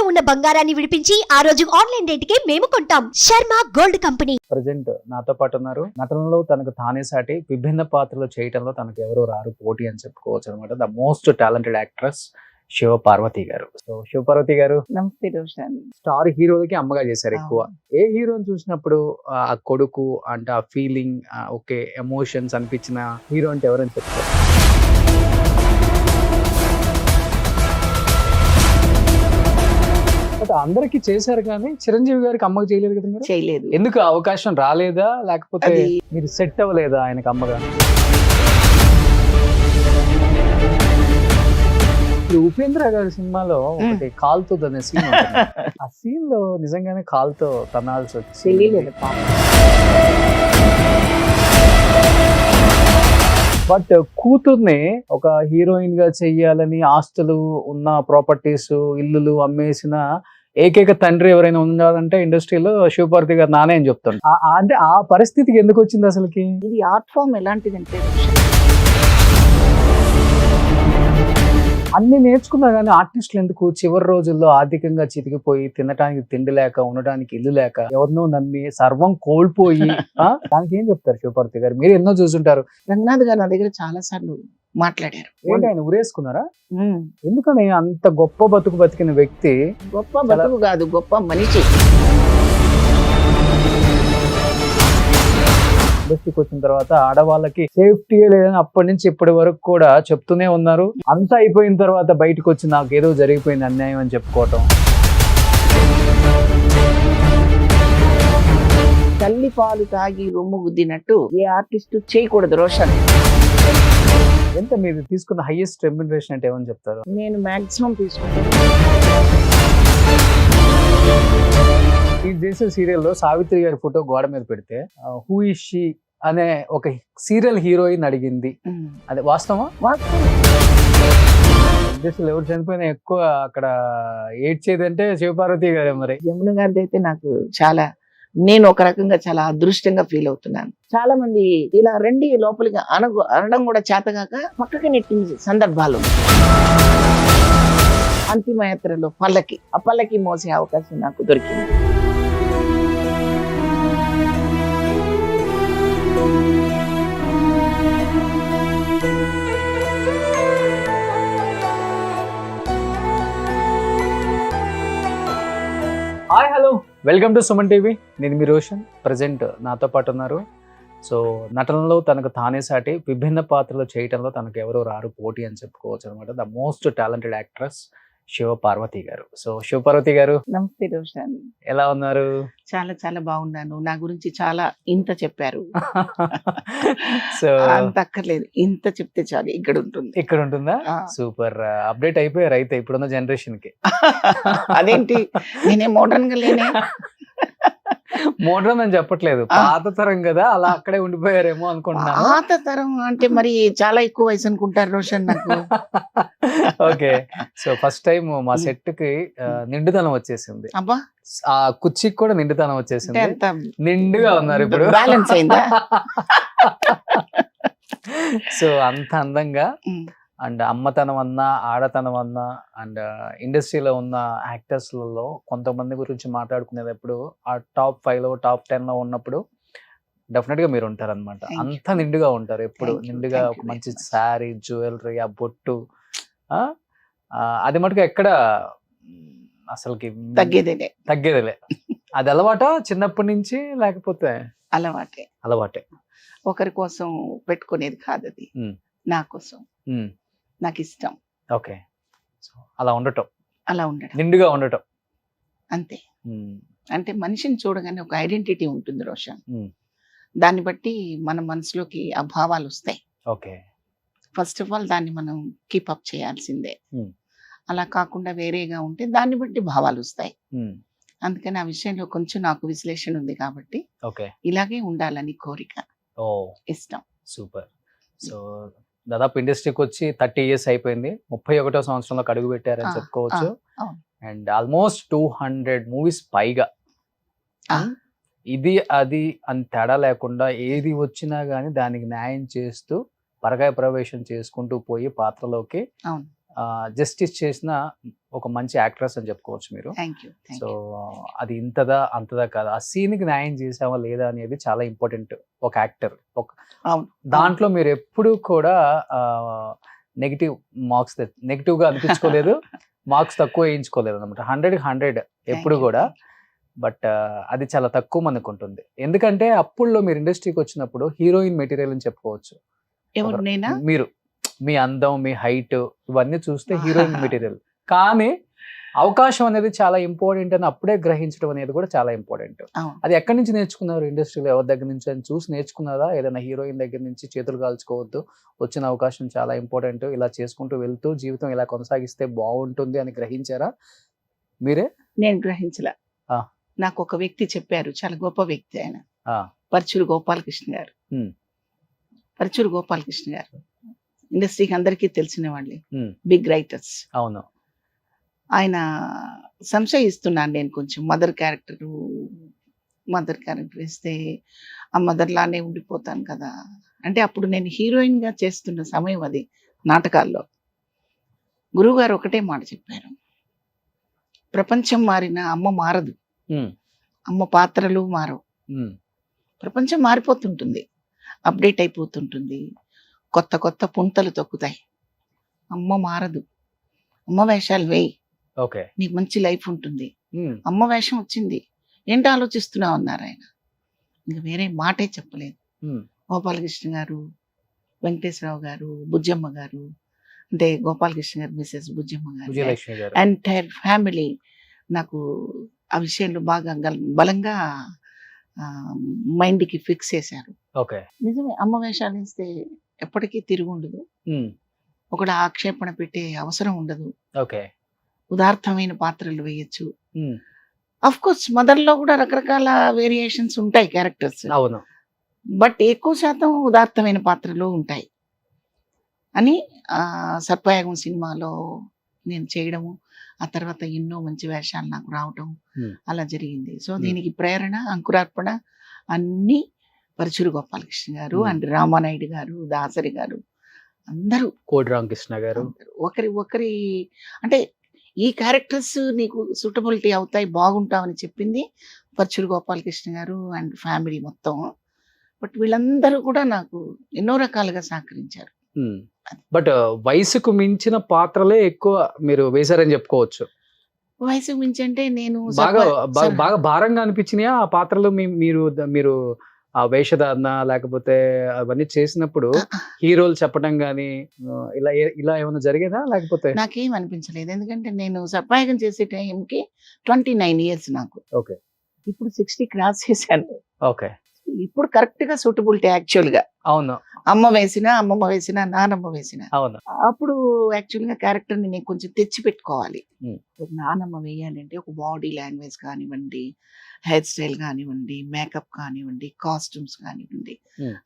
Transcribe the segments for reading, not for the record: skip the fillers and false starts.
ఉన్న బంగారాన్ని విడిపించి ఆ రోజు ఆన్లైన్ రేటుకే మేము కొంటాం. Sharma gold company. ప్రజెంట్ నాతో పాటు ఉన్నారు. నటనలో తనకు తానే సాటి, విభిన్న పాత్రలు చేయటంలో తనకు ఎవరో రారు పోటీ అని చెప్పుకోవచ్చు అనమాట. The most talented actress Shiva Parvathi garu. So Shiva Parvathi గారు, నమస్తే రోషన్. స్టార్ హీరోలకి అమ్మగా చేశారు ఎక్కువ. ఏ హీరోని చూసినప్పుడు ఆ కొడుకు అంటే ఆ ఫీలింగ్, ఓకే ఎమోషన్స్ అనిపించిన హీరో అంటే ఎవరని చెప్తారు? బట్ అందరికి చేశారు కానీ చిరంజీవి గారికి అమ్మగా చేయలేదు కదా మీరు? చేయలేదు. ఎందుకు అవకాశం రాలేదా, లేకపోతే అది మీరు సెట్ అవ్వలేదా ఆయనకు అమ్మగా? ఇప్పుడు ఉపేంద్ర గారి సినిమాలో ఒకటి కాల్తో అనే సీన్ ఉంటుంది. ఆ సీన్ లో నిజంగానే కాల్తో తనాల్సి వచ్చి తెలియలేదు పాపం. బట్ కూతుర్ని ఒక హీరోయిన్ గా చెయ్యాలని ఆస్తులు ఉన్న ప్రాపర్టీస్ ఇల్లులు అమ్మేసిన ఏకైక తండ్రి ఎవరైనా ఉండాలంటే ఇండస్ట్రీలో శివపార్వతి గారు నానే అని చెప్తాడు. అంటే ఆ పరిస్థితికి ఎందుకు వచ్చింది అసలుకి? ఇది ఆర్ట్ ఫామ్ ఎలాంటిదంటే అన్ని నేర్చుకున్నా కానీ ఆర్టిస్టులు ఎందుకు చివరి రోజుల్లో ఆర్థికంగా చితికిపోయి తినడానికి తిండి లేక ఉండడానికి ఇల్లు లేక ఎవరినో నమ్మి సర్వం కోల్పోయి దానికి ఏం చెప్తారు శివపార్వతి గారు? మీరు ఎన్నో చూసుంటారు. రంగనాథ్ గారు నా దగ్గర చాలా సార్లు మాట్లాడారు. ఏంటి ఆయన ఊరేసుకున్నారా? ఎందుకని అంత గొప్ప బతుకు బతికిన వ్యక్తి గొప్ప బతుకు కాదు, గొప్ప మనిషి. ఇండస్ట్రీకి వచ్చిన తర్వాత ఆడవాళ్ళకి సేఫ్టీ లేదని అప్పటి నుంచి ఇప్పటి వరకు కూడా చెప్తూనే ఉన్నారు. అంతా అయిపోయిన తర్వాత బయటకు వచ్చి నాకు ఏదో జరిగిపోయింది అన్యాయం అని చెప్పుకోవటం. తల్లి పాలు తాగి రొమ్ము గుద్దినట్టు ఏ ఆర్టిస్ట్ చేయకూడదు రోషన్. ఎంత మీరు తీసుకున్న హైయెస్ట్ రెమ్యునరేషన్ అంటే ఏమని చెప్తారు? నేను మాక్సిమం తీసుకుంటాను. ఈ చేసే సీరియల్లో సావిత్రి గారి ఫోటో గోడ మీద పెడితే హూ ఇస్ షీ అనే ఒక సీరియల్ హీరోయిన్ అడిగింది. అదే వాస్తవా? ఇండస్ట్రీలో ఎవరు చనిపోయినా ఎక్కువ అక్కడ ఏడ్చేదంటే శివపార్వతి గారే. మరి యమున గారిది అయితే నాకు చాలా, నేను ఒక రకంగా చాలా అదృష్టంగా ఫీల్ అవుతున్నాను. చాలా మంది ఇలా రండి లోపలికి అనడం కూడా చేతగాక పక్కకి నెట్టిన సందర్భాలు. అంతిమయాత్రలో ఆ పల్లకి మోసే అవకాశం నాకు దొరికింది. Hi hello, welcome to Suman TV. నేను మీ రోషన్. ప్రజెంట్ నాతో పాటు ఉన్నారు. సో నటనలో తనకు తానే సాటి, విభిన్న పాత్రలు చేయటంలో తనకు ఎవరో రారు పోటీ అని చెప్పుకోవచ్చు అనమాట. The most talented actress Shiva Parvathi garu. So Shiva Parvathi గారు, నమస్తే రోషన్. ఎలా ఉన్నారు? చాలా చాలా బాగున్నాను. నా గురించి చాలా ఇంత చెప్పారు. సో అంత అక్కర్లేదు, ఇంత చెప్తే చాలు. ఇక్కడ ఉంటుంది. ఇక్కడ ఉంటుందా? సూపర్. అప్డేట్ అయిపోయారు అయితే ఇప్పుడున్న జనరేషన్ కి. అదేంటి, నేనే మోడర్న్ గా లేనే. మోడర్న్ అని చెప్పట్లేదు, పాత తరం కదా, అలా అక్కడే ఉండిపోయారేమో అనుకుంటున్నాను. పాత తరం అంటే మరి చాలా ఎక్కువ వయసు అనుకుంటారు రోషన్ నాకు. ఓకే. సో ఫస్ట్ టైం మా సెట్ కి నిండుదనం వచ్చేసింది. అబ్బా, ఆ కుర్చీకి కూడా నిండుదనం వచ్చేసింది. అంత నిండుగా ఉన్నారు ఇప్పుడు. బ్యాలెన్స్ అయిందా? సో అంత అందంగా అండ్ అమ్మతనం అన్నా ఆడతనం అన్నా అండ్ ఇండస్ట్రీలో ఉన్న యాక్టర్స్లలో కొంతమంది గురించి మాట్లాడుకునేటప్పుడు ఆ టాప్ 5లో టాప్ 10లో ఉన్నప్పుడు డెఫినెట్ గా మీరు ఉంటారనమాట. అంత నిండుగా ఉంటారు ఎప్పుడు. నిండుగా ఒక మంచి శారీ, జ్యువెలరీ, ఆ బొట్టు, అది మటుకు ఎక్కడ అసలుకి తగ్గేదిలే. అది అలవాట చిన్నప్పటి నుంచి, లేకపోతే అలవాటే? ఒకరి కోసం పెట్టుకునేది కాదు, అది నా కోసం, నాకు ఇష్టం. ఓకే. సో అలా ఉండటం, నిండుగా ఉండటం అంతే. అంటే మనిషిని చూడగానే ఒక ఐడెంటిటీ ఉంటుంది రోషన్. దాన్ని బట్టి మన మనసులోకి ఆ భావాలు వస్తాయి. ఓకే. ఫస్ట్ ఆఫ్ ఆల్ దాన్ని మనం కీపప్ చేయాల్సిందే. అలా కాకుండా వేరేగా ఉంటే దాన్ని బట్టి భావాలు వస్తాయి. అందుకని ఆ విషయంలో కొంచెం నాకు విశ్లేషణ ఉంది కాబట్టి ఇలాగే ఉండాలని కోరిక, ఇష్టం. సూపర్. సో దాదాపు ఇండస్ట్రీకి వచ్చి 30 years అయిపోయింది. 31వ సంవత్సరంలో అడుగు పెట్టారని చెప్పుకోవచ్చు. అండ్ ఆల్మోస్ట్ 200 మూవీస్ పైగా. ఇది అది అని తేడా లేకుండా ఏది వచ్చినా గానీ దానికి న్యాయం చేస్తూ పరకాయ ప్రవేశం చేసుకుంటూ పోయి పాత్రలోకి జస్టిస్ చేసిన ఒక మంచి యాక్ట్రెస్ అని చెప్పుకోవచ్చు మీరు. Thank you. సో అది ఇంతదా అంతదా కాదు, ఆ సీన్కి న్యాయం చేసావా లేదా అనేది చాలా ఇంపార్టెంట్ ఒక యాక్టర్. అవును. దాంట్లో మీరు ఎప్పుడు కూడా నెగిటివ్ మార్క్స్ నెగిటివ్గా అనిపించుకోలేదు, మార్క్స్ తక్కువ వేయించుకోలేదు అనమాట. 100కి 100 ఎప్పుడు కూడా. బట్ అది చాలా తక్కువ మనకు ఉంటుంది, ఎందుకంటే అప్పుడులో మీరు ఇండస్ట్రీకి వచ్చినప్పుడు హీరోయిన్ మెటీరియల్ అని చెప్పుకోవచ్చు. ఎవరు నేనా? మీరు మీ అందం, మీ హైట్ ఇవన్నీ చూస్తే హీరోయిన్ మెటీరియల్. కానీ అవకాశం అనేది చాలా ఇంపార్టెంట్ అని అప్పుడే గ్రహించడం అనేది కూడా చాలా ఇంపార్టెంట్. అవును. అది ఎక్కడి నుంచి నేర్చుకున్నారు? ఇండస్ట్రీలో ఎవరి దగ్గర నుంచి అని చూసి నేర్చుకున్నారా? ఏదైనా హీరోయిన్ దగ్గర నుంచి చేతులు కాల్చుకోవద్దు, వచ్చిన అవకాశం చాలా ఇంపార్టెంట్, ఇలా చేసుకుంటూ వెళ్తూ జీవితం ఇలా కొనసాగిస్తే బాగుంటుంది అని గ్రహించారా మీరే? నేను గ్రహించలే. ఆ. నాకు ఒక వ్యక్తి చెప్పారు, చాలా గొప్ప వ్యక్తి ఆయన, ఆ, పరుచూరు గోపాలకృష్ణ గారు. ఉమ్, పరుచూరు గోపాలకృష్ణ గారు ఇండస్ట్రీకి అందరికీ తెలిసిన వాళ్ళే, ఉమ్, బిగ్ రైటర్స్. అవును. ఆయన సంశయిస్తున్నాను నేను కొంచెం, మదర్ క్యారెక్టర్ ఇస్తే ఆ మదర్ లానే ఉండిపోతాను కదా అంటే, అప్పుడు నేను హీరోయిన్ గా చేస్తున్న సమయం అది నాటకాల్లో. గురువుగారు ఒకటే మాట చెప్పారు, ప్రపంచం మారినా అమ్మ మారదు, ఉమ్, అమ్మ పాత్రలు మారవు. ఉమ్, ప్రపంచం మారిపోతుంటుంది, అప్డేట్ అయిపోతుంటుంది, కొత్త కొత్త పుంతలు తొక్కుతాయి. అమ్మ మారదు, అమ్మ వేషాలు వేయి, ఓకే. నీకు మంచి లైఫ్ ఉంటుంది. ఉమ్, అమ్మ వేషం వచ్చింది, ఏంటి ఆలోచిస్తున్నావు అన్నారు ఆయన. ఇంకా వేరే మాటే చెప్పలేదు. ఉమ్, గోపాలకృష్ణ గారు, వెంకటేశ్వరరావు గారు, బుజ్జమ్మ గారు, అంటే గోపాలకృష్ణ గారు మిసెస్ బుజ్జమ్మ గారు, విజయలక్ష్మి గారు. ఎంటైర్ ఫ్యామిలీ నాకు ఆ విషయంలో బాగా బలంగా మైండ్కి ఫిక్స్ చేశారు. ఓకే. నిజమే, అమ్మ వేషాలు వేస్తే ఎప్పటికీ తిరిగి ఉండదు, ఉమ్, ఒకటి ఆక్షేపణ పెట్టే అవసరం ఉండదు, ఓకే. ఉదార్థమైన పాత్రలు వేయచ్చు. ఉమ్, అఫ్ కోర్స్ మదర్లో కూడా రకరకాల వేరియేషన్స్ ఉంటాయి క్యారెక్టర్స్, అవును. బట్ ఎక్కువ శాతం ఉదాత్తమైన పాత్రలు ఉంటాయి అని సర్పయాగం సినిమాలో నేను చేయడము, ఆ తర్వాత ఎన్నో మంచి వేషాలు నాకు రావటం అలా జరిగింది. సో దీనికి ప్రేరణ, అంకురార్పణ అన్ని పరుచూరు గోపాలకృష్ణ గారు అండ్ రామానాయుడు గారు, దాసరి గారు, అందరూ, కోడి రామకృష్ణ గారు, ఒకరి అంటే ఈ క్యారెక్టర్స్ నీకు సూటబిలిటీ అవుతాయి, బాగుంటావని చెప్పింది పరుచూరు గోపాలకృష్ణ గారు అండ్ ఫ్యామిలీ మొత్తం. బట్ వీళ్ళందరూ కూడా నాకు ఎన్నో రకాలుగా సహకరించారు. బట్ వయసుకు మించిన పాత్రలే ఎక్కువ మీరు వేశారని చెప్పుకోవచ్చు. వయసుకు మించి అంటే నేను బాగా భారంగా అనిపించినాయా ఆ పాత్రలు? మీరు ఆ వేషధారణ లేకపోతే అవన్నీ చేసినప్పుడు హీరోలు చెప్పడం గానీ ఇలా ఏమైనా జరిగేదా? లేకపోతే నాకేం అనిపించలేదు, ఎందుకంటే నేను సర్పాయగం చేసే టైంకి 29 years నాకు. ఓకే. ఇప్పుడు 60 క్రాస్ చేశాను. ఓకే. ఇప్పుడు కరెక్ట్ గా సూటబిలిటీ యాక్చువల్ గా. అవును. అమ్మ వేసినా, అమ్మమ్మ వేసినా, నానమ్మ వేసినా, అవును. అప్పుడు యాక్చువల్ గా క్యారెక్టర్ ని నేను కొంచెం తెచ్చి పెట్టుకోవాలి. ఒక నానమ్మ వేయాలంటే ఒక బాడీ లాంగ్వేజ్ కానివ్వండి, హెయిర్ స్టైల్ కానివ్వండి, మేకప్ కానివ్వండి, కాస్ట్యూమ్స్ కానివ్వండి,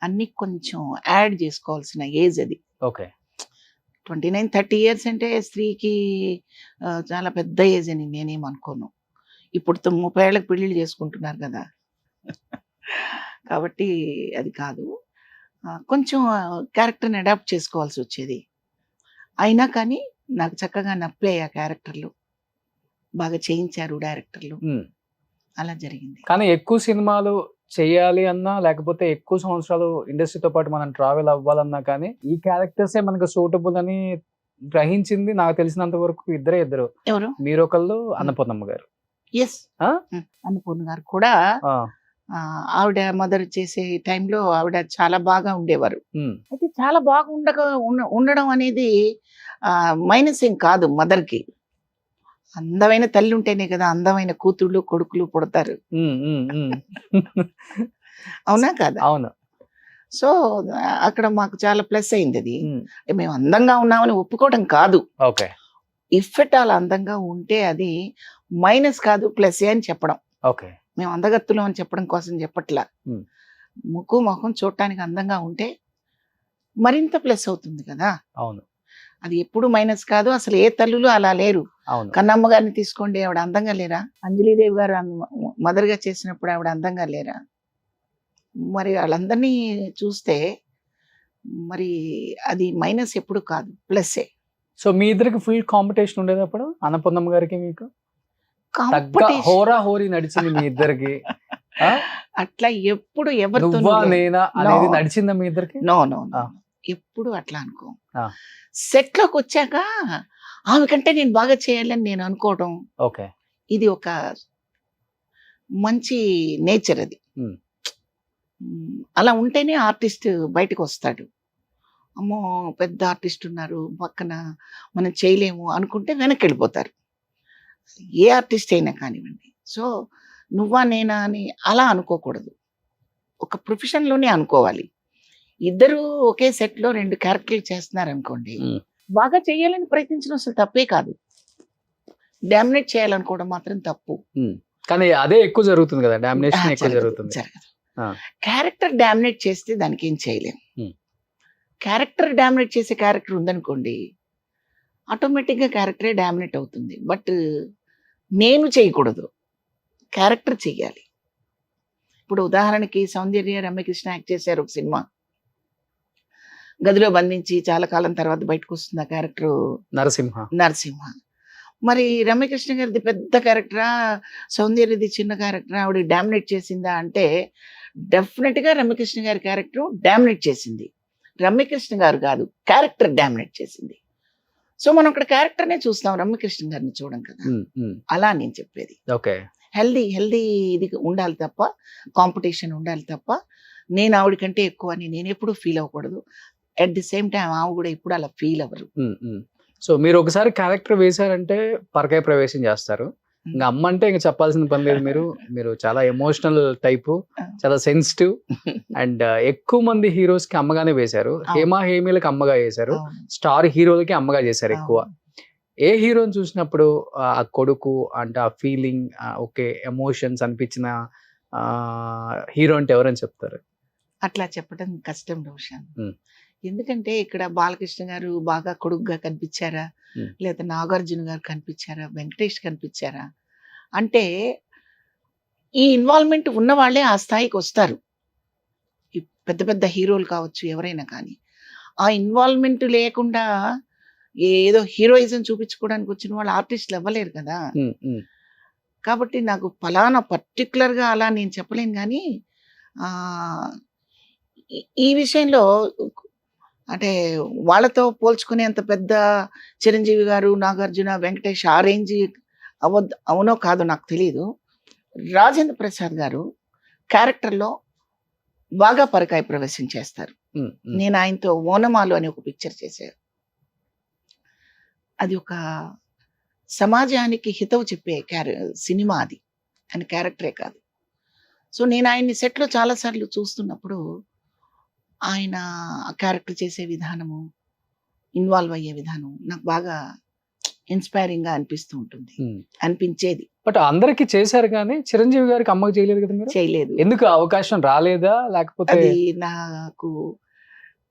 అన్ని కొంచెం యాడ్ చేసుకోవాల్సిన ఏజ్ అది. ఓకే. 29-30 years అంటే స్త్రీకి చాలా పెద్ద ఏజ్ అని నేనేం అనుకోను. ఇప్పుడు 30 ఏళ్ళకి పెళ్లిళ్ళు చేసుకుంటున్నారు కదా, కాబట్టి అది కాదు. కొంచెం క్యారెక్టర్ని అడాప్ట్ చేసుకోవాల్సి వచ్చేది. అయినా కానీ నాకు చక్కగా నప్పాయి ఆ క్యారెక్టర్లు, బాగా చేయించారు డైరెక్టర్లు, అలా జరిగింది. కానీ ఎక్కువ సినిమాలు చేయాలి అన్నా, లేకపోతే ఎక్కువ సంవత్సరాలు ఇండస్ట్రీతో పాటు మనం ట్రావెల్ అవ్వాలన్నా కానీ ఈ క్యారెక్టర్సే మనకు సూటబుల్ అని గ్రహించింది నాకు తెలిసినంత వరకు ఇద్దరు. ఎవరు? మీరొకళ్ళు, అన్నపూర్ణమ్మ గారు. ఎస్, అన్నపూర్ణ గారు కూడా ఆవిడ మదర్ చేసే టైంలో ఆవిడ చాలా బాగా ఉండేవారు. అయితే చాలా బాగా ఉండడం అనేది మైనస్ ఏం కాదు మదర్ కి. అందమైన తల్లి ఉంటేనే కదా అందమైన కూతుళ్ళు కొడుకులు పుడతారు, అవునా కాదా? అవును. సో అక్కడ మాకు చాలా ప్లస్ అయింది అది. మేము అందంగా ఉన్నామని ఒప్పుకోవడం కాదు, ఓకే. ఇఫ్ ఎట్ ఆల్ అందంగా ఉంటే అది మైనస్ కాదు, ప్లస్ అని చెప్పడం. ఓకే. మేము అందగత్తులం అని చెప్పడం కోసం చెప్పట్లా. ముక్కు మొహం చూడటానికి అందంగా ఉంటే మరింత ప్లస్ అవుతుంది కదా. అవును. అది ఎప్పుడు మైనస్ కాదు. అసలు ఏ తల్లులు అలా లేరు. కన్నమ్మ గారిని తీసుకోండి, ఆవిడ అందంగా లేరా? అంజలీదేవి గారు మదర్ గా చేసినప్పుడు ఆవిడ అందంగా లేరా? మరి వాళ్ళందరినీ చూస్తే మరి అది మైనస్ ఎప్పుడు కాదు, ప్లస్సే. సో మీ ఇద్దరికి ఫుల్ కాంపిటీషన్ ఉండేది అప్పుడు అన్నపూర్ణమ్మ గారికి మీకు తగ్గ కాంపిటీషన్ హోరా హోరీ నడిచింది మీ ఇద్దరికి ఆ? అట్లా ఎప్పుడు ఎవరితో నువ్వా నేనా అనేది నడిచిందా మీ ఇద్దరికి నో నో ఆ. ఎప్పుడు అట్లా అనుకో ఆ. సెట్ లోకి వచ్చాక ఆమె కంటే నేను బాగా చేయాలని నేను అనుకోవడం ఓకే ఇది ఒక మంచి నేచర్ అది. Hmm. అలా ఉంటేనే ఆర్టిస్ట్ బయటకు వస్తాడు. అమ్మో పెద్ద ఆర్టిస్ట్ ఉన్నారు పక్కన మనం చేయలేము అనుకుంటే వెనక్కి వెళ్ళిపోతారు, ఏ ఆర్టిస్ట్ అయినా కానివ్వండి. సో నువ్వా నేనా అని అలా అనుకోకూడదు, ఒక ప్రొఫెషన్లోనే అనుకోవాలి. ఇద్దరు ఒకే సెట్లో 2 క్యారెక్టర్లు చేస్తున్నారు అనుకోండి, Hmm. బాగా చేయాలని ప్రయత్నించడం అసలు తప్పే కాదు. డామినేట్ చేయాలనుకోవడం మాత్రం తప్పు. కానీ అదే ఎక్కువ జరుగుతుంది కదా, డామినేషన్ ఎక్కువ జరుగుతుంది. జరగదు. ఆ. క్యారెక్టర్ డామినేట్ చేస్తే దానికి ఏం చేయలేం. క్యారెక్టర్ డామినేట్ చేసే క్యారెక్టర్ ఉందనుకోండి, ఆటోమేటిక్గా క్యారెక్టరే డామినేట్ అవుతుంది. బట్ నేను చేయకూడదు, క్యారెక్టర్ చెయ్యాలి. ఇప్పుడు ఉదాహరణకి సౌందర్య రమ్యకృష్ణ యాక్ట్ చేశారు ఒక సినిమా, గదిలో బంధించి చాలా కాలం తర్వాత బయటకు వస్తుంది ఆ క్యారెక్టర్ నరసింహ. మరి రమ్యకృష్ణ గారిది పెద్ద క్యారెక్టరా, సౌందర్యది చిన్న క్యారెక్టరా, ఆవిడ డామినేట్ చేసిందా అంటే డెఫినెట్గా రమ్యకృష్ణ గారి క్యారెక్టర్ డామినేట్ చేసింది. రమ్యకృష్ణ గారు కాదు, క్యారెక్టర్ డామినేట్ చేసింది. సో మనం అక్కడ క్యారెక్టర్నే చూస్తాం, రమ్యకృష్ణ గారిని చూడం కదా. అలా నేను చెప్పేది ఓకే, హెల్దీ ఇది ఉండాలి తప్ప, కాంపిటీషన్ ఉండాలి తప్ప, నేను ఆవిడ కంటే ఎక్కువ అని నేను ఎప్పుడు ఫీల్ అవ్వకూడదు. అట్ ది సేమ్ టైం ఆవిడ కూడా ఎప్పుడు అలా ఫీల్ అవ్వరు. సో మీరు ఒకసారి క్యారెక్టర్ వేశారంటే పరకాయ ప్రవేశం చేస్తారు. ఇంకా అమ్మ అంటే ఇంకా చెప్పాల్సిన పని లేదు. మీరు చాలా ఎమోషనల్ టైపు, చాలా సెన్సిటివ్, అండ్ ఎక్కువ మంది హీరోస్ కి అమ్మగానే వేశారు. హేమీలకి అమ్మగా వేశారు, స్టార్ హీరోలకి అమ్మగా చేశారు ఎక్కువ. ఏ హీరోని చూసినప్పుడు ఆ కొడుకు అంటే ఆ ఫీలింగ్, ఓకే ఎమోషన్స్ అనిపించిన హీరో అంటే ఎవరని చెప్తారు? అట్లా చెప్పడం కష్టం రోషన్. ఎందుకంటే ఇక్కడ బాలకృష్ణ గారు బాగా కొడుకుగా కనిపించారా, లేదా నాగార్జున గారు కనిపించారా, వెంకటేష్ కనిపించారా అంటే ఈ ఇన్వాల్వ్మెంట్ ఉన్న వాళ్ళే ఆ స్థాయికి వస్తారు. ఈ పెద్ద పెద్ద హీరోలు కావచ్చు ఎవరైనా కానీ, ఆ ఇన్వాల్వ్మెంట్ లేకుండా ఏదో హీరోయిజం చూపించుకోవడానికి వచ్చిన వాళ్ళు ఆర్టిస్టులు అవ్వలేరు కదా. కాబట్టి నాకు ఫలానా పర్టికులర్గా అలా నేను చెప్పలేను. కానీ ఈ విషయంలో అంటే వాళ్ళతో పోల్చుకునేంత పెద్ద చిరంజీవి గారు, నాగార్జున, వెంకటేష్ ఆ రేంజ్ అవునో కాదో నాకు తెలియదు. రాజేంద్ర ప్రసాద్ గారు క్యారెక్టర్లో బాగా పరకాయ ప్రవేశం చేస్తారు. నేను ఆయనతో ఓనమాలు అని ఒక పిక్చర్ చేశాను. అది ఒక సమాజానికి హితవు చెప్పే సినిమా, అది ఆయన క్యారెక్టరే కాదు. సో నేను ఆయన్ని సెట్లో చాలాసార్లు చూస్తున్నప్పుడు ఆయన క్యారెక్టర్ చేసే విధానము, ఇన్వాల్వ్ అయ్యే విధానం నాకు బాగా ఇన్స్పైరింగ్ గా అనిపిస్తూ ఉంటుంది, అనిపించేది. బట్ అందరికి చేశారు కానీ చిరంజీవి గారికి అమ్మకి చేయలేదు కదా మీరు? చేయలేదు. ఎందుకు అవకాశం రాలేదా, లేకపోతే? అది నాకు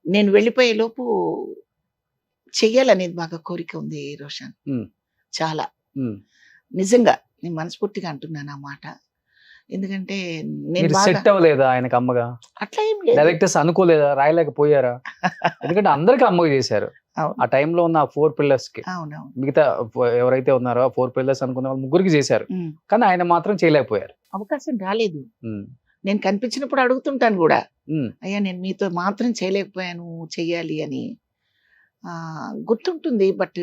నేను వెళ్ళిపోయే లోపు చెయ్యాలనేది బాగా కోరిక ఉంది రోషన్, చాలా. నిజంగా నేను మనస్ఫూర్తిగా అంటున్నాను ఆ మాట. ఎందుకంటే నేను సెట్ అవ్వలేదా ఆయనకు అమ్మగా? అట్లా ఏం లేదు, డైరెక్టర్స్ అనుకోలేదా, రాయలేకపోయారా? ఎందుకంటే అందరికి అమ్మగా చేశారు ఆ టైంలో ఉన్న 4 పిల్లర్స్ కి. మిగతా ఎవరైతే ఉన్నారో 4 పిల్లర్స్ అనుకున్న వాళ్ళు 3కి చేశారు, కానీ ఆయన మాత్రం చేయలేకపోయారు. అవకాశం రాలేదు. నేను కనిపించినప్పుడు అడుగుతుంటాను కూడా, అయ్యా నేను మీతో మాత్రం చేయలేకపోయాను, చెయ్యాలి అని. గుర్తుంటుంది. బట్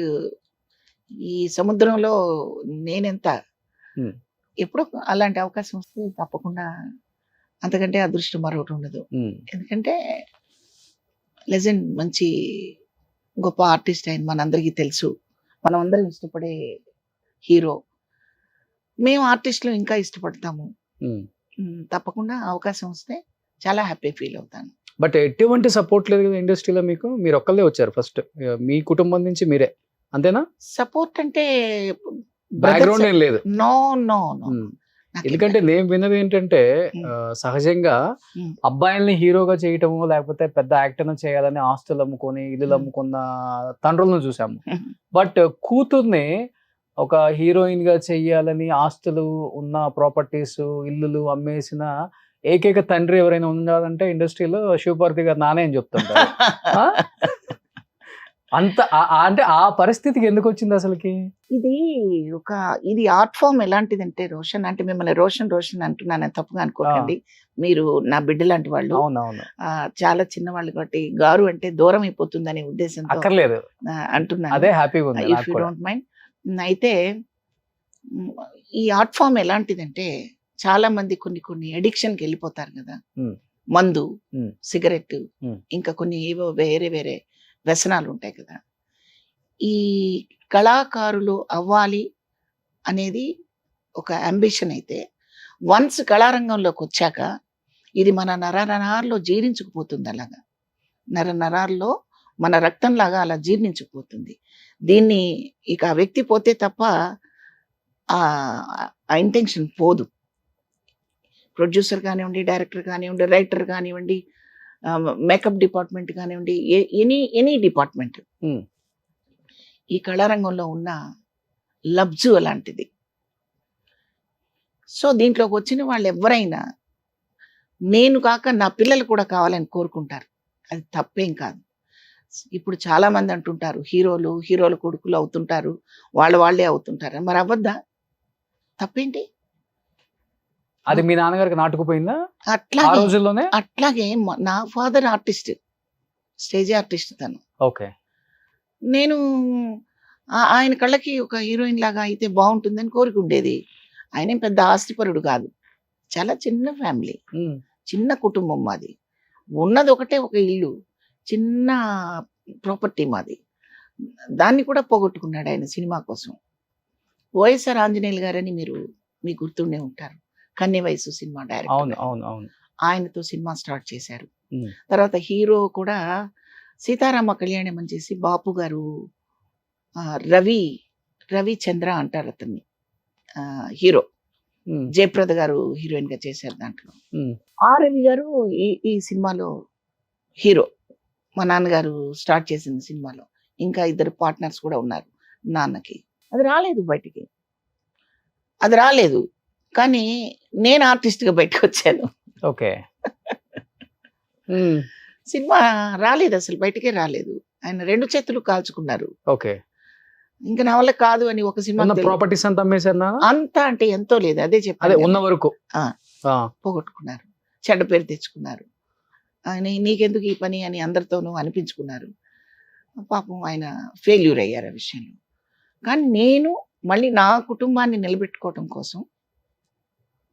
ఈ సముద్రంలో నేనెంత, ఎప్పుడో అలాంటి అవకాశం వస్తే తప్పకుండా అంతకంటే అదృష్టం మరొకటి ఉండదు. ఎందుకంటే లెజెండ్, మంచి గొప్ప ఆర్టిస్ట్ ఆయన మనందరికీ తెలుసు, మనం అందరం ఇష్టపడే హీరో. మేము ఆర్టిస్టులు ఇంకా ఇష్టపడతాము. తప్పకుండా అవకాశం వస్తే చాలా హ్యాపీ ఫీల్ అవుతాను. బట్ ఎటువంటి సపోర్ట్ లేదు కదా ఇండస్ట్రీలో మీకు? మీరు ఒక్కళ్ళే వచ్చారు ఫస్ట్, మీ కుటుంబం నుంచి మీరే, అంతేనా? సపోర్ట్ అంటే బ్యాక్గ్రౌండ్ ఏం లేదు? No no no. ఎందుకంటే నేను విన్నది ఏంటంటే సహజంగా అబ్బాయిల్ని హీరోగా చేయటము, లేకపోతే పెద్ద యాక్టర్ చేయాలని ఆస్తులు అమ్ముకొని ఇల్లు అమ్ముకున్న తండ్రులను చూసాము. బట్ కూతుర్ని ఒక హీరోయిన్ గా చెయ్యాలని ఆస్తులు ఉన్న ప్రాపర్టీస్, ఇల్లులు అమ్మేసిన ఏకైక తండ్రి ఎవరైనా ఉండాలంటే ఇండస్ట్రీలో శివపార్వతి గారు నానే అని చెప్తుంటారు. అంత అంటే ఆ పరిస్థితికి ఎందుకు వచ్చింది అసలుకి? ఇది ఆర్ట్ ఫామ్ ఎలాంటిదంటే రోషన్, అంటే మిమ్మల్ని రోషన్ రోషన్ అంటున్నానని తప్పుగా అనుకోకండి. మీరు నా బిడ్డ లాంటి వాళ్ళు. అవునవును. చాలా చిన్నవాళ్ళు కాబట్టి గారు అంటే దూరం అయిపోతుందనే ఉద్దేశంతో అక్కర్లేదు, అంటున్నాను. అదే హ్యాపీగా ఉంది ఇఫ్ నాకు యూ కూడా. Don't mind. అయితే మ్, ఈ ఆర్ట్ ఫామ్ ఎలాంటిదంటే చాలా మంది కొన్ని అడిక్షన్ కి వెళ్ళిపోతారు కదా. Hmm. మందు, Hmm. Cigarette, Hmm. ఇంకా కొన్ని ఏవో వేరే వ్యసనాలు ఉంటాయి కదా. ఈ కళాకారులు అవ్వాలి అనేది ఒక అంబిషన్ అయితే, వన్స్ కళారంగంలోకి వచ్చాక ఇది మన నరాల్లో జీర్ణించుకుపోతుంది. అలాగా నరాల్లో మన రక్తంలాగా అలా జీర్ణించుకుపోతుంది. దీన్ని ఇక ఆ వ్యక్తి పోతే తప్ప ఆ ఇంటెన్షన్ పోదు. ప్రొడ్యూసర్ కానివ్వండి, డైరెక్టర్ కానివ్వండి, రైటర్ కానివ్వండి, మేకప్ డిపార్ట్మెంట్ కానివ్వండి, ఎనీ డిపార్ట్మెంట్, Hmm. ఈ కళారంగంలో ఉన్న లబ్జు అలాంటిది. సో దీంట్లోకి వచ్చిన వాళ్ళు ఎవరైనా నేను కాక నా పిల్లలు కూడా కావాలని కోరుకుంటారు. అది తప్పేం కాదు. ఇప్పుడు చాలా మంది అంటుంటారు హీరోల కొడుకులు అవుతుంటారు, వాళ్ళే అవుతుంటారు. మరి అవ్వద్దా? తప్పేంటి? అది మీ నాన్నగారికి నాటుకుపోయిందా ఆ అట్లాగే రోజుల్లోనే? అట్లాగే నా ఫాదర్ ఆర్టిస్ట్, స్టేజ్ ఆర్టిస్ట్ తను. ఓకే. నేను ఆయన కళ్ళకి ఒక హీరోయిన్ లాగా అయితే బాగుంటుందని కోరుకుండేది. ఆయన ఏం పెద్ద ఆస్తిపరుడు కాదు, చాలా చిన్న ఫ్యామిలీ, చిన్న కుటుంబం మాది. ఉన్నది ఒకటే ఒక ఇల్లు, చిన్న ప్రాపర్టీ మాది. దాన్ని కూడా పోగొట్టుకున్నాడు ఆయన సినిమా కోసం. వైఎస్ఆర్ ఆంజనేయులు గారని మీకు గుర్తుండే ఉంటారు, కన్నె వయసు సినిమా అవును డైరెక్టర్. అవును అవును. ఆయనతో సినిమా స్టార్ట్ చేశారు. Hmm. తర్వాత హీరో కూడా సీతారామ కళ్యాణం అని చేసి బాపు గారు, రవి చంద్ర అంటారు అతన్ని, హీరో. Hmm. జయప్రద గారు హీరోయిన్ గా చేశారు దాంట్లో. Hmm. రవి గారు ఈ సినిమాలో హీరో, మా నాన్నగారు స్టార్ట్ చేసిన సినిమాలో. ఇంకా ఇద్దరు పార్ట్నర్స్ కూడా ఉన్నారు నాన్నకి. అది రాలేదు బయటికి, అది రాలేదు. కానీ నేను ఆర్టిస్ట్ గా బయటకు వచ్చాను. ఓకే. సినిమా రాలేదు, అసలు బయటికే రాలేదు. ఆయన 2 చేతులు కాల్చుకున్నారు. ఓకే. ఇంకా నా వల్ల కాదు అని ఒక సినిమా ఉన్న ప్రాపర్టీస్ అంతా అమ్మేశారు నాన్న? అంత అంటే ఎంతో లేదు, అదే అదే చెప్పాను ఉన్న కదా. వరకు. పోగొట్టుకున్నారు, చెడ్డ పేరు తెచ్చుకున్నారు. ఆయన నీకెందుకు ఈ పని అని అందరితోనూ అనిపించుకున్నారు. పాపం ఆయన ఫెయిల్యూర్ అయ్యారు ఆ విషయంలో. కానీ నేను మళ్ళీ నా కుటుంబాన్ని నిలబెట్టుకోవటం కోసం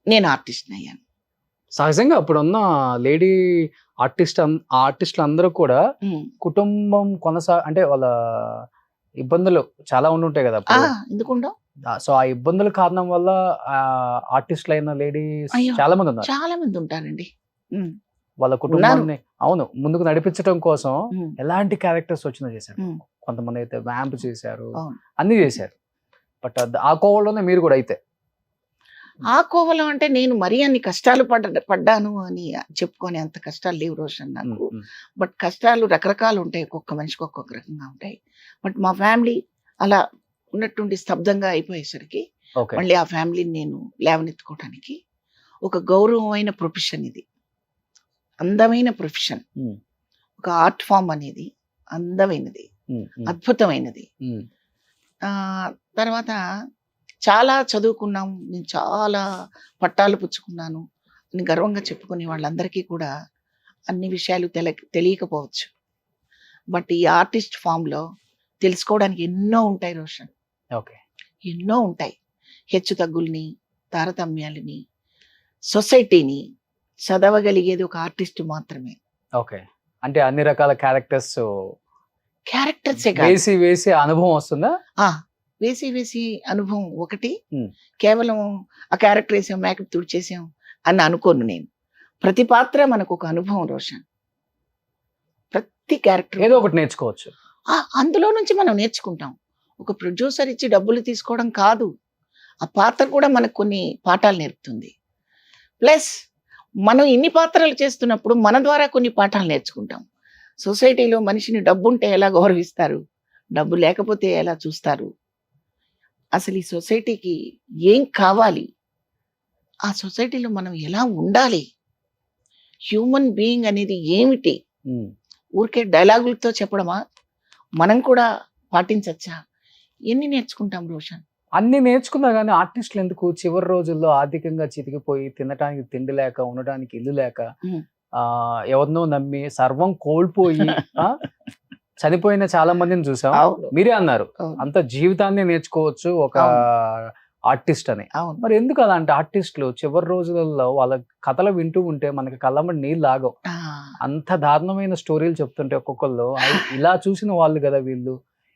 నేను ఆర్టిస్ట్ని అయ్యాను. సహజంగా అప్పుడున్న లేడీ ఆర్టిస్టులు అందరూ కూడా కుటుంబం అంటే వాళ్ళ ఇబ్బందులు చాలా ఉండుంటాయి కదా అప్పుడు. ఎందుకుండో. సో ఆ ఇబ్బందుల కారణం వల్ల ఆర్టిస్టులు అయిన లేడీస్ అయ్యో, చాలా మంది ఉన్నారు. చాలా మంది ఉంటారండి. వాళ్ళ కుటుంబాన్ని ముందుకు నడిపించడం కోసం ఎలాంటి క్యారెక్టర్స్ వచ్చినా చేశారు. కొంతమంది అయితే వ్యాంప్ చేశారు, అవును. అన్ని చేశారు. బట్ ఆ కోవలోనే మీరు కూడా అయితే. ఆ కోవలో అంటే నేను మరీ అన్ని కష్టాలు పడ్డాను అని చెప్పుకొని అంత కష్టాలు లేవు రోషన్ నాకు. బట్ కష్టాలు రకరకాలు ఉంటాయి, ఒక్కొక్క మనిషికి ఒక్కొక్క రకంగా ఉంటాయి. బట్ మా ఫ్యామిలీ అలా ఉన్నట్టుండి స్తబ్దంగా అయిపోయేసరికి ఓకే. మళ్ళీ ఆ ఫ్యామిలీని నేను లేవనెత్తుకోవడానికి ఒక గౌరవమైన ప్రొఫెషన్ ఇది, అందమైన ప్రొఫెషన్. ఒక ఆర్ట్ ఫామ్ అనేది అందమైనది, అద్భుతమైనది. తర్వాత చాలా చదువుకున్నాం, నేను చాలా పట్టాలు పుచ్చుకున్నాను అని గర్వంగా చెప్పుకునే వాళ్ళందరికీ కూడా అన్ని విషయాలు తెలియకపోవచ్చు. బట్ ఈ ఆర్టిస్ట్ ఫామ్లో తెలుసుకోవడానికి ఎన్నో ఉంటాయి రోషన్, ఓకే. ఎన్నో ఉంటాయి. హెచ్చు తగ్గుల్ని, తారతమ్యాలని, సొసైటీని చదవగలిగేది ఒక ఆర్టిస్ట్ మాత్రమే. ఓకే. అంటే అన్ని రకాల క్యారెక్టర్సే వేసి అనుభవం వస్తుందా? వేసి అనుభవం ఒకటి. కేవలం ఆ క్యారెక్టర్ వేసాం, మేకప్ తుడిచేసాం అని అనుకోను నేను. ప్రతి పాత్ర మనకు ఒక అనుభవం రోషన్. ప్రతి క్యారెక్టర్ ఏదో ఒకటి నేర్చుకోవచ్చు, అందులో నుంచి మనం నేర్చుకుంటాం. ఒక ప్రొడ్యూసర్ ఇచ్చి డబ్బులు తీసుకోవడం కాదు, ఆ పాత్ర కూడా మనకు కొన్ని పాఠాలు నేర్పుతుంది. ప్లస్ మనం ఇన్ని పాత్రలు చేస్తున్నప్పుడు మన ద్వారా కొన్ని పాఠాలు నేర్చుకుంటాం. సొసైటీలో మనిషిని డబ్బు ఉంటే ఎలా గౌరవిస్తారు, డబ్బు లేకపోతే ఎలా చూస్తారు, అసలు ఈ సొసైటీకి ఏం కావాలి, ఆ సొసైటీలో మనం ఎలా ఉండాలి, హ్యూమన్ బీయింగ్ అనేది ఏమిటి, ఊరికే డైలాగులతో చెప్పడమా, మనం కూడా పాటించచ్చా? ఎన్ని నేర్చుకుంటాం రోషన్? అన్ని నేర్చుకున్నా కానీ ఆర్టిస్టులు ఎందుకు చివరి రోజుల్లో ఆర్థికంగా చితికిపోయి తినడానికి తిండి లేక ఉండడానికి ఇల్లు లేక ఉమ్. ఎవరినో నమ్మి సర్వం కోల్పోయి ఆ, చనిపోయిన చాలా మందిని చూసాం. అవును, మీరే అన్నారు అవును, అంత జీవితాన్ని నేర్చుకోవచ్చు ఒక ఆర్టిస్ట్ అని. అవును. మరి ఎందుకు అలాంటి ఆర్టిస్టులు చివరి రోజులలో వాళ్ళ కథలు వింటూ ఉంటే మనకి కళ్ళమ్మడి నీళ్ళు ఆగవు. ఆ, అంత దారుణమైన స్టోరీలు చెప్తుంటే ఒక్కొక్కళ్ళు ఇలా చూసిన వాళ్ళు కదా వీళ్ళు,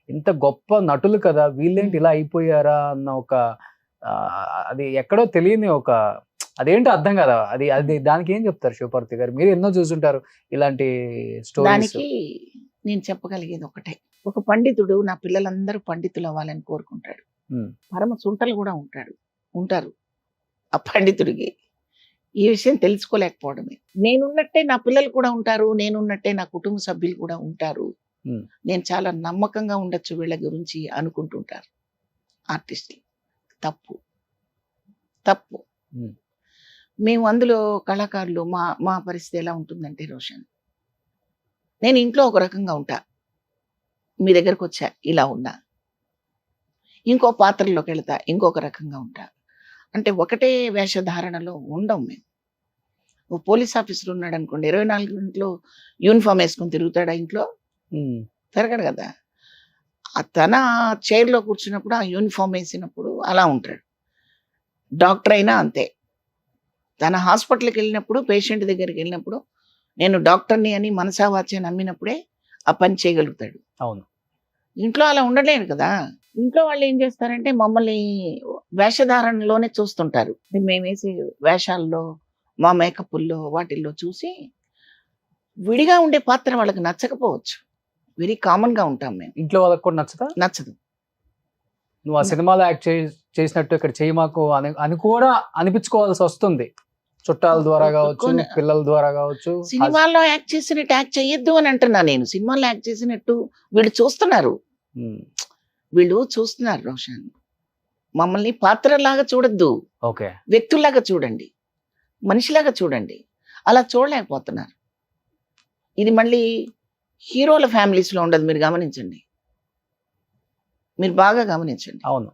ఇంత గొప్ప నటులు కదా వీళ్ళేంటి ఇలా అయిపోయారా అన్న ఒక ఆ, అది ఎక్కడో తెలియని ఒక అదేంటో అర్థం కదా. అది అది దానికి ఏం చెప్తారు శివపార్వతి గారు? మీరు ఎన్నో చూసుంటారు ఇలాంటి స్టోరీస్. దానికి నేను చెప్పగలిగేది ఒకటే, ఒక పండితుడు నా పిల్లలందరూ పండితులు అవ్వాలని కోరుకుంటాడు. పరమ సుంటలు కూడా ఉంటారు ఆ పండితుడికి. ఈ విషయం తెలుసుకోలేకపోవడమే. నేనున్నట్టే నా పిల్లలు కూడా ఉంటారు, నేనున్నట్టే నా కుటుంబ సభ్యులు కూడా ఉంటారు. నేను చాలా నమ్మకంగా ఉండొచ్చు వీళ్ళ గురించి అనుకుంటుంటారు ఆర్టిస్టులు. తప్పు తప్పు. మేము అందులో కళాకారులు మా మా పరిస్థితి ఎలా ఉంటుందంటే రోషన్, నేను ఇంట్లో ఒక రకంగా ఉంటా, మీ దగ్గరకు వచ్చా ఇలా ఉన్నా, ఇంకో పాత్రలోకి వెళ్తా ఇంకొక రకంగా ఉంటా. అంటే ఒకటే వేషధారణలో ఉండం మేము. ఓ పోలీస్ ఆఫీసర్ ఉన్నాడు అనుకోండి, 24 గంటలు యూనిఫామ్ వేసుకొని తిరుగుతాడా ఇంట్లో? తిరగడు కదా. తన చైర్లో కూర్చున్నప్పుడు ఆ యూనిఫామ్ వేసినప్పుడు అలా ఉంటాడు. డాక్టర్ అయినా అంతే, తన హాస్పిటల్కి వెళ్ళినప్పుడు పేషెంట్ దగ్గరికి వెళ్ళినప్పుడు నేను డాక్టర్ని అని మనసావాచ్య నమ్మినప్పుడే ఆ పని చేయగలుగుతాడు. అవును. ఇంట్లో అలా ఉండలేరు కదా. ఇంట్లో వాళ్ళు ఏం చేస్తారంటే మమ్మల్ని వేషధారణలోనే చూస్తుంటారు. మేము వేసే వేషాల్లో, మా మేకప్ల్లో వాటిల్లో చూసి విడిగా ఉండే పాత్ర వాళ్ళకి నచ్చకపోవచ్చు. వెరీ కామన్ గా ఉంటాం మేము. ఇంట్లో వాళ్ళకి కూడా నచ్చదు. నువ్వు ఆ సినిమాలో యాక్ట్ చేసినట్టు ఇక్కడ చేయి మాకు అని కూడా అనిపించుకోవాల్సి వస్తుంది. చుట్టాల ద్వారా కావచ్చు, పిల్లల ద్వారా కావచ్చు. సినిమాల్లో యాక్ట్ చేసినట్టు యాక్ట్ చేయొద్దు అని అంటున్నా నేను. సినిమాల్లో యాక్ట్ చేసినట్టు వీళ్ళు చూస్తున్నారు రోషన్. మమ్మల్ని పాత్రలాగా చూడొద్దు, వ్యక్తుల్లాగా చూడండి, మనిషిలాగా చూడండి. అలా చూడలేకపోతున్నారు. ఇది మళ్ళీ హీరోల ఫ్యామిలీస్ లో ఉండదు. మీరు గమనించండి, మీరు బాగా గమనించండి. అవును,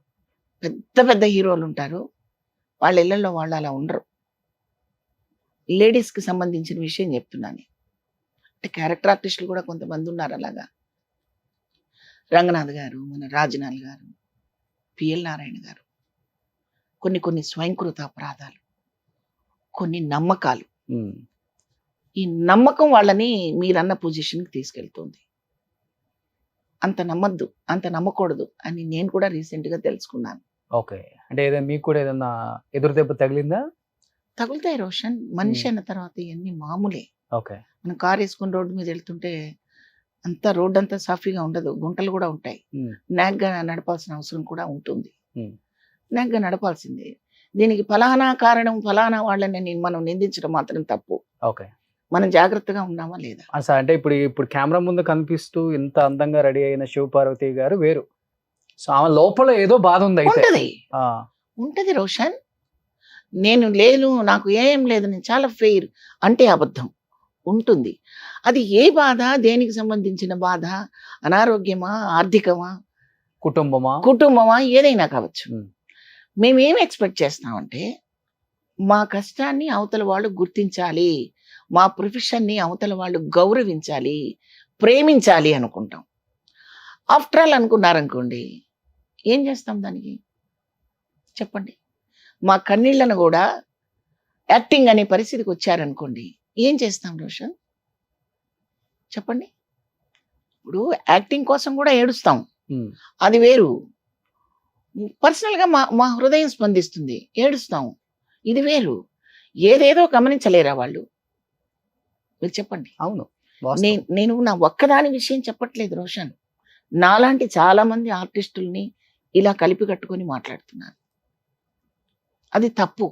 పెద్ద పెద్ద హీరోలు ఉంటారు, వాళ్ళ ఇళ్లలో వాళ్ళు అలా ఉండరు. లేడీస్ కి సంబంధించిన విషయం చెప్తున్నాను. అంటే క్యారెక్టర్ ఆర్టిస్టులు కూడా కొంతమంది ఉన్నారు అలాగా. రంగనాథ్ గారు, మన రాజనాల్ గారు, పిఎల్ నారాయణ గారు. కొన్ని స్వయంకృత అపరాధాలు, కొన్ని నమ్మకాలు. ఈ నమ్మకం వాళ్ళని మీరన్న పొజిషన్కి తీసుకెళ్తుంది. అంత నమ్మద్దు, అంత నమ్మకూడదు అని నేను కూడా రీసెంట్ గా తెలుసుకున్నాను. ఓకే, అంటే ఏదైనా మీకు కూడా ఏదైనా ఎదురు దెబ్బ తగిలిందా? తగులుతాయి రోషన్. మనిషి అన్న తర్వాత ఇవన్నీ మామూలే. ఓకే, మనం కారు వేసుకుని రోడ్డు మీద వెళ్తుంటే అంతా రోడ్డు అంతా సాఫీగా ఉండదు, గుంటలు కూడా ఉంటాయి. నాగ్గా నడపాల్సిన అవసరం కూడా ఉంటుంది. నాగ్గా నడపాల్సిందే. దీనికి ఫలానా కారణం, ఫలానా వాళ్ళని మనం నిందించడం మాత్రం తప్పు. ఓకే, మనం జాగ్రత్తగా ఉన్నామా లేదా? అంటే ఇప్పుడు కెమెరా ముందు కనిపిస్తూ ఇంత అందంగా రెడీ అయిన శివపార్వతి గారు వేరు. సో ఆమె లోపల ఏదో బాధ ఉంది. ఉంటది రోషన్. నేను లేను, నాకు ఏం లేదు, నేను చాలా ఫెయిర్ అంటే అబద్ధం. ఉంటుంది. అది ఏ బాధ, దేనికి సంబంధించిన బాధ, అనారోగ్యమా, ఆర్థికమా, కుటుంబమా, ఏదైనా కావచ్చు. మేమేం ఎక్స్పెక్ట్ చేస్తామంటే మా కష్టాన్ని అవతల వాళ్ళు గుర్తించాలి, మా ప్రొఫెషన్ని అవతల వాళ్ళు గౌరవించాలి, ప్రేమించాలి అనుకుంటాం. ఆఫ్టర్ ఆల్ అనుకున్నారనుకోండి, ఏం చేస్తాం దానికి చెప్పండి? మా కన్నీళ్లను కూడా యాక్టింగ్ అనే పరిస్థితికి వచ్చారనుకోండి, ఏం చేస్తాం రోషన్ చెప్పండి? ఇప్పుడు యాక్టింగ్ కోసం కూడా ఏడుస్తాం, అది వేరు. పర్సనల్గా మా హృదయం స్పందిస్తుంది, ఏడుస్తాం, ఇది వేరు. ఏదేదో గమనించలేరా వాళ్ళు? మీరు చెప్పండి. అవును, నేను నా ఒక్కదాని విషయం చెప్పట్లేదు రోషన్. నాలాంటి చాలా మంది ఆర్టిస్టుల్ని ఇలా కలిపి కట్టుకొని మాట్లాడుతున్నాను. అది తప్పు.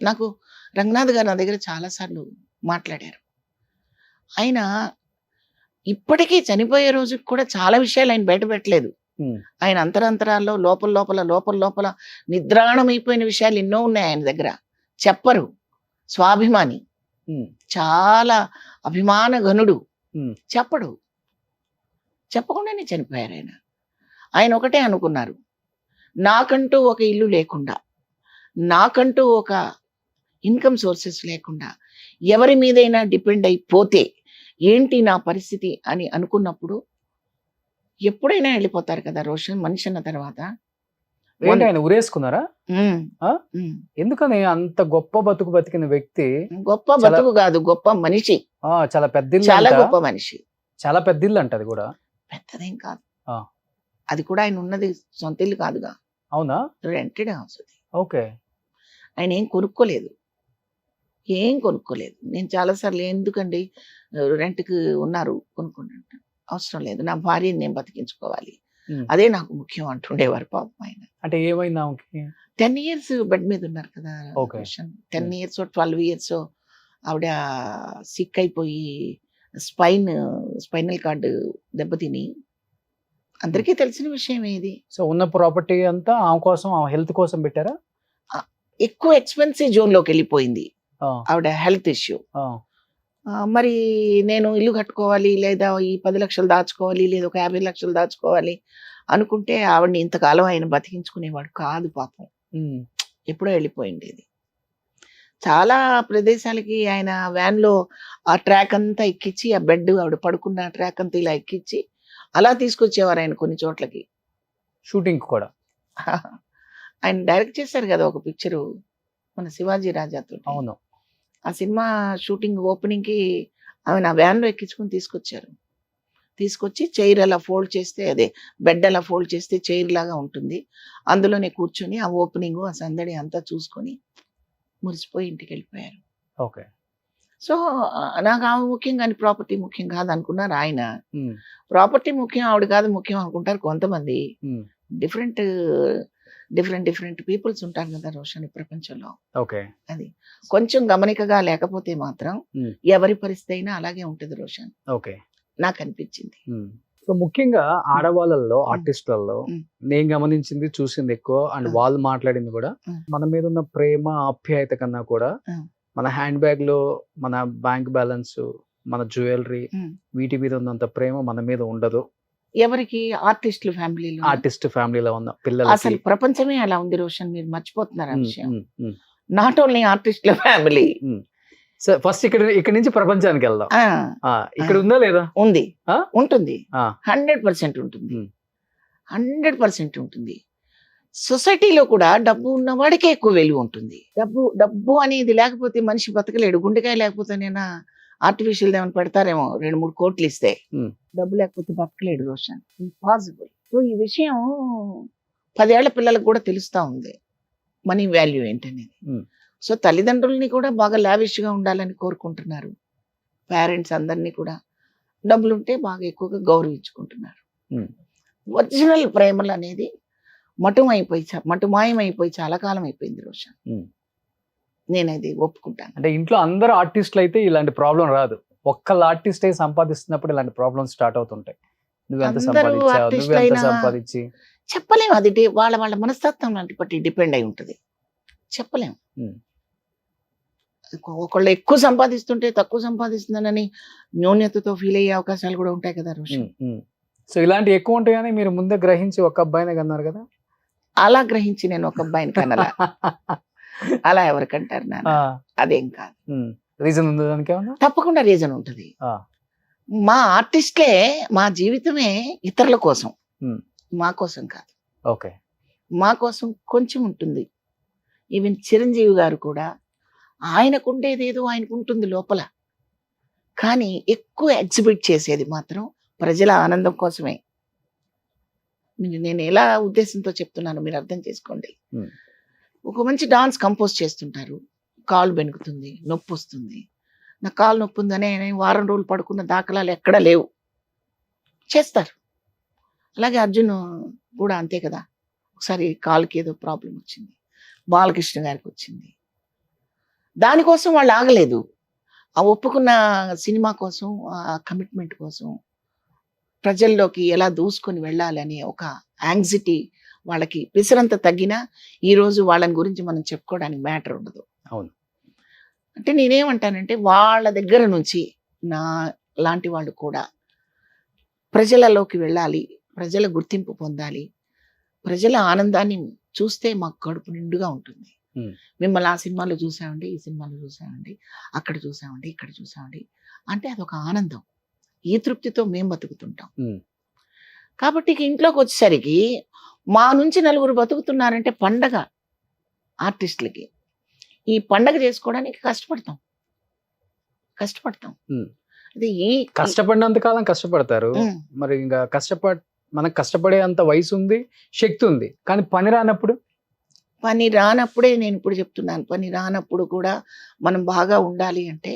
నాకు రంగనాథ్ గారు నా దగ్గర చాలాసార్లు మాట్లాడారు. ఆయన ఇప్పటికీ చనిపోయే రోజుకి కూడా చాలా విషయాలు ఆయన బయట పెట్టలేదు. ఆయన అంతరాంతరాల్లో లోపల నిద్రాణమైపోయిన విషయాలు ఎన్నో ఉన్నాయి ఆయన దగ్గర. చెప్పరు. స్వాభిమాని, చాలా అభిమాన ఘనుడు, చెప్పడు. చెప్పకుండానే చనిపోయారు ఆయన. ఆయన ఒకటే అనుకున్నారు, నాకంటూ ఒక ఇల్లు లేకుండా, నాకంటూ ఒక ఇన్కమ్ సోర్సెస్ లేకుండా ఎవరి మీదైనా డిపెండ్ అయిపోతే ఏంటి నా పరిస్థితి అని అనుకున్నప్పుడు ఎప్పుడైనా వెళ్ళిపోతారు కదా రోషన్, మనిషి అన్న తర్వాత. ఏంటి ఆయన ఉరేసుకున్నారా? ఉమ్, ఆ? ఉమ్. ఎందుకని అంత గొప్ప బతుకు బతికిన వ్యక్తి గొప్ప బతుకు కాదు, గొప్ప మనిషి, చాలా పెద్ద ఇల్లు చాలా అంట. గొప్ప మనిషి. చాలా పెద్ద ఇల్లు అంట అది కూడా. పెద్దదేం కాదు, ఆ. అది కూడా ఆయన ఉన్నది సొంత ఇల్లు కాదుగా, అవునా? రెంటెడ్ హౌస్ అది. ఓకే. ఆయన ఏం కొనుక్కోలేదు, ఏం కొనుక్కోలేదు. నేను చాలాసార్లు ఎందుకండి రెంట్కి ఉన్నారు కొనుక్కోండి అంటే, అవసరం లేదు, నా భార్యని నేను బతికించుకోవాలి, ఉమ్. అదే నాకు ముఖ్యం అంటుండేవారు పాపం ఆయన. అంటే ఏమైంది ఆమెకి? 10 years బెడ్ మీద ఉన్నారు కదా Okay. రోషన్. 10 years 12 years ఆవిడ సిక్ అయిపోయి స్పైనల్ కార్డు దెబ్బతిని, అందరికీ తెలిసిన విషయం ఇది. సో ఉన్న ప్రాపర్టీ అంతా ఆమె కోసం, ఆమె హెల్త్ కోసం పెట్టారా? ఎక్కువ ఎక్స్పెన్సివ్ జోన్లోకి వెళ్ళిపోయింది ఆ, ఆవిడ హెల్త్ ఇష్యూ. ఆ, మరి నేను ఇల్లు కట్టుకోవాలి, లేదా ఈ 10 లక్షలు దాచుకోవాలి, లేదా ఒక 50 లక్షలు దాచుకోవాలి అనుకుంటే ఆవిడని ఇంతకాలం ఆయన బతికించుకునేవాడు కాదు పాపం. ఉమ్, ఎప్పుడో వెళ్ళిపోయింది ఇది. చాలా ప్రదేశాలకి ఆయన వ్యాన్లో ఆ ట్రాక్ అంతా ఎక్కించి, ఆ బెడ్ ఆవిడ పడుకున్న ట్రాక్ అంతా ఇలా ఎక్కించి అలా తీసుకొచ్చేవారు ఆయన కొన్ని చోట్లకి. షూటింగ్ కూడా. ఆయన డైరెక్ట్ చేశారు కదా ఒక పిక్చరు మన శివాజీ రాజాతో. అవును. ఆ సినిమా షూటింగ్ ఓపెనింగ్కి ఆమె నా వ్యాన్లో ఎక్కించుకుని తీసుకొచ్చి చైర్ అలా ఫోల్డ్ చేస్తే, అదే బెడ్ అలా ఫోల్డ్ చేస్తే చైర్ లాగా ఉంటుంది, అందులోనే కూర్చొని ఆ ఓపెనింగ్ ఆ సందడి అంతా చూసుకొని మురిసిపోయి ఇంటికి వెళ్ళిపోయారు. ఓకే. సో నాకు ఆమె ముఖ్యం కానీ ప్రాపర్టీ ముఖ్యం కాదు అనుకున్నారు ఆయన. ఉమ్, ప్రాపర్టీ ముఖ్యం, ఆవిడ కాదు ముఖ్యం అనుకుంటారు కొంతమంది. ఉమ్, డిఫరెంట్ డిఫరెంట్ పీపుల్స్ ఉంటారు కదా రోషన్ ఈ ప్రపంచంలో. ఓకే. అది కొంచెం గమనికగా లేకపోతే మాత్రం ఉమ్, ఎవరి పరిస్థితి అయినా అలాగే ఉంటుంది రోషన్, ఓకే. నాకు అనిపించింది. ఉమ్. సో ముఖ్యంగా ఆడవాళ్ళల్లో, ఆర్టిస్టులలో ఉమ్. నేను గమనించింది, చూసింది ఎక్కువ, అండ్ వాళ్ళు మాట్లాడింది కూడా, ఉమ్. మన మీద ఉన్న ప్రేమ ఆప్యాయత కన్నా కూడా ఉమ్. మన హ్యాండ్ బ్యాగ్ లో మన బ్యాంక్ బ్యాలెన్స్, మన జ్యువెలరీ, ఉమ్. వీటి మీద ఉన్నంత ప్రేమ మన మీద ఉండదు. ఎవరికి? ఆర్టిస్టుల ఫ్యామిలీలో. ఆర్టిస్ట్ ఫ్యామిలీలో ఉన్న అసలు పిల్లలకి. ప్రపంచమే అలా ఉంది రోషన్, మీరు మర్చిపోతున్నారు ఆ ఉమ్, విషయం. ఉమ్, ఉమ్, నాట్ ఓన్లీ ఆర్టిస్టుల ఫ్యామిలీ. ఉమ్. సో ఫస్ట్ ఇక్కడ నుంచి ప్రపంచానికి వెళ్దాం. ఇక్కడ ఉందా లేదా? ఉంది, ఆ? ఉంటుంది, ఆ. 100% ఉంటుంది, ఉమ్. 100% ఉంటుంది. సొసైటీలో కూడా డబ్బు ఉన్న వాడికే ఎక్కువ విలువ ఉంటుంది. డబ్బు అనేది లేకపోతే మనిషి బతకలేడు. గుండెకాయ లేకపోతే నేను ఆర్టిఫిషియల్ ఏమైనా పెడతారేమో 2-3 కోట్లు ఇస్తే, ఉమ్. డబ్బు లేకపోతే బతకలేడు రోషన్, ఇంపాసిబుల్. సో ఈ విషయం 10 ఏళ్ల పిల్లలకు కూడా తెలుస్తా ఉంది మనీ వాల్యూ ఏంటనేది. ఉమ్. సో తల్లిదండ్రుల్ని కూడా బాగా లావిష్గా ఉండాలని కోరుకుంటున్నారు. పేరెంట్స్ అందరినీ కూడా డబ్బులుంటే బాగా ఎక్కువగా గౌరవించుకుంటున్నారు. ఉమ్. ఒరిజినల్ ప్రేమలు అనేది మటుమాయమైపోయి చాలా కాలం అయిపోయింది రోషన్. ఉమ్. నేనది ఒప్పుకుంటాను. అంటే ఇంట్లో అందరు ఆర్టిస్టులు అయితే ఇలాంటి ప్రాబ్లం రాదు. ఒక్కళ్ళ ఆర్టిస్ట్ అయి సంపాదిస్తున్నప్పుడు ఇలాంటి ప్రాబ్లమ్స్ స్టార్ట్ అవుతుంటాయి. నువ్వెంత అందరూ సంపాదించావు, artist నువ్వెంత అయినా సంపాదించి. చెప్పలేము, అది వాళ్ళ మనస్తత్వం లాంటి బట్టి డిపెండ్ అయి ఉంటుంది, చెప్పలేము. ఉమ్. ఒకళ్ళు ఎక్కువ సంపాదిస్తుంటే తక్కువ సంపాదిస్తున్నానని న్యూన్యతతో ఫీల్ అయ్యే అవకాశాలు కూడా ఉంటాయి కదా రోషన్. సో ఇలాంటి ఎక్కువ ఉంటాయని మీరు ముందే గ్రహించి ఒక అబ్బాయినే కన్నారు కదా? అలా గ్రహించి నేను ఒక అబ్బాయిని కనలా. అలా ఎవరికంటారు నాన్న? అదేం కాదు. రీజన్ ఉంది దానికి ఏమన్నా? తప్పకుండా రీజన్ ఉంటుంది. మా ఆర్టిస్ట్లే, మా జీవితమే ఇతరుల కోసం, మా కోసం కాదు. ఓకే. మా కోసం కొంచెం ఉంటుంది. ఈవెన్ చిరంజీవి గారు కూడా ఆయనకుండేది ఏదో ఆయనకు ఉంటుంది లోపల, కానీ ఎక్కువ ఎగ్జిబిట్ చేసేది మాత్రం ప్రజల ఆనందం కోసమే. నేను ఎలా ఉద్దేశంతో చెప్తున్నాను మీరు అర్థం చేసుకోండి. ఒక మంచి డాన్స్ కంపోజ్ చేస్తుంటారు, కాలు బెనుకుతుంది, నొప్పి వస్తుంది, నా కాలు నొప్పి ఉందనే వారం రోజులు పడుకున్న దాఖలాలు ఎక్కడా లేవు, చేస్తారు. అలాగే అర్జున్ కూడా అంతే కదా, ఒకసారి కాలుకి ఏదో ప్రాబ్లం వచ్చింది, బాలకృష్ణ గారికి వచ్చింది, దానికోసం వాళ్ళు ఆగలేదు. ఆ ఒప్పుకున్న సినిమా కోసం, ఆ కమిట్మెంట్ కోసం ప్రజల్లోకి ఎలా దూసుకొని వెళ్ళాలని ఒక యాంగ్జైటీ వాళ్ళకి పిసరంత తగ్గినా ఈరోజు వాళ్ళని గురించి మనం చెప్పుకోవడానికి మ్యాటర్ ఉండదు. అవును. అంటే నేనేమంటానంటే వాళ్ళ దగ్గర నుంచి నా లాంటి వాళ్ళు కూడా ప్రజలలోకి వెళ్ళాలి, ప్రజల గుర్తింపు పొందాలి, ప్రజల ఆనందాన్ని చూస్తే మాకు కడుపు నిండుగా ఉంటుంది. మిమ్మల్ని ఆ సినిమాలో చూసామండి, ఈ సినిమాలో చూసామండి, అక్కడ చూసామండి, ఇక్కడ చూసామండి అంటే అదొక ఆనందం. ఈ తృప్తితో మేము బతుకుతుంటాం. కాబట్టి ఇక ఇంట్లోకి వచ్చేసరికి మా నుంచి నలుగురు బతుకుతున్నారంటే పండగ. ఆర్టిస్టులకి ఈ పండగ చేసుకోవడానికి కష్టపడతాం. అది ఈ కష్టపడినంత కాలం కష్టపడతారు. ఉమ్, మరి ఇంకా మనకు కష్టపడే అంత వయసు ఉంది, శక్తి ఉంది, కానీ పని రానప్పుడు పని రానప్పుడే నేను ఇప్పుడు చెప్తున్నాను, పని రానప్పుడు కూడా మనం బాగా ఉండాలి అంటే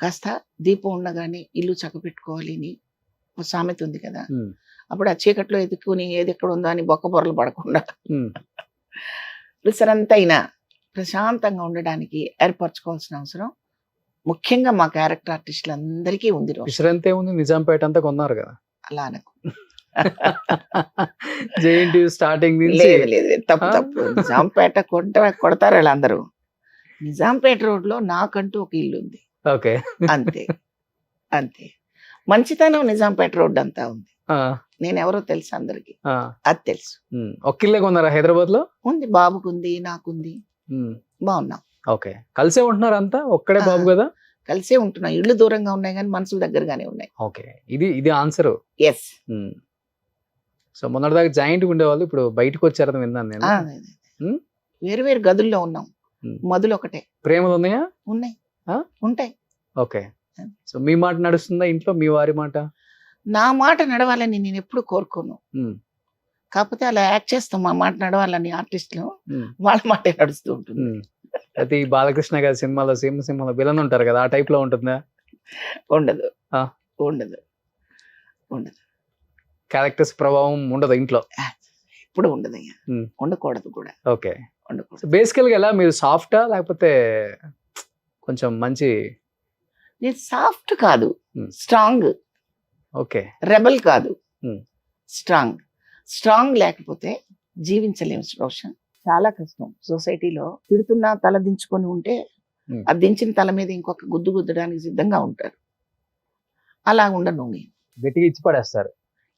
కాస్త దీపం ఉండగానే ఇల్లు చక్కబెట్టుకోవాలి అని ఒక సామెత ఉంది కదా. ఉమ్, అప్పుడు ఆ చీకట్లో ఎదుక్కుని ఏది ఎక్కడ ఉందో అని బొక్క బొరలు పడకుండా ఉమ్, విసరంతైనా ప్రశాంతంగా ఉండడానికి ఏర్పరచుకోవాల్సిన అవసరం ముఖ్యంగా మా క్యారెక్టర్ ఆర్టిస్టులందరికీ ఉంది. విశ్రాంతి ఏముంది, నిజాంపేట అంతా కొన్నారు కదా. అలా అనకు. జేఎన్టీ స్టార్టింగ్ నుంచి లేదు లేదు లేదు, తప్పు. నిజాంపేట కొడతారు వాళ్ళందరూ. నిజాంపేట రోడ్ లో నాకంటూ ఒక ఇల్లు ఉంది. ఓకే. అంతే అంతే. మంచితనం నిజాంపేట రోడ్ అంతా ఉంది. నేను ఎవరో తెలుసు అందరికి, అది తెలుసు. ఒక్కిల్లే కొన్నారా హైదరాబాద్ లో? ఉంది, బాబుకుంది, నాకుంది, బాగున్నాం. ఓకే. కలిసే ఉంటున్నారు అంతా? ఒక్కడే బాబు కదా? కలిసే ఉంటున్నాం. ఇళ్ళు దూరంగా ఉన్నాయి కానీ మనసులు దగ్గరగానే ఉన్నాయి. ఓకే. ఇది ఆన్సర్. ఎస్. సో మొన్నటిదాకా జాయింట్ ఉండేవాళ్ళు, ఇప్పుడు బయటకు వచ్చారని విన్నాను నేను. వేరు వేరు గదుల్లో ఉన్నాం, మదులు ఒకటే. ప్రేమలు ఉన్నాయా? ఉన్నాయి, ఉంటాయి. ఓకే. సో మీ మాట నడుస్తుందా ఇంట్లో, మీ వారి మాట? నా మాట నడవాలని నేను ఎప్పుడు కోరుకోను. కాకపోతే అలా యాక్ట్ చేస్తాం, మా మాట నడవాలని ఆర్టిస్టులు, వాళ్ళ మాటే నడుస్తూ ఉంటుంది. అయితే ఈ బాలకృష్ణ గారి సినిమాలో సింహలో విలన్ ఉంటారు కదా, ఆ టైప్ లో ఉంటుందా? ఉండదు ఉండదు ఉండదు. క్యారెక్టర్స్ ప్రభావం ఉండదు ఇంట్లో? ఇప్పుడు ఉండదు, ఉండకూడదు కూడా. ఓకే. ఉండకూడదు. బేసికల్ గా ఎలా మీరు సాఫ్టా లేకపోతే కొంచెం మంచి? నేను సాఫ్ట్ కాదు, స్ట్రాంగ్. ఓకే. రెబల్ కాదు, స్ట్రాంగ్. స్ట్రాంగ్ లేకపోతే జీవించలేము రోషన్. చాలా కష్టం. సొసైటీలో తిడుతున్నా తల దించుకొని ఉంటే ఆ దించిన తల మీద ఇంకొక గుద్దు గుద్దడానికి సిద్ధంగా ఉంటారు. అలా ఉండను నేను. గట్టిగా ఇచ్చి పడేస్తారు?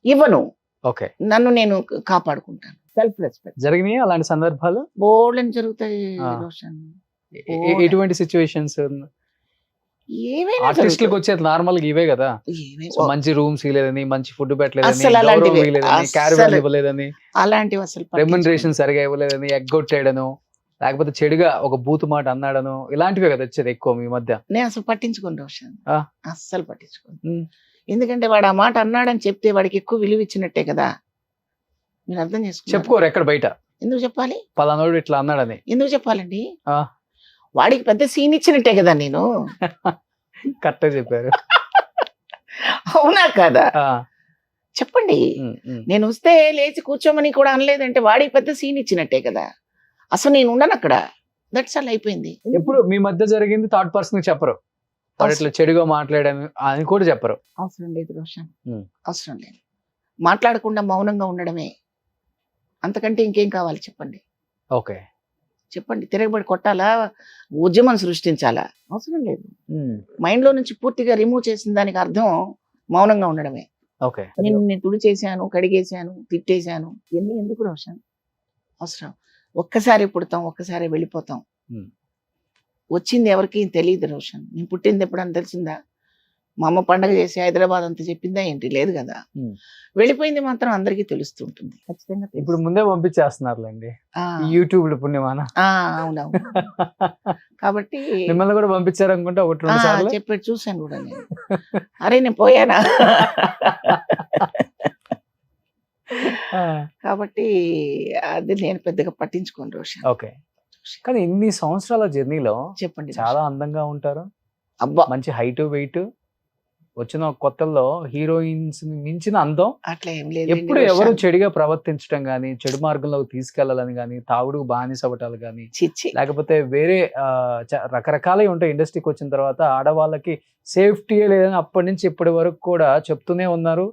ఇవ్వను. ఓకే. నన్ను నేను కాపాడుకుంటాను. Self respect. జరిగినాయి అలాంటి సందర్భాలు? బోల్డని జరుగుతాయి రోషన్. ఎటువంటి సిచ్యువేషన్స్? ఏమైనా ఆర్టిస్టులకు వచ్చేది నార్మల్ గా ఇవే కదా. మంచి రూమ్స్ ఇవ్వలేదని, మంచి ఫుడ్ పెట్టలేదని, క్యారవాన్ ఇవ్వలేదని, అలాంటివి అసలు రెమ్యునరేషన్ సరిగా ఇవ్వలేదని, ఎగ్గొట్టేయడను, లేకపోతే చెడుగా ఒక బూతు మాట అన్నాడను, ఇలాంటివే కదా వచ్చేది ఎక్కువ మీ మధ్య. నేను అసలు పట్టించుకోను రోషన్, అస్సలు పట్టించుకోను. ఎందుకంటే వాడు ఆ మాట అన్నాడని చెప్తే వాడికి ఎక్కువ విలువ ఇచ్చినట్టే కదా. మీరు అర్థం చేసుకో. చెప్పుకోరు ఎక్కడ బయట. ఎందుకు చెప్పాలి? పలానోడు ఇట్లా అన్నాడని ఎందుకు చెప్పాలండి? వాడికి పెద్ద సీన్ ఇచ్చినట్టే కదా నేను. కరెక్ట్ చెప్పారు. అవునా కదా? చెప్పండి. నేను వస్తే లేచి కూర్చోమని కూడా అనలేదంటే వాడికి పెద్ద సీన్ ఇచ్చినట్టే కదా. అసలు నేను ఉండను అక్కడ. దట్స్ ఆల్, అయిపోయింది. ఎప్పుడు మీ మధ్య జరిగింది థర్డ్ పర్సన్ చెప్పరు, వాడు ఇట్లా చెడుగా మాట్లాడాను అని కూడా చెప్పరు? అవసరం లేదు రోషన్, అవసరం లేదు. మాట్లాడకుండా మౌనంగా ఉండడమే, అంతకంటే ఇంకేం కావాలి చెప్పండి. ఓకే. చెప్పండి. తిరగబడి కొట్టాలా, ఉద్యమం సృష్టించాలా? అవసరం లేదు. మైండ్ లో నుంచి పూర్తిగా రిమూవ్ చేసిన దానికి అర్థం మౌనంగా ఉండడమే. ఓకే. నేను తుడి చేశాను, కడిగేశాను, తిట్టేశాను, ఇవన్నీ ఎందుకు రోషన్? అవసరం. ఒక్కసారి పుడతాం, ఒక్కసారి వెళ్ళిపోతాం. వచ్చింది ఎవరికి తెలియదు రోషన్. నేను పుట్టింది ఎప్పుడని తెలిసిందా? మా అమ్మ పండగ చేసి హైదరాబాద్ అంతా చెప్పిందా ఏంటి? లేదు కదా. వెళ్ళిపోయింది మాత్రం అందరికీ తెలుస్తూ ఉంటుంది ఖచ్చితంగా. ఇప్పుడు ముందే పంపించేస్తున్నారులేండి యూట్యూబ్ లో పుణ్యమాన. అవునవును. కాబట్టి మిమ్మల్ని కూడా పంపించారు అనుకుంటా ఒకటి రెండు సార్లు చెప్పాడు, చూశాను కూడా నేను. అరే నేను పోయానా? కాబట్టి అది నేను పెద్దగా పట్టించుకోను రోషన్. ఓకే. కానీ ఇన్ని సంవత్సరాల జర్నీలో చెప్పండి. చాలా అందంగా ఉంటారు, అబ్బా, మంచి హైట్ వెయిట్, వచ్చిన కొత్తల్లో హీరోయిన్స్ మించిన అందం. అట్లా ఏం లేదు. ఎప్పుడు ఎవరు చెడుగా ప్రవర్తించడం గానీ, చెడు మార్గంలోకి తీసుకెళ్లాలని గానీ, తాగుడు బానిసవటాలు గానీ, లేకపోతే వేరే రకరకాలవి ఉంటాయి. ఇండస్ట్రీకి వచ్చిన తర్వాత ఆడవాళ్ళకి సేఫ్టీ లేదని అప్పటి నుంచి ఇప్పటి వరకు కూడా చెప్తూనే ఉన్నారు,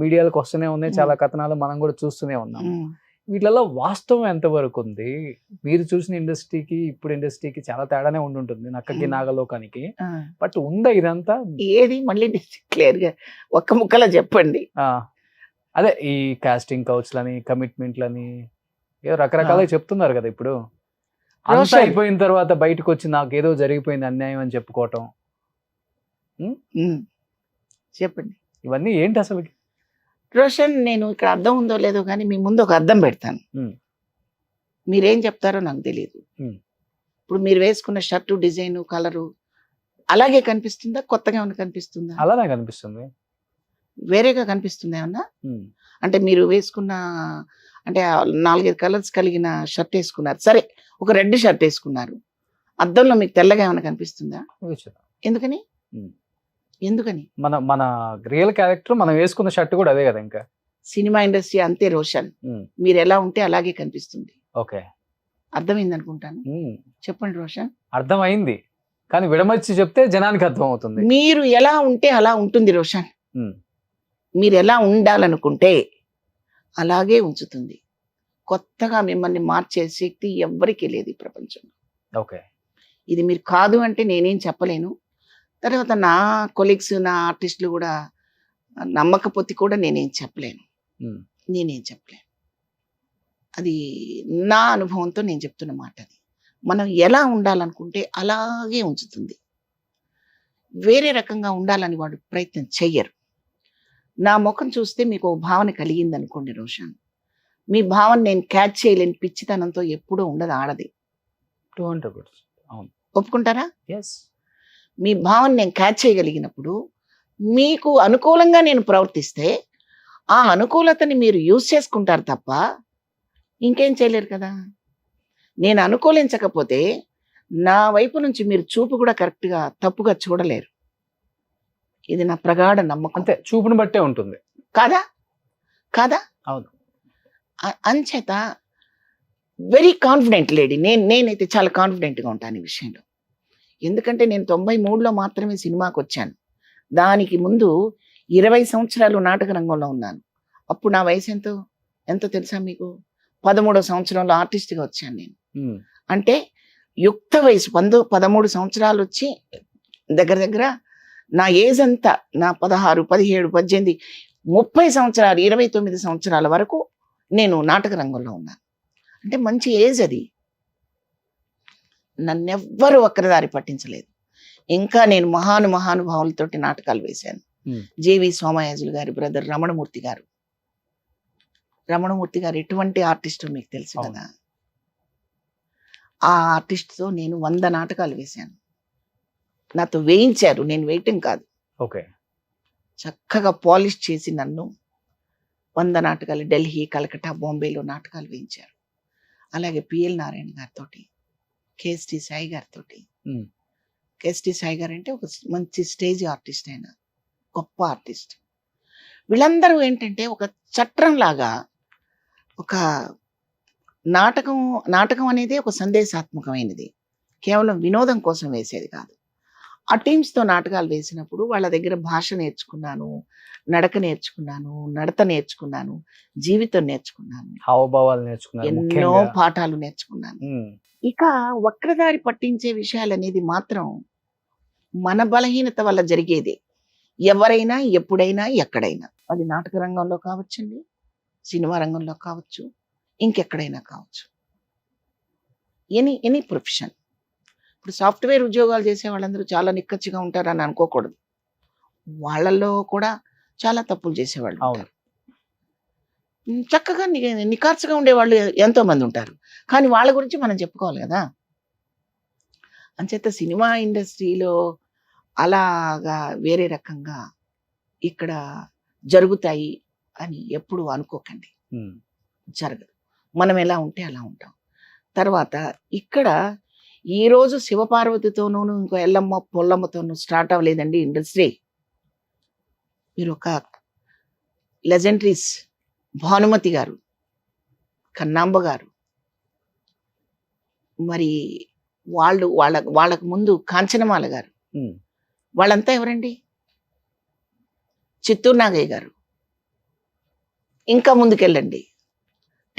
మీడియాలకు వస్తూనే ఉన్నాయి, చాలా కథనాలు మనం కూడా చూస్తూనే ఉన్నాం. వీటిలలో వాస్తవం ఎంతవరకు ఉంది? మీరు చూసిన ఇండస్ట్రీకి ఇప్పుడు ఇండస్ట్రీకి చాలా తేడానే ఉండుంటుంది, నక్కకి నాగలోకానికి. ఆ, బట్ ఉందా ఇదంతా? ఏది మళ్ళీ క్లియర్ గా ఒక్క ముక్కలో చెప్పండి. ఆ, అదే ఈ కాస్టింగ్ కౌచ్లని, కమిట్మెంట్లని ఏదో రకరకాలుగా చెప్తున్నారు కదా ఇప్పుడు. అంతా రోషన్. అయిపోయిన తర్వాత బయటకు వచ్చి నాకు ఏదో జరిగిపోయింది అన్యాయం అని చెప్పుకోవటం, ఉమ్, చెప్పండి ఇవన్నీ ఏంటి అసలు? రోషన్. నేను ఇక్కడ అర్థం ఉందో లేదో కానీ మీ ముందు ఒక అర్థం పెడతాను. ఉమ్. మీరేం చెప్తారో నాకు తెలియదు. ఉమ్. ఇప్పుడు మీరు వేసుకున్న షర్టు డిజైన్ కలరు అలాగే కనిపిస్తుందా, కొత్తగా ఏమైనా కనిపిస్తుందా, అలానే కనిపిస్తుంది. వేరేగా కనిపిస్తుందా ఏమన్నా? ఉమ్. అంటే మీరు వేసుకున్న అంటే 4-5 కలర్స్ కలిగిన షర్ట్ వేసుకున్నారు, సరే ఒక రెడ్ షర్ట్ వేసుకున్నారు, అద్దంలో మీకు తెల్లగా ఏమైనా కనిపిస్తుందా? చూసారా? ఎందుకని? ఉమ్. ఎందుకని? మన మన రియల్ క్యారెక్టర్ మనం వేసుకున్న షర్ట్ కూడా అదే కదా ఇంకా. సినిమా ఇండస్ట్రీ అంతే రోషన్. ఉమ్. మీరు ఎలా ఉంటే అలాగే కనిపిస్తుంది. ఓకే. అర్థమైంది అనుకుంటాను. ఉమ్. చెప్పండి రోషన్. అర్థమైంది, కానీ విడమర్చి చెప్తే జనానికి అర్థం అవుతుంది. మీరు ఎలా ఉంటే అలా ఉంటుంది రోషన్. ఉమ్. మీరు ఎలా ఉండాలనుకుంటే అలాగే ఉంచుతుంది. కొత్తగా మిమ్మల్ని మార్చే శక్తి ఎవ్వరికీ లేదు ఈ ప్రపంచంలో. ఓకే. ఇది మీరు కాదు అంటే నేనేం చెప్పలేను. తర్వాత నా కొలీగ్స్, నా ఆర్టిస్టులు కూడా నమ్మకపోతే కూడా నేనేం చెప్పలేను. ఉమ్. అది నా అనుభవంతో నేను చెప్తున్న మాట. అది మనం ఎలా ఉండాలనుకుంటే అలాగే ఉంచుతుంది. వేరే రకంగా ఉండాలని వాడు ప్రయత్నం చెయ్యరు. నా ముఖం చూస్తే మీకు ఒక భావన కలిగింది అనుకోండి రోషన్, మీ భావన నేను క్యాచ్ చేయలేని పిచ్చితనంతో ఎప్పుడూ ఉండదు ఆడది. 200%. అవును. ఒప్పుకుంటారా? ఎస్. మీ భావన నేను క్యాచ్ చేయగలిగినప్పుడు మీకు అనుకూలంగా నేను ప్రవర్తిస్తే ఆ అనుకూలతని మీరు యూజ్ చేసుకుంటారు తప్ప ఇంకేం చేయలేరు కదా. నేను అనుకూలించకపోతే నా వైపు నుంచి మీరు చూపు కూడా కరెక్ట్గా తప్పుగా చూడలేరు. ఇది నా ప్రగాఢ నమ్మకం. అంతే, చూపుని బట్టే ఉంటుంది. కాదా? కాదా? అవును. అంచేత వెరీ కాన్ఫిడెంట్ లేడీ. నేనైతే చాలా కాన్ఫిడెంట్గా ఉంటాను ఈ విషయంలో. ఎందుకంటే నేను 93లో మాత్రమే సినిమాకి వచ్చాను. దానికి ముందు 20 సంవత్సరాలు నాటక రంగంలో ఉన్నాను. అప్పుడు నా వయసు ఎంతో తెలుసా మీకు? 13వ సంవత్సరంలో ఆర్టిస్ట్గా వచ్చాను నేను. ఉమ్. అంటే యుక్త వయసు 13 సంవత్సరాలు వచ్చి దగ్గర నా ఏజ్ అంతా నా 16, 17, 18, 30 సంవత్సరాలు, 29 సంవత్సరాల వరకు నేను నాటక రంగంలో ఉన్నాను. అంటే మంచి ఏజ్ అది. నన్నెవ్వరు వక్రదారి పట్టించలేదు. ఇంకా నేను మహానుభావులతోటి నాటకాలు వేశాను. ఉమ్. జేవి సోమయాజులు గారి బ్రదర్ రమణమూర్తి గారు ఎటువంటి ఆర్టిస్టు మీకు తెలుసు అవును. కదా. ఆ ఆర్టిస్ట్తో నేను 100 నాటకాలు వేశాను. నాతో వేయించారు, నేను వేయటం కాదు. ఓకే. చక్కగా పాలిష్ చేసి నన్ను 100 నాటకాలు ఢిల్లీ, కలకట్టా, బాంబేలో నాటకాలు వేయించారు. అలాగే పిఎల్ నారాయణ గారితో, కేఎస్టి సాయి గారితో. ఉమ్. కేఎస్టి సాయి గారు అంటే ఒక మంచి స్టేజ్ ఆర్టిస్ట్, ఆయన గొప్ప ఆర్టిస్ట్. వీళ్ళందరూ ఏంటంటే ఒక చట్రం లాగా, ఒక నాటకం అనేది ఒక సందేశాత్మకమైనది, కేవలం వినోదం కోసం వేసేది కాదు. ఆ టీమ్స్తో నాటకాలు వేసినప్పుడు వాళ్ళ దగ్గర భాష నేర్చుకున్నాను, నడక నేర్చుకున్నాను, నడత నేర్చుకున్నాను, జీవితం నేర్చుకున్నాను, హావభావాలు నేర్చుకున్నారు ఎన్నో ముఖ్యంగా. పాఠాలు నేర్చుకున్నాను. ఉమ్. ఇక వక్రదారి పట్టించే విషయాలు అనేది మాత్రం మన బలహీనత వల్ల జరిగేది. ఎవరైనా, ఎప్పుడైనా, ఎక్కడైనా, అది నాటక రంగంలో కావచ్చండి, సినిమా రంగంలో కావచ్చు, ఇంకెక్కడైనా కావచ్చు, ఎనీ ప్రొఫెషన్. ఇప్పుడు సాఫ్ట్వేర్ ఉద్యోగాలు చేసే వాళ్ళందరూ చాలా నిక్కచ్చిగా ఉంటారని అనుకోకూడదు. వాళ్ళల్లో కూడా చాలా తప్పులు చేసేవాళ్ళు అవును. ఉంటారు. చక్కగా నిఖార్సుగా ఉండేవాళ్ళు ఎంతో మంది ఉంటారు. కానీ వాళ్ళ గురించి మనం చెప్పుకోవాలి కదా. అంచేత సినిమా ఇండస్ట్రీలో అలాగా వేరే రకంగా ఇక్కడ జరుగుతాయి అని ఎప్పుడు అనుకోకండి. ఉమ్. జరగదు. మనం ఎలా ఉంటే అలా ఉంటాం. తర్వాత ఇక్కడ ఈరోజు శివపార్వతితోనూ ఇంకో ఎల్లమ్మ పొల్లమ్మతోనూ స్టార్ట్ అవ్వలేదండి ఇండస్ట్రీ. మీరు ఒక లెజెండరీస్ భానుమతి గారు, కన్నాంబ గారు, మరి వాళ్ళకు ముందు కాంచనమాల గారు, ఉమ్. వాళ్ళంతా ఎవరండి? చిత్తూరు నాగయ్య గారు. ఇంకా ముందుకెళ్ళండి,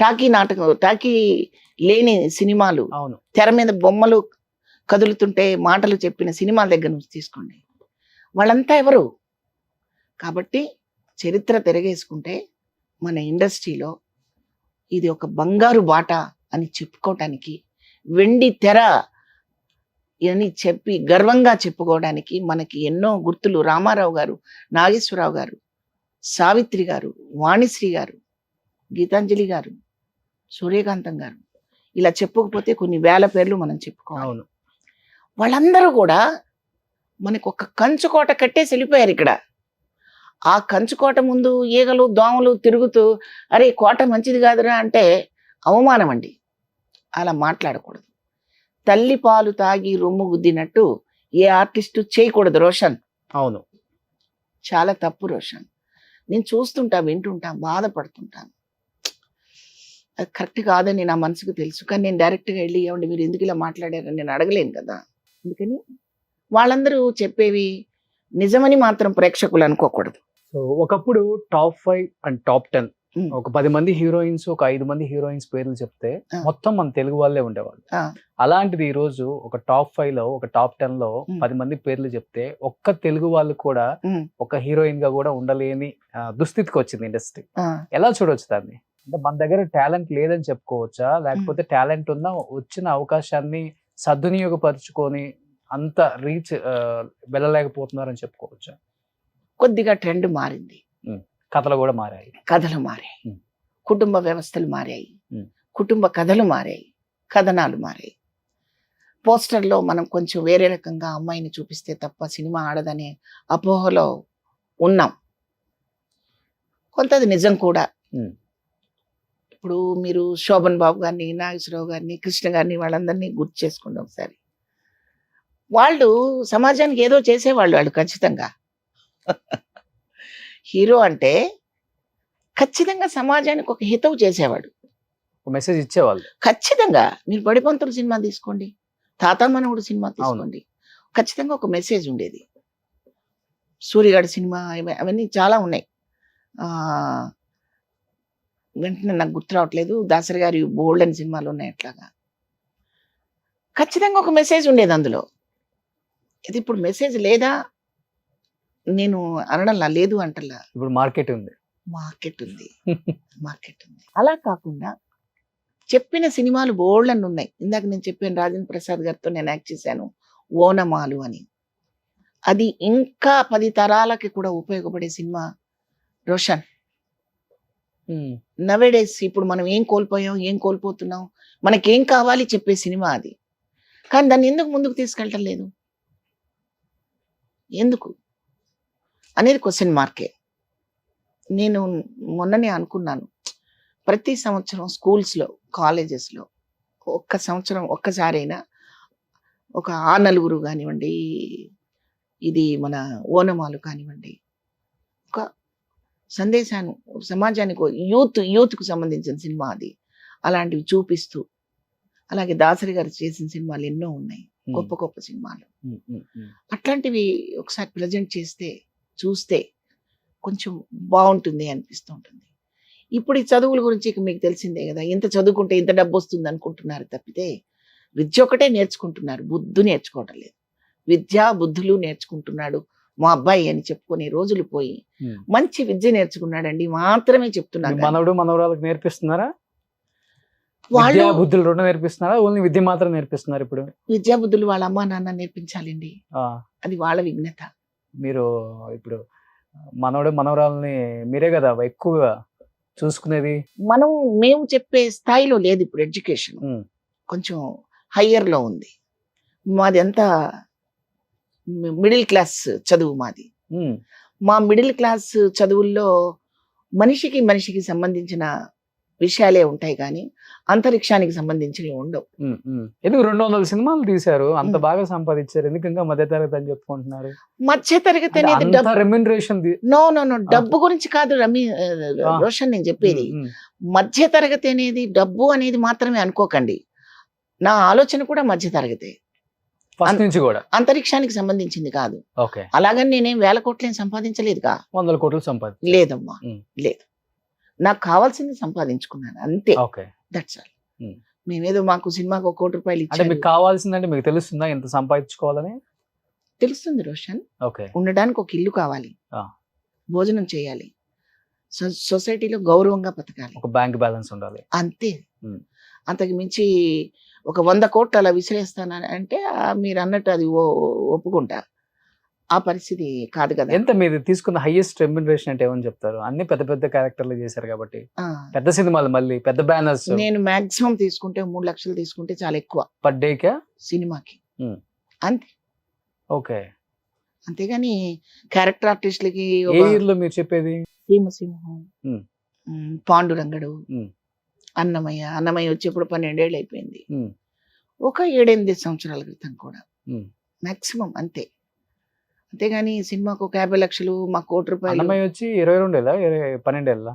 టాకీ లేని సినిమాలు, అవును. తెర మీద బొమ్మలు కదులుతుంటే మాటలు చెప్పిన సినిమాల దగ్గర నుంచి తీసుకోండి, వాళ్ళంతా ఎవరు? కాబట్టి చరిత్ర తిరగేసుకుంటే మన ఇండస్ట్రీలో ఇది ఒక బంగారు బాట అని చెప్పుకోవటానికి, వెండి తెర అని చెప్పి గర్వంగా చెప్పుకోవడానికి మనకి ఎన్నో గుర్తులు. రామారావు గారు, నాగేశ్వరరావు గారు, సావిత్రి గారు, వాణిశ్రీ గారు, గీతాంజలి గారు, సూర్యకాంతం గారు, ఇలా చెప్పుకపోతే కొన్ని వేల పేర్లు మనం చెప్పుకోవాలి. అవును. వాళ్ళందరూ కూడా మనకు ఒక కంచుకోట కట్టేసి వెళ్ళిపోయారు. ఇక్కడ ఆ కంచుకోట ముందు ఈగలు దోమలు తిరుగుతూ అరే కోట మంచిది కాదురా అంటే అవమానం అండి. అలా మాట్లాడకూడదు. తల్లి పాలు తాగి రొమ్ము గుద్దినట్టు ఏ ఆర్టిస్టు చేయకూడదు రోషన్. అవును. చాలా తప్పు రోషన్. నేను చూస్తుంటా, వింటుంటా, బాధపడుతుంటాను. అది కరెక్ట్ కాదని నా మనసుకు తెలుసు. కానీ నేను డైరెక్ట్గా వెళ్ళి ఏమండి మీరు ఎందుకు ఇలా మాట్లాడారని నేను అడగలేను కదా. అందుకని వాళ్ళందరూ చెప్పేవి నిజమని మాత్రం ప్రేక్షకులు అనుకోకూడదు. సో ఒకప్పుడు టాప్ 5 అండ్ టాప్ 10 ఉమ్. ఒక 10 మంది హీరోయిన్స్, ఒక 5 మంది హీరోయిన్స్ పేర్లు చెప్తే ఆ. మొత్తం మన తెలుగు వాళ్ళే ఉండేవాళ్ళు. ఆ. అలాంటిది ఈ రోజు ఒక టాప్ 5 లో, ఒక టాప్ 10 లో 10 మంది పేర్లు చెప్తే ఒక్క తెలుగు వాళ్ళు కూడా ఉమ్. ఒక హీరోయిన్ గా కూడా ఉండలేని దుస్థితికి వచ్చింది ఇండస్ట్రీ. ఆ. ఎలా చూడొచ్చు దాన్ని? అంటే మన దగ్గర టాలెంట్ లేదని చెప్పుకోవచ్చా, లేకపోతే టాలెంట్ ఉన్న వచ్చిన అవకాశాన్ని సద్వినియోగపరుచుకొని అంత రీచ్ వెళ్ళలేకపోతున్నారని చెప్పుకోవచ్చా? కొద్దిగా ట్రెండ్ మారింది, కథలు కూడా మారాయి, కథలు మారాయి, ఉమ్. కుటుంబ వ్యవస్థలు మారాయి, ఉమ్. కుటుంబ కథలు మారాయి, కథనాలు మారాయి. పోస్టర్లో మనం కొంచెం వేరే రకంగా అమ్మాయిని చూపిస్తే తప్ప సినిమా ఆడదనే అపోహలో ఉన్నాం. కొంత అది నిజం కూడా. ఉమ్. ఇప్పుడు మీరు శోభన్ బాబు గారిని, నాగేశ్వరరావు గారిని, కృష్ణ గారిని వాళ్ళందరినీ గుర్తు చేసుకోండి ఒకసారి. వాళ్ళు సమాజానికి ఏదో చేసేవాళ్ళు. వాళ్ళు ఖచ్చితంగా హీరో అంటే ఖచ్చితంగా సమాజానికి ఒక హితవు చేసేవాడు, ఒక మెసేజ్ ఇచ్చేవాళ్ళు. ఖచ్చితంగా. మీరు బడిపంతుల సినిమా తీసుకోండి, తాత మనవుడు సినిమా తీసుకోండి, ఖచ్చితంగా ఒక మెసేజ్ ఉండేది. సూర్యగాడి సినిమా అవన్నీ చాలా ఉన్నాయి. వెంటనే నాకు గుర్తు రావట్లేదు. దాసరి గారి బోల్డ్ అని సినిమాలు ఉన్నాయి. అట్లాగా ఖచ్చితంగా ఒక మెసేజ్ ఉండేది అందులో. ఇది ఇప్పుడు మెసేజ్ లేదా నేను అనడంలా, లేదు అంటలా. ఇప్పుడు మార్కెట్ ఉంది. మార్కెట్ ఉంది, మార్కెట్ ఉంది. అలా కాకుండా చెప్పిన సినిమాలు బోల్డ్ అని ఉన్నాయి. ఇందాక నేను చెప్పాను, రాజేంద్ర ప్రసాద్ గారితో నేను యాక్ట్ చేశాను ఓనమాలు అని. అది ఇంకా 10 తరాలకి కూడా ఉపయోగపడే సినిమా రోషన్. నవేడేస్ ఇప్పుడు మనం ఏం కోల్పోయాం, ఏం కోల్పోతున్నాం, మనకేం కావాలి చెప్పే సినిమా అది. కానీ దాన్ని ఎందుకు ముందుకు తీసుకెళ్ళటం లేదు, ఎందుకు అనేది క్వశ్చన్ మార్కే. నేను మొన్ననే అనుకున్నాను, ప్రతి సంవత్సరం స్కూల్స్లో, కాలేజెస్లో ఒక్క సంవత్సరం ఒక్కసారైనా ఒక 9 కానివ్వండి, ఇది మన ఓనమాలు కానివ్వండి, ఒక సందేశాన్ని సమాజానికి, యూత్కు సంబంధించిన సినిమా అది, అలాంటివి చూపిస్తూ. అలాగే దాసరి గారు చేసిన సినిమాలు ఎన్నో ఉన్నాయి, గొప్ప గొప్ప సినిమాలు. అట్లాంటివి ఒకసారి ప్రజెంట్ చేస్తే, చూస్తే కొంచెం బాగుంటుంది అనిపిస్తూ ఉంటుంది. ఇప్పుడు ఈ చదువుల గురించి మీకు తెలిసిందే కదా, ఇంత చదువుకుంటే ఇంత డబ్బు వస్తుంది అనుకుంటున్నారు తప్పితే విద్య ఒకటే నేర్చుకుంటున్నారు, బుద్ధు నేర్చుకోవటం లేదు. విద్యా బుద్ధులు నేర్చుకుంటున్నాడు మా అబ్బాయి అని చెప్పుకునే రోజులు పోయి మంచి విద్య నేర్చుకున్నాడండి మాత్రమే చెప్తున్నారు. మనవడు మనవరాలకు నేర్పిస్తున్నారా? వాళ్ళు విద్యా బుద్ధులు రెండు నేర్పిస్తున్నారా, ఓన్లీ విద్య మాత్రం నేర్పిస్తున్నారు? ఇప్పుడు విద్యా బుద్ధులు వాళ్ళ అమ్మా నాన్న నేర్పించాలండి, అది వాళ్ళ విఘ్నత. మీరు ఇప్పుడు మనవడు మనవరాలని మీరే కదా ఎక్కువగా చూసుకునేది. మేము చెప్పే స్థాయిలో లేదు ఇప్పుడు ఎడ్యుకేషన్, కొంచెం హయ్యర్ లో ఉంది. మాది అంతా మిడిల్ క్లాస్ చదువు మాది. మా మిడిల్ క్లాస్ చదువుల్లో మనిషికి సంబంధించిన విషయాలే ఉంటాయి కానీ అంతరిక్షానికి సంబంధించినవి ఉండవు. ఎందుకు 200 సినిమాలు తీశారు, అంత బాగా సంపాదించారు, ఎందుకు ఇంకా మధ్య తరగతి అని చెప్పుకుంటున్నారు? మధ్య తరగతి అనేది డబ్బు గురించి కాదు రోషన్, నేను చెప్పేది మధ్య తరగతి అనేది డబ్బు అనేది మాత్రమే అనుకోకండి. నా ఆలోచన కూడా మధ్య తరగతే, ఫస్ట్ నుంచి కూడా అంతరిక్షానికి సంబంధించింది కాదు. అలాగని నేనేం 1000 కోట్లు సంపాదించలేదుగా, 100 కోట్లు సంపాదించారు. లేదమ్మా, లేదు. నాకు కావాల్సింది సంపాదించుకున్నాను అంతే. ఓకే. That's all. Hmm. మేమేదో మాకు సినిమాకి ₹1 కోటి అంటే ఇచ్చారు మీకు కావాల్సిందంటే మీకు తెలుస్తుందా ఎంత సంపాదించుకోవాలని? తెలుస్తుంది రోషన్. ఓకే. ఉండడానికి ఒక ఇల్లు కావాలి, ఆ. భోజనం చేయాలి, సొసైటీలో గౌరవంగా బతకాలి, ఒక బ్యాంక్ బ్యాలెన్స్ ఉండాలి. అంతే. Hmm. అంతకు మించి ఒక 100 కోట్లు అలా విసిరేస్తానని అంటే మీరు అన్నట్టు అది ఒప్పుకుంటా. ఆ పరిస్థితి కాదు కదా. ఎంత మీరు తీసుకున్న హైయెస్ట్ రెమ్యునరేషన్ అంటే ఏమని చెప్తారు? అన్ని పెద్ద పెద్ద క్యారెక్టర్లు చేశారు కాబట్టి, ఆ, పెద్ద సినిమాలు, మళ్ళీ పెద్ద బ్యానర్స్. నేను మాక్సిమం తీసుకుంటే 3 లక్షలు తీసుకుంటే చాలా ఎక్కువ పర్ డేకా? సినిమాకి. Hmm. అంతే. ఓకే. అంతేగాని క్యారెక్టర్ ఆర్టిస్టులకి ఏ ఇయర్ లో మీరు చెప్పేది? భీమసింహం, Hmm. పాండురంగడు, Hmm. అన్నమయ్య వచ్చేప్పుడు 12 ఏళ్ళు అయిపోయింది. Hmm. ఒక 7-8 సంవత్సరాల క్రితం కూడా Hmm. మాక్సిమం అంతే. అంతేగాని సినిమాకు ఒక 50 లక్షలు, మాకు ₹1 కోటి. అన్నమయ్య వచ్చి 22 ఏళ్ళ 12 ఏళ్ళ?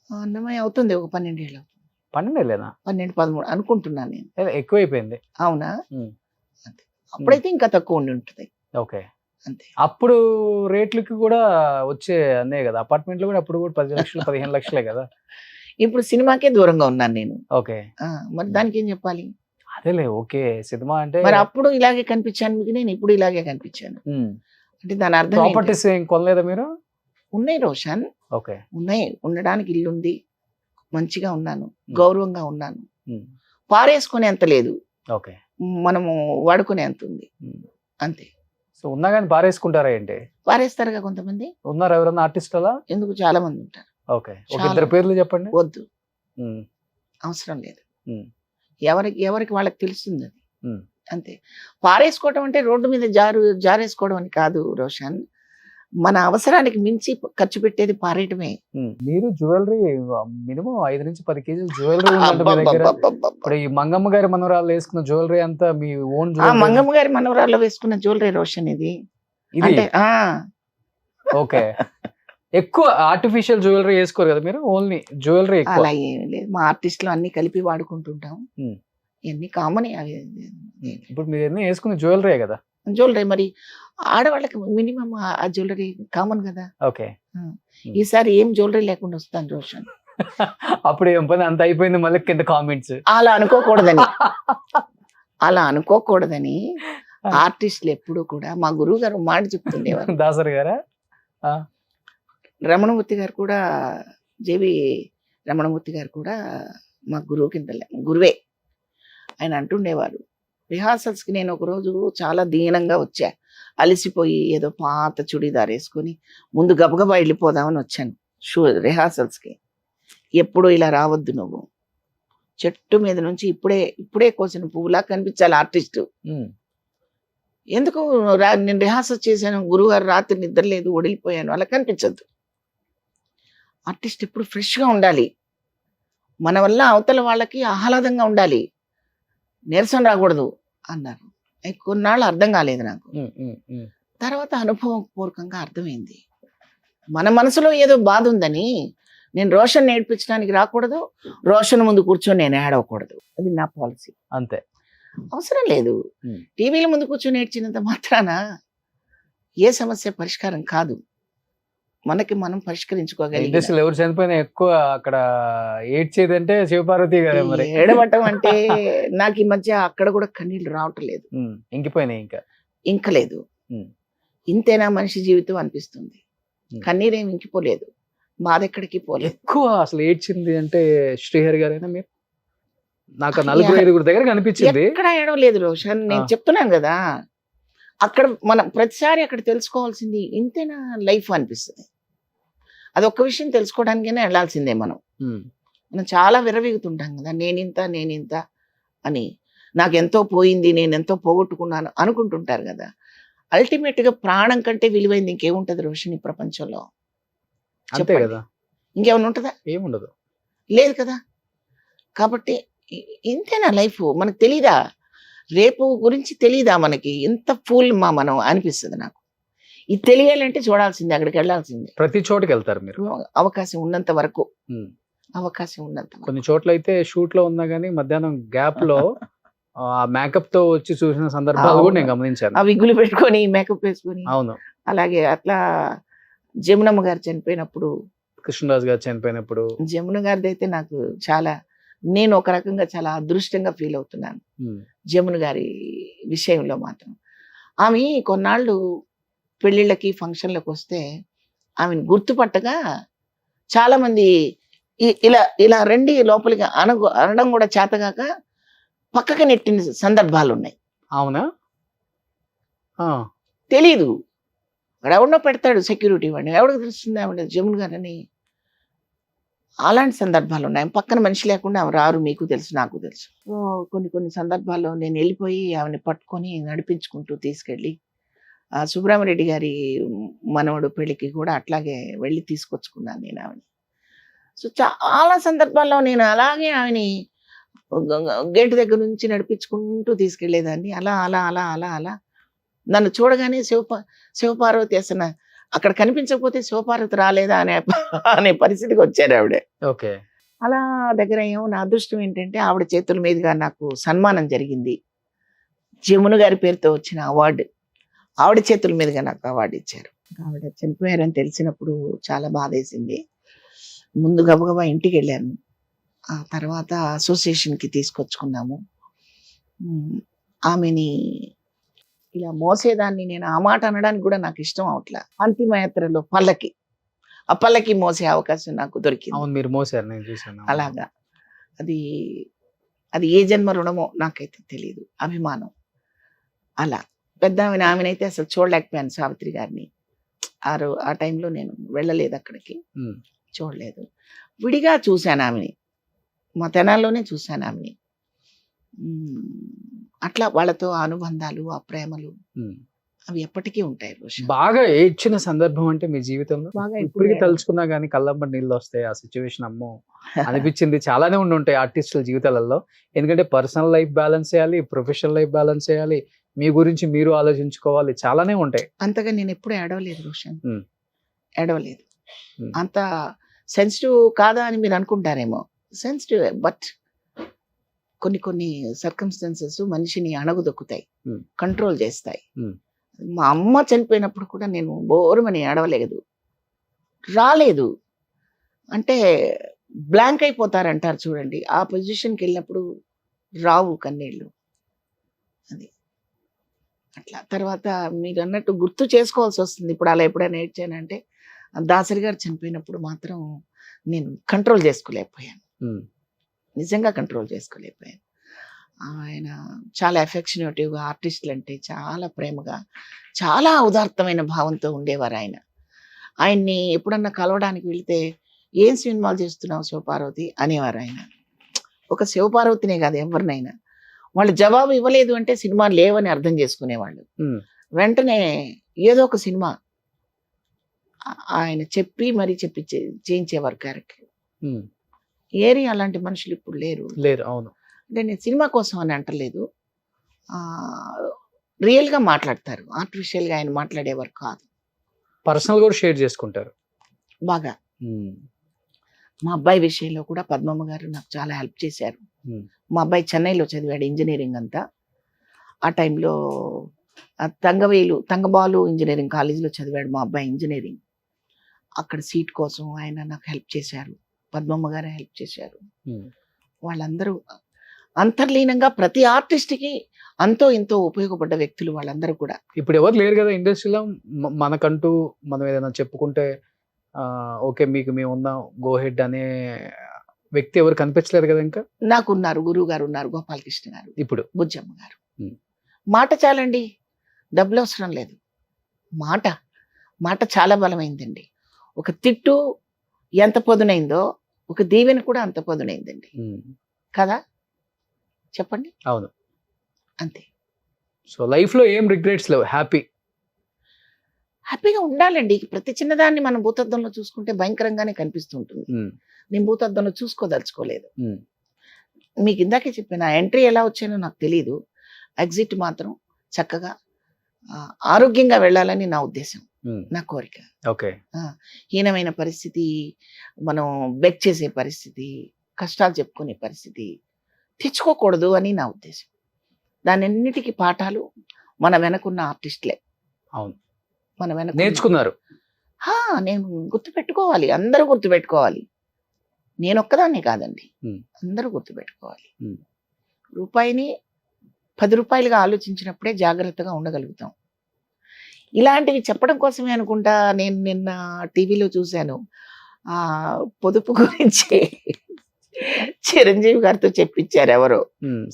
అన్నమయ్య అవుతుంది ఒక 12 ఏళ్ళు, 12 ఏళ్ళేనా? 12-13 అనుకుంటున్నాను నేను. ఎక్కువైపోయింది. అవునా? Hmm. అంతే. అప్పుడైతే ఇంకా తక్కువ ఉండి ఉంటుంది. ఓకే. అంతే. అప్పుడు రేట్లకి కూడా వచ్చే అనే కదా, అపార్ట్మెంట్లు కూడా అప్పుడు కూడా 10 లక్షలు 15 లక్షలే కదా. ఇప్పుడు సినిమాకే దూరంగా ఉన్నాను నేను. ఓకే. మరి దానికి ఏం చెప్పాలి? అదేలే. ఓకే. సినిమా అంటే మరి అప్పుడు ఇలాగే కనిపించాను మీకు, నేను ఇప్పుడు ఇలాగే కనిపించాను. అంటే దాని అర్థం ఏంటి? ప్రాపర్టీస్ ఏం కొనలేదా మీరు? ఉన్నాయి రోషన్, ఓకే. ఉన్నాయి. ఉండడానికి ఇల్లు ఉంది, మంచిగా ఉన్నాను, Hmm. గౌరవంగా ఉన్నాను. Hmm. పారేసుకునే అంత లేదు, ఓకే. మనము వాడుకునే అంత ఉంది. Hmm. అంతే. సో ఉన్నా కానీ పారేసుకుంటారా ఏంటి? పారేస్తారుగా కొంతమంది. ఉన్నారు ఎవరన్నా ఆర్టిస్ట్ అలా? ఎందుకు, చాలా మంది ఉంటారు. ఓకే. ఒక చాలా. 2 పేర్లు చెప్పండి. వద్దు, Hmm. అవసరం లేదు. Hmm. ఎవరికి వాళ్ళకి తెలుస్తుంది అది. Hmm. అంతే. పారేసుకోవడం అంటే రోడ్డు మీద జారేసుకోవడం అని కాదు రోషన్. మన అవసరానికి మించి ఖర్చు పెట్టేది పారేయటమే. మీరు జ్యువెలరీ మినిమం 5 నుంచి 10 కేజీలు జ్యువెలరీ ఉందంట మీ దగ్గర. ఇప్పుడు ఈ మంగమ్మ గారి మనవరాలు వేసుకున్న జ్యువెలరీ అంతా మీ ఓన్ ఆ జ్యువెలరీ? మంగమ్మ గారి మనవరాల్లో వేసుకున్న జ్యువెలరీ రోషన్ ఇది. ఇది అంటే ఓకే. ఎక్కువ ఆర్టిఫిషియల్ జ్యువెలరీ వేసుకోరు కదా మీరు, ఓన్లీ జ్యువెలరీ ఎక్కువ? అలా ఏమీ లేదు, మా ఆర్టిస్టులు అన్ని కలిపి వాడుకుంటుంటాం. Hmm. ఇవన్నీ కామన్. అవి ఇప్పుడు మీరు ఎన్ని వేసుకున్న జ్యువెలరీ కదా. జ్యువెలరీ మరి ఆడవాళ్ళకి మినిమం ఆ జ్యువెలరీ కామన్ కదా. ఓకే. ఈసారి ఏం జ్యువెలరీ లేకుండా వస్తాను రోషన్. అప్పుడు ఏం పని అంత అయిపోయింది, మళ్ళీ కింద కామెంట్స్. అలా అనుకోకూడదని అలా అనుకోకూడదని ఆర్టిస్టులు ఎప్పుడు కూడా, మా గురువు గారు మాట చెప్తుండేవారు. దాసరి గారా? రమణమూర్తి గారు కూడా, జేవి రమణమూర్తి గారు కూడా మా గురువు కింద గురువే. ఆయన అంటుండేవారు, రిహార్సల్స్కి నేను ఒకరోజు చాలా దీనంగా వచ్చా, అలసిపోయి ఏదో పాత చుడీదార్ వేసుకొని ముందు గబగబా వెళ్ళిపోదామని వచ్చాను రిహార్సల్స్కి. ఎప్పుడు ఇలా రావద్దు, నువ్వు చెట్టు మీద నుంచి ఇప్పుడే కోసిన పువ్వులా కనిపించాలి ఆర్టిస్టు. ఎందుకు నేను రిహార్సల్ చేశాను, గురువుగారు రాత్రి నిద్ర లేదు, ఒడిలిపోయాను, అలా కనిపించద్దు. ఆర్టిస్ట్ ఎప్పుడు ఫ్రెష్గా ఉండాలి, మన వల్ల అవతల వాళ్ళకి ఆహ్లాదంగా ఉండాలి, నీరసం రాకూడదు అన్నారు. కొన్నాళ్ళు అర్థం కాలేదు నాకు. తర్వాత అనుభవపూర్వకంగా అర్థమైంది, మన మనసులో ఏదో బాధ ఉందని నేను రోషన్ నేర్పించడానికి రాకూడదు, రోషన్ ముందు కూర్చొని నేను ఏడవకూడదు. అది నా పాలసీ. అంతే. అవసరం లేదు. టీవీల ముందు కూర్చొని ఏడ్చినంత మాత్రాన ఏ సమస్య పరిష్కారం కాదు. మనకి మనం పరిష్కరించుకోగలిగి. ఇండస్ట్రీలో ఎవరు చనిపోయినా ఎక్కువ అక్కడ ఏడ్చేదంటే శివపార్వతి గారు. మరి ఏడవటం అంటే నాకు ఈ మధ్య అక్కడ కూడా కన్నీళ్ళు రావటం లేదు. ఇంకిపోయినాయి. ఇంకా లేదు. ఇంతేనా మనిషి జీవితం అనిపిస్తుంది. కన్నీరేం ఇంకిపోలేదు, బాధ ఎక్కడికి పోలేదు. ఎక్కువ అసలు ఏడ్చింది అంటే శ్రీహరి గారైనా మీరు? నాకు 4-5 దగ్గర కనిపించింది. ఎక్కడ ఏడవలేదు రోషన్, నేను చెప్తున్నాను కదా. అక్కడ మనం ప్రతిసారి అక్కడ తెలుసుకోవాల్సింది ఇంతేనా లైఫ్ అనిపిస్తుంది. అది ఒక్క విషయం తెలుసుకోవడానికైనా వెళ్ళాల్సిందే. మనం చాలా విరవీగుతుంటాం కదా, నేనింత అని, నాకెంతో పోయింది, నేనెంతో పోగొట్టుకున్నాను అనుకుంటుంటారు కదా. అల్టిమేట్గా ప్రాణం కంటే విలువైంది ఇంకేముంటది రోషన్ ఈ ప్రపంచంలో? అంతే కదా. ఇంకేమైనా ఉంటుందా? ఏముండదు. లేదు కదా. కాబట్టి ఇంతేనా లైఫ్? మనకు తెలీదా? రేపు గురించి తెలీదా మనకి? ఇంత ఫూల్ మనం అనిపిస్తుంది నాకు. ఇది తెలియాలంటే చూడాల్సిందే, అక్కడికి వెళ్ళాల్సిందే. ప్రతి చోటుకి వెళ్తారు మీరు అవకాశం ఉన్నంత వరకు. కొన్ని చోట్ల అయితే షూట్ లో ఉన్నా గానీ మధ్యాహ్నం గ్యాప్ లో మేకప్ తో వచ్చి చూసిన సందర్భాలు కూడా నేను గమనించాను. ఆ విగ్గులు పెట్టుకొని మేకప్ వేసుకొని. అవును. అలాగే అట్లా జమునమ్మ గారు చనిపోయినప్పుడు కృష్ణరాజు గారు చనిపోయినప్పుడు. జమున గారిది అయితే నాకు చాలా, నేను ఒక రకంగా చాలా అదృష్టంగా ఫీల్ అవుతున్నాను జమున గారి విషయంలో మాత్రం. ఆమె కొన్నాళ్ళు పెళ్ళిళ్ళకి ఫంక్షన్లకు వస్తే ఆమెను గుర్తుపట్టగా చాలా మంది ఇలా ఇలా రండి లోపలికి అనడం కూడా చేతగాక పక్కకి నెట్టిన సందర్భాలు ఉన్నాయి. అవునా? తెలీదు, ఎవడో పెడతాడు సెక్యూరిటీ వాడిని, ఎవరికి తెలుస్తుంది ఆవిడ జమున గారని. అలాంటి సందర్భాలు ఉన్నాయి. పక్కన మనిషి లేకుండా ఆమె రారు, మీకు తెలుసు నాకు తెలుసు. కొన్ని సందర్భాల్లో నేను వెళ్ళిపోయి ఆమెను పట్టుకొని నడిపించుకుంటూ తీసుకెళ్ళి సుబ్రహ్మరెడ్డి గారి మనవడు పెళ్ళికి కూడా అట్లాగే వెళ్ళి తీసుకొచ్చుకున్నాను నేను ఆమెని. సో చాలా సందర్భాల్లో నేను అలాగే ఆమెని గేటు దగ్గర నుంచి నడిపించుకుంటూ తీసుకెళ్లేదాన్ని. అలా అలా అలా అలా అలా నన్ను చూడగానే శివపార్వతి అసలు అక్కడ కనిపించకపోతే శివపార్వతి రాలేదా అనే పరిస్థితికి వచ్చారు ఆవిడ. ఓకే. అలా దగ్గర ఏమో నా అదృష్టం ఏంటంటే ఆవిడ చేతుల మీదుగా నాకు సన్మానం జరిగింది. జమున గారి పేరుతో వచ్చిన అవార్డు ఆవిడ చేతుల మీదుగా నాకు అవార్డు ఇచ్చారు. ఆవిడ చనిపోయారని తెలిసినప్పుడు చాలా బాధేసింది. ముందు గబగబా ఇంటికి వెళ్ళాను. ఆ తర్వాత అసోసియేషన్కి తీసుకొచ్చుకున్నాము. ఆమెని ఇలా మోసేదాన్ని నేను ఆ మాట అనడానికి కూడా నాకు ఇష్టం అవట్లా. అంతిమయాత్రలో ఆ పల్లకి మోసే అవకాశం నాకు దొరికింది. అవును, మీరు మోసారు, నేను చూసాను. అలాగా అది ఏ జన్మ రుణమో నాకైతే తెలియదు. అభిమానం అలా పెద్ద ఆమెనైతే అసలు చూడలేకపోయాను సావిత్రి గారిని. ఆ టైంలో నేను వెళ్ళలేదు అక్కడికి, చూడలేదు. విడిగా చూశాను ఆమెని, మా తెనాల్లోనే చూశాను ఆమెని. అట్లా వాళ్ళతో ఆ అనుబంధాలు, ఆ ప్రేమలు అవి ఎప్పటికీ ఉంటాయి. బాగా ఏడ్చిన సందర్భం అంటే మీ జీవితంలో బాగా ఇప్పటికీ తలుచుకున్నా గానీ కళ్ళంబడి నీళ్ళు వస్తాయి. ఆ సిచ్యువేషన్ అమ్మో అనిపించింది చాలానే ఉంటాయి ఆర్టిస్టుల జీవితాలలో. ఎందుకంటే పర్సనల్ లైఫ్ బ్యాలెన్స్ చేయాలి, ప్రొఫెషనల్ లైఫ్ బ్యాలెన్స్ చేయాలి, మీ గురించి మీరు ఆలోచించుకోవాలి, చాలానే ఉంటాయి. అంతగా నేను ఎప్పుడు ఏడవలేదు రోషన్, ఏడవలేదు. అంత సెన్సిటివ్ కాదా అని మీరు అనుకుంటారేమో, సెన్సిటివ్. బట్ కొన్ని సర్కమ్స్టాన్సెస్ మనిషిని అణగుదొక్కుతాయి, కంట్రోల్ చేస్తాయి. మా అమ్మ చనిపోయినప్పుడు కూడా నేను బోరుమని ఏడవలేదు, రాలేదు. అంటే బ్లాంక్ అయిపోతారంటారు చూడండి, ఆ పొజిషన్కి వెళ్ళినప్పుడు రావు కన్నీళ్ళు. అది అట్లా. తర్వాత మీరు అన్నట్టు గుర్తు చేసుకోవాల్సి వస్తుంది. ఇప్పుడు అలా ఎప్పుడైనా ఏడ్చానంటే దాసరి గారు చనిపోయినప్పుడు మాత్రం నేను కంట్రోల్ చేసుకోలేకపోయాను, నిజంగా కంట్రోల్ చేసుకోలేకపోయాను. ఆయన చాలా ఎఫెక్షనేటివ్గా, ఆర్టిస్టులు అంటే చాలా ప్రేమగా, చాలా ఉదాత్తమైన భావంతో ఉండేవారు ఆయన. ఆయన్ని ఎప్పుడన్నా కలవడానికి వెళితే ఏం సినిమాలు చేస్తున్నావు శివపార్వతి అనేవారు ఆయన. ఒక శివపార్వతినే కాదు, ఎవరినైనా వాళ్ళు జవాబు ఇవ్వలేదు అంటే సినిమా లేవని అర్థం చేసుకునేవాళ్ళు. వెంటనే ఏదో ఒక సినిమా ఆయన చెప్పి మరీ చేయించేవారు క్యారెక్టర్. ఏరి అలాంటి మనుషులు ఇప్పుడు లేరు. అవును. అంటే నేను సినిమా కోసం అని అంటలేదు, రియల్గా మాట్లాడతారు. ఆర్టిఫిషియల్గా ఆయన మాట్లాడేవారు కాదు. పర్సనల్ కూడా షేర్ చేసుకుంటారు బాగా. మా అబ్బాయి విషయంలో కూడా పద్మమ్మ గారు నాకు చాలా హెల్ప్ చేశారు. మా అబ్బాయి చెన్నైలో చదివాడు ఇంజనీరింగ్ అంతా. ఆ టైంలో తంగబాలు ఇంజనీరింగ్ కాలేజీలో చదివాడు మా అబ్బాయి ఇంజనీరింగ్. అక్కడ సీట్ కోసం ఆయన నాకు హెల్ప్ చేశారు, పద్మమ్మ గారే హెల్ప్ చేశారు. వాళ్ళందరూ అంతర్లీనంగా ప్రతి ఆర్టిస్ట్కి అంతో ఇంతో ఉపయోగపడ్డ వ్యక్తులు వాళ్ళందరూ కూడా. ఇప్పుడు ఎవరు లేరు కదా ఇండస్ట్రీలో, మనకంటూ మనం ఏదైనా చెప్పుకుంటే ఓకే మీకు మేము ఉన్నాం గో హెడ్ అనే వ్యక్తి ఎవరు కనిపించలేరు కదా. ఇంకా నాకున్నారు, గురువు గారు ఉన్నారు, గోపాలకృష్ణ గారు, ఇప్పుడు బుజ్జమ్మ గారు. మాట చాలండి, డబ్బులు అవసరం లేదు. మాట చాలా బలమైందండి. ఒక తిట్టు ఎంత పొదునైందో ఒక దీవెన కూడా అంత పొదునైందండి కదా, చెప్పండి. అవును, అంతే. సో లైఫ్లో ఏం రిగ్రెట్స్ లేవు, హ్యాపీగా ఉండాలండి. ప్రతి చిన్నదాన్ని మనం భూతద్దంలో చూసుకుంటే భయంకరంగానే కనిపిస్తూ ఉంటుంది. నేను భూతద్దంలో చూసుకోదలుచుకోలేదు. మీకు ఇందాకే చెప్పాను, ఎంట్రీ ఎలా వచ్చానో నాకు తెలియదు, ఎగ్జిట్ మాత్రం చక్కగా ఆరోగ్యంగా వెళ్ళాలని నా ఉద్దేశం, నా కోరిక. ఓకే. హీనమైన పరిస్థితి, మనం బెక్ చేసే పరిస్థితి, కష్టాలు చెప్పుకునే పరిస్థితి తెచ్చుకోకూడదు అని నా ఉద్దేశం. దానన్నిటికీ పాఠాలు మన వెనకున్న ఆర్టిస్టులే. అవును, మన వెనక నేర్చుకున్నారు. నేను గుర్తుపెట్టుకోవాలి, అందరూ గుర్తుపెట్టుకోవాలి. నేను ఒక్కదాన్నే కాదండి, అందరూ గుర్తుపెట్టుకోవాలి. రూపాయిని 10 రూపాయలుగా ఆలోచించినప్పుడే జాగ్రత్తగా ఉండగలుగుతాం. ఇలాంటివి చెప్పడం కోసమే అనుకుంటా నేను నిన్న టీవీలో చూశాను, పొదుపు గురించి చిరంజీవి గారితో చెప్పించారు ఎవరో.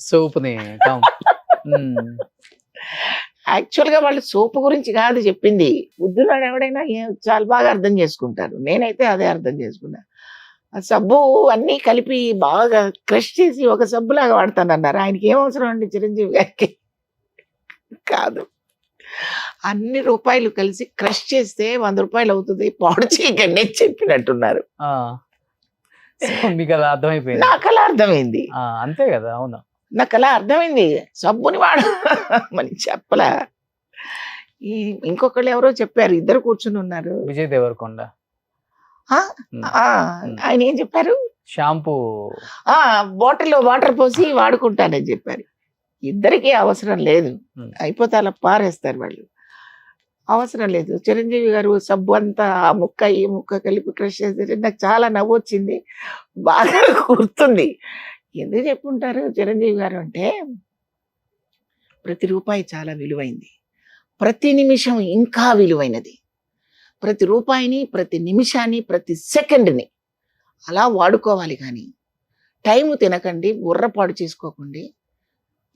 సోపుని యాక్చువల్ గా వాళ్ళు సోపు గురించి కాదు చెప్పింది, బుద్ధులాడు ఎవడైనా చాలా బాగా అర్థం చేసుకుంటారు. నేనైతే అదే అర్థం చేసుకున్నా. ఆ సబ్బు అన్నీ కలిపి బాగా క్రష్ చేసి ఒక సబ్బులాగా వాడతానన్నారు. ఆయనకి ఏం అవసరం అండి చిరంజీవి గారికి? కాదు, అన్ని రూపాయలు కలిసి క్రష్ చేస్తే 100 రూపాయలు అవుతుంది, పాడు చేయకండి అని చెప్పినట్టున్నారు. మీకు అలా అర్థమైపోయింది? నాకు అలా అర్థమైంది. అంతే కదా, అవును, నాకు అలా అర్థమైంది. సబ్బుని వాడు మరి చెప్పలా. ఇంకొకళ్ళు ఎవరో చెప్పారు, ఇద్దరు కూర్చుని ఉన్నారు, విజయ్ దేవరకొండ. ఆయన ఏం చెప్పారు? షాంపూ బాటిల్లో వాటర్ పోసి వాడుకుంటానని చెప్పారు. ఇద్దరికీ అవసరం లేదు, అయిపోతే అలా పారేస్తారు వాళ్ళు, అవసరం లేదు. చిరంజీవి గారు సబ్బు అంతా ఆ ముక్క ఈ ముక్క కలిపి క్రష్ చేస్తే నాకు చాలా నవ్వు వచ్చింది, బాగా గుర్తుంది. ఎందుకు చెప్పుంటారు చిరంజీవి గారు అంటే, ప్రతి రూపాయి చాలా విలువైంది, ప్రతి నిమిషం ఇంకా విలువైనది. ప్రతి రూపాయిని, ప్రతి నిమిషాన్ని, ప్రతి సెకండ్ని అలా వాడుకోవాలి. కానీ టైము తినకండి, బుర్రపాడు చేసుకోకండి,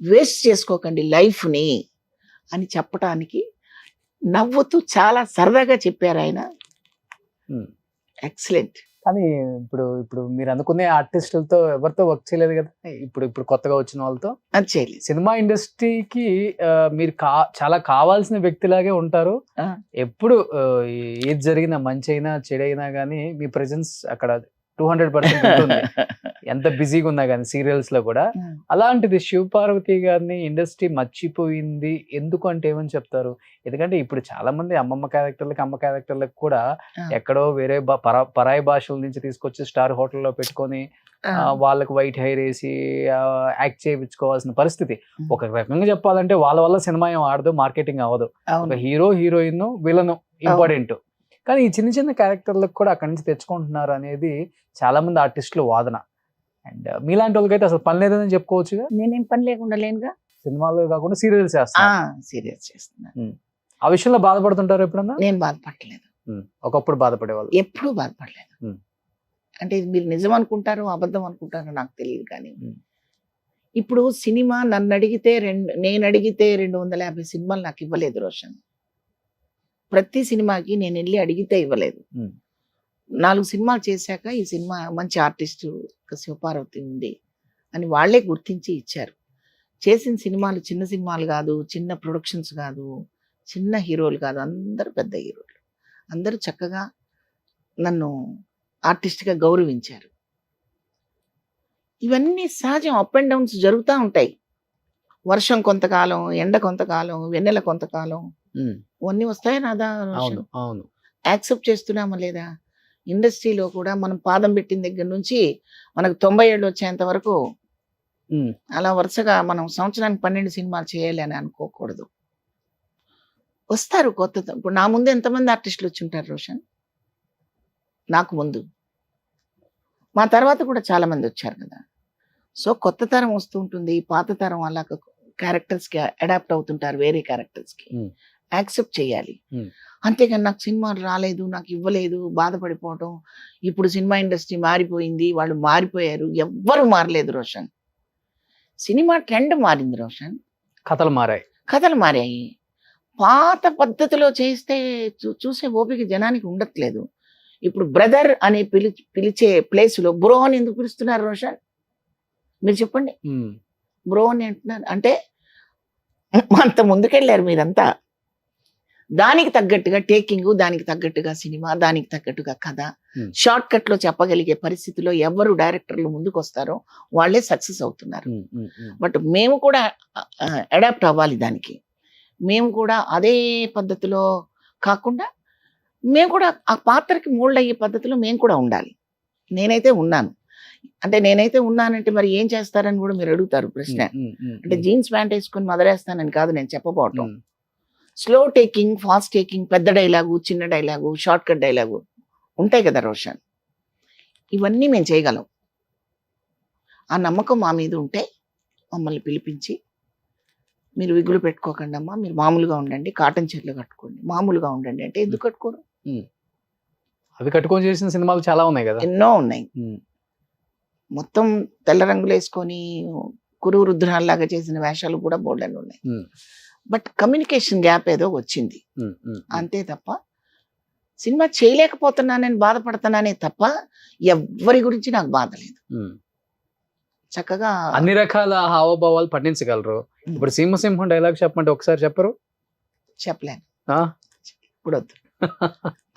వేస్ట్ చేసుకోకండి లైఫ్ని అని చెప్పటానికి నవ్వుతూ చాలా సరదాగా చెప్పారు ఆయన. ఎక్సలెంట్. కానీ ఇప్పుడు మీరు అనుకునే ఆర్టిస్టులతో ఎవరితో వర్క్ చేయలేదు కదా, ఇప్పుడు కొత్తగా వచ్చిన వాళ్ళతో? అది చేయలేదు. సినిమా ఇండస్ట్రీకి మీరు చాలా కావాల్సిన వ్యక్తిలాగే ఉంటారు. ఎప్పుడు ఏది జరిగినా, మంచి అయినా చెడైనా కానీ మీ ప్రెజెన్స్ అక్కడ 200% ఉంటుంది, ఎంత బిజీగా ఉన్నా కానీ సీరియల్స్ లో కూడా. అలాంటిది శివపార్వతి గారిని ఇండస్ట్రీ మర్చిపోయింది ఎందుకు అంటే ఏమని చెప్తారు? ఎందుకంటే ఇప్పుడు చాలా మంది అమ్మ క్యారెక్టర్లకు కూడా ఎక్కడో వేరే పరాయి భాషల నుంచి తీసుకొచ్చి స్టార్ హోటల్లో పెట్టుకొని వాళ్ళకి వైట్ హెయిర్ వేసి యాక్ట్ చేయించుకోవాల్సిన పరిస్థితి. ఒక రకంగా చెప్పాలంటే వాళ్ళ వల్ల సినిమా ఏం ఆడదు, మార్కెటింగ్ అవ్వదు. ఒక హీరో, హీరోయిన్, విలను ఇంపార్టెంట్. కానీ ఈ చిన్న చిన్న క్యారెక్టర్లకు కూడా అక్కడి నుంచి తెచ్చుకుంటున్నారు అనేది చాలా మంది ఆర్టిస్టులు వాదన. అండ్ మీలాంటి వాళ్ళకైతే అసలు పని లేదని చెప్పుకోవచ్చు. నేనేం పని లేకుండా లేనుగా, సినిమాలు కాకుండా సీరియల్స్ సీరియల్స్ చేస్తున్నాను. ఆ విషయంలో బాధపడుతుంటారు ఎప్పుడన్నా? నేను బాధపడలేదు. ఒకప్పుడు బాధపడేవాళ్ళు? ఎప్పుడు బాధపడలేదు. అంటే మీరు నిజం అనుకుంటారో అబద్ధం అనుకుంటారో నాకు తెలియదు, కానీ ఇప్పుడు సినిమా నన్ను అడిగితే నేను అడిగితే 250 సినిమాలు నాకు ఇవ్వలేదు రోషన్. ప్రతి సినిమాకి నేను వెళ్ళి అడిగితే ఇవ్వలేదు. 4 సినిమాలు చేశాక ఈ సినిమా మంచి ఆర్టిస్టు శివపార్వతి ఉంది అని వాళ్ళే గుర్తించి ఇచ్చారు. చేసిన సినిమాలు చిన్న సినిమాలు కాదు, చిన్న ప్రొడక్షన్స్ కాదు, చిన్న హీరోలు కాదు, అందరూ పెద్ద హీరోలు. అందరూ చక్కగా నన్ను ఆర్టిస్ట్గా గౌరవించారు. ఇవన్నీ సహజం, అప్ అండ్ డౌన్స్ జరుగుతూ ఉంటాయి. వర్షం కొంతకాలం, ఎండ కొంతకాలం, వెన్నెల కొంతకాలం, ఇవన్నీ వస్తాయి రాదా? యాక్సెప్ట్ చేస్తున్నామా లేదా? ఇండస్ట్రీలో కూడా మనం పాదం పెట్టిన దగ్గర నుంచి మనకు 90 ఏళ్ళు వచ్చేంత వరకు అలా వరుసగా మనం సంవత్సరానికి 12 సినిమాలు చేయాలి అని అనుకోకూడదు. వస్తారు కొత్త. ఇప్పుడు నా ముందు ఎంతమంది ఆర్టిస్టులు వచ్చి ఉంటారు రోషన్? నాకు ముందు, మా తర్వాత కూడా చాలా మంది వచ్చారు కదా. సో కొత్త తరం వస్తూ ఉంటుంది, పాత తరం అలా క్యారెక్టర్స్కి అడాప్ట్ అవుతుంటారు, వేరే క్యారెక్టర్స్కి. యాక్సెప్ట్ చేయాలి. అంతేగాని నాకు సినిమాలు రాలేదు, నాకు ఇవ్వలేదు బాధపడిపోవటం. ఇప్పుడు సినిమా ఇండస్ట్రీ మారిపోయింది, వాళ్ళు మారిపోయారు. ఎవ్వరు మారలేదు రోషన్. సినిమా ట్రెండ్ మారింది రోషన్, కథలు మారాయి. పాత పద్ధతిలో చేస్తే చూసే ఓపిక జనానికి ఉండట్లేదు. ఇప్పుడు బ్రదర్ అని పిలిచే ప్లేస్లో బ్రో అని ఎందుకు పిలుస్తున్నారు రోషన్? మీరు చెప్పండి. బ్రో అని అంటున్నారు అంటే అంత ముందుకెళ్ళారు మీరంతా. దానికి తగ్గట్టుగా టేకింగ్, దానికి తగ్గట్టుగా సినిమా, దానికి తగ్గట్టుగా కథ, షార్ట్ కట్ లో చెప్పగలిగే పరిస్థితిలో ఎవరు డైరెక్టర్లు ముందుకు వస్తారో వాళ్ళే సక్సెస్ అవుతున్నారు. బట్ మేము కూడా అడాప్ట్ అవ్వాలి దానికి. మేము కూడా అదే పద్ధతిలో కాకుండా మేము కూడా ఆ పాత్రకి మోల్డ్ అయ్యే పద్ధతిలో మేము కూడా ఉండాలి. నేనైతే ఉన్నానంటే మరి ఏం చేస్తారని కూడా మీరు అడుగుతారు ప్రశ్న. అంటే జీన్స్ ప్యాంట్ వేసుకొని మదరేస్తానని కాదు నేను చెప్పబోవటం. స్లో టేకింగ్, ఫాస్ట్ టేకింగ్, పెద్ద డైలాగు, చిన్న డైలాగు, షార్ట్ కట్ డైలాగు ఉంటాయి కదా రోషన్. ఇవన్నీ మేము చేయగలం. ఆ నమ్మకం మా మీద ఉంటే మమ్మల్ని పిలిపించి, మీరు విగులు పెట్టుకోకండి అమ్మా, మీరు మామూలుగా ఉండండి, కాటన్ చీరలు కట్టుకోండి, మామూలుగా ఉండండి అంటే ఎందుకు కట్టుకోరు? అవి కట్టుకొని చేసిన సినిమాలు చాలా ఉన్నాయి కదా. ఎన్నో ఉన్నాయి. మొత్తం తెల్ల రంగులు వేసుకొని కురు రుద్రాల్లాగా చేసిన వేషాలు కూడా బోల్డెన్ ఉన్నాయి. బట్ కమ్యూనికేషన్ గ్యాప్ ఏదో వచ్చింది అంతే తప్ప, సినిమా చేయలేకపోతున్నానని బాధపడుతున్నానే తప్ప ఎవ్వరి గురించి నాకు బాధ లేదు. చక్కగా అన్ని రకాల హావభావాలు పండించగలరు. ఇప్పుడు సింహసింహం డైలాగ్ చెప్పమంటే ఒకసారి చెప్పరు? చెప్పలేను, ఇప్పుడు వద్దు.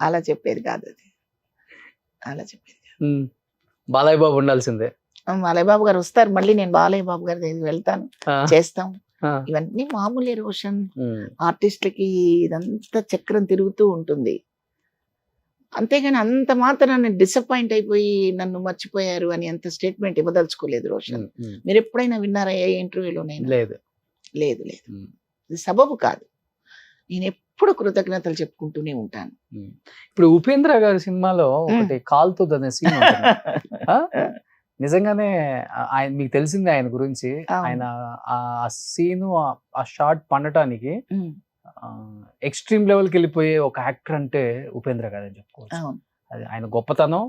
అలా చెప్పేది కాదు అది, అలా చెప్పేది కాదు. బాలయ్య బాబు ఉండాల్సిందే. బాలయ్య బాబు గారు వస్తారు మళ్ళీ, నేను బాలయ్య బాబు గారి దగ్గరికి వెళ్తాను, చేస్తాం. ఇవన్నీ మామూలే రోషన్. ఆర్టిస్టులకి ఇదంతా చక్రం తిరుగుతూ ఉంటుంది. అంతేగాని అంత మాత్రం డిసప్పాయింట్ అయిపోయి నన్ను మర్చిపోయారు అని అంత స్టేట్మెంట్ ఇవ్వదలుచుకోలేదు రోషన్. మీరు ఎప్పుడైనా విన్నారా ఏ ఇంటర్వ్యూలోనైనా? లేదు లేదు లేదు, ఇది సబబు కాదు. నేను ఎప్పుడు కృతజ్ఞతలు చెప్పుకుంటూనే ఉంటాను. ఇప్పుడు ఉపేంద్ర గారి సినిమాలో ఒకటి కాల్తుంది అనే సీన్ నిజంగానే ఆయన మీకు తెలిసిందే ఆయన గురించి. ఆయన ఆ సీను ఆ షార్ట్ పండటానికి ఎక్స్ట్రీమ్ లెవెల్కి వెళ్ళిపోయే ఒక యాక్టర్ అంటే ఉపేంద్ర గారు అని చెప్పుకోవచ్చు. అది ఆయన గొప్పతనం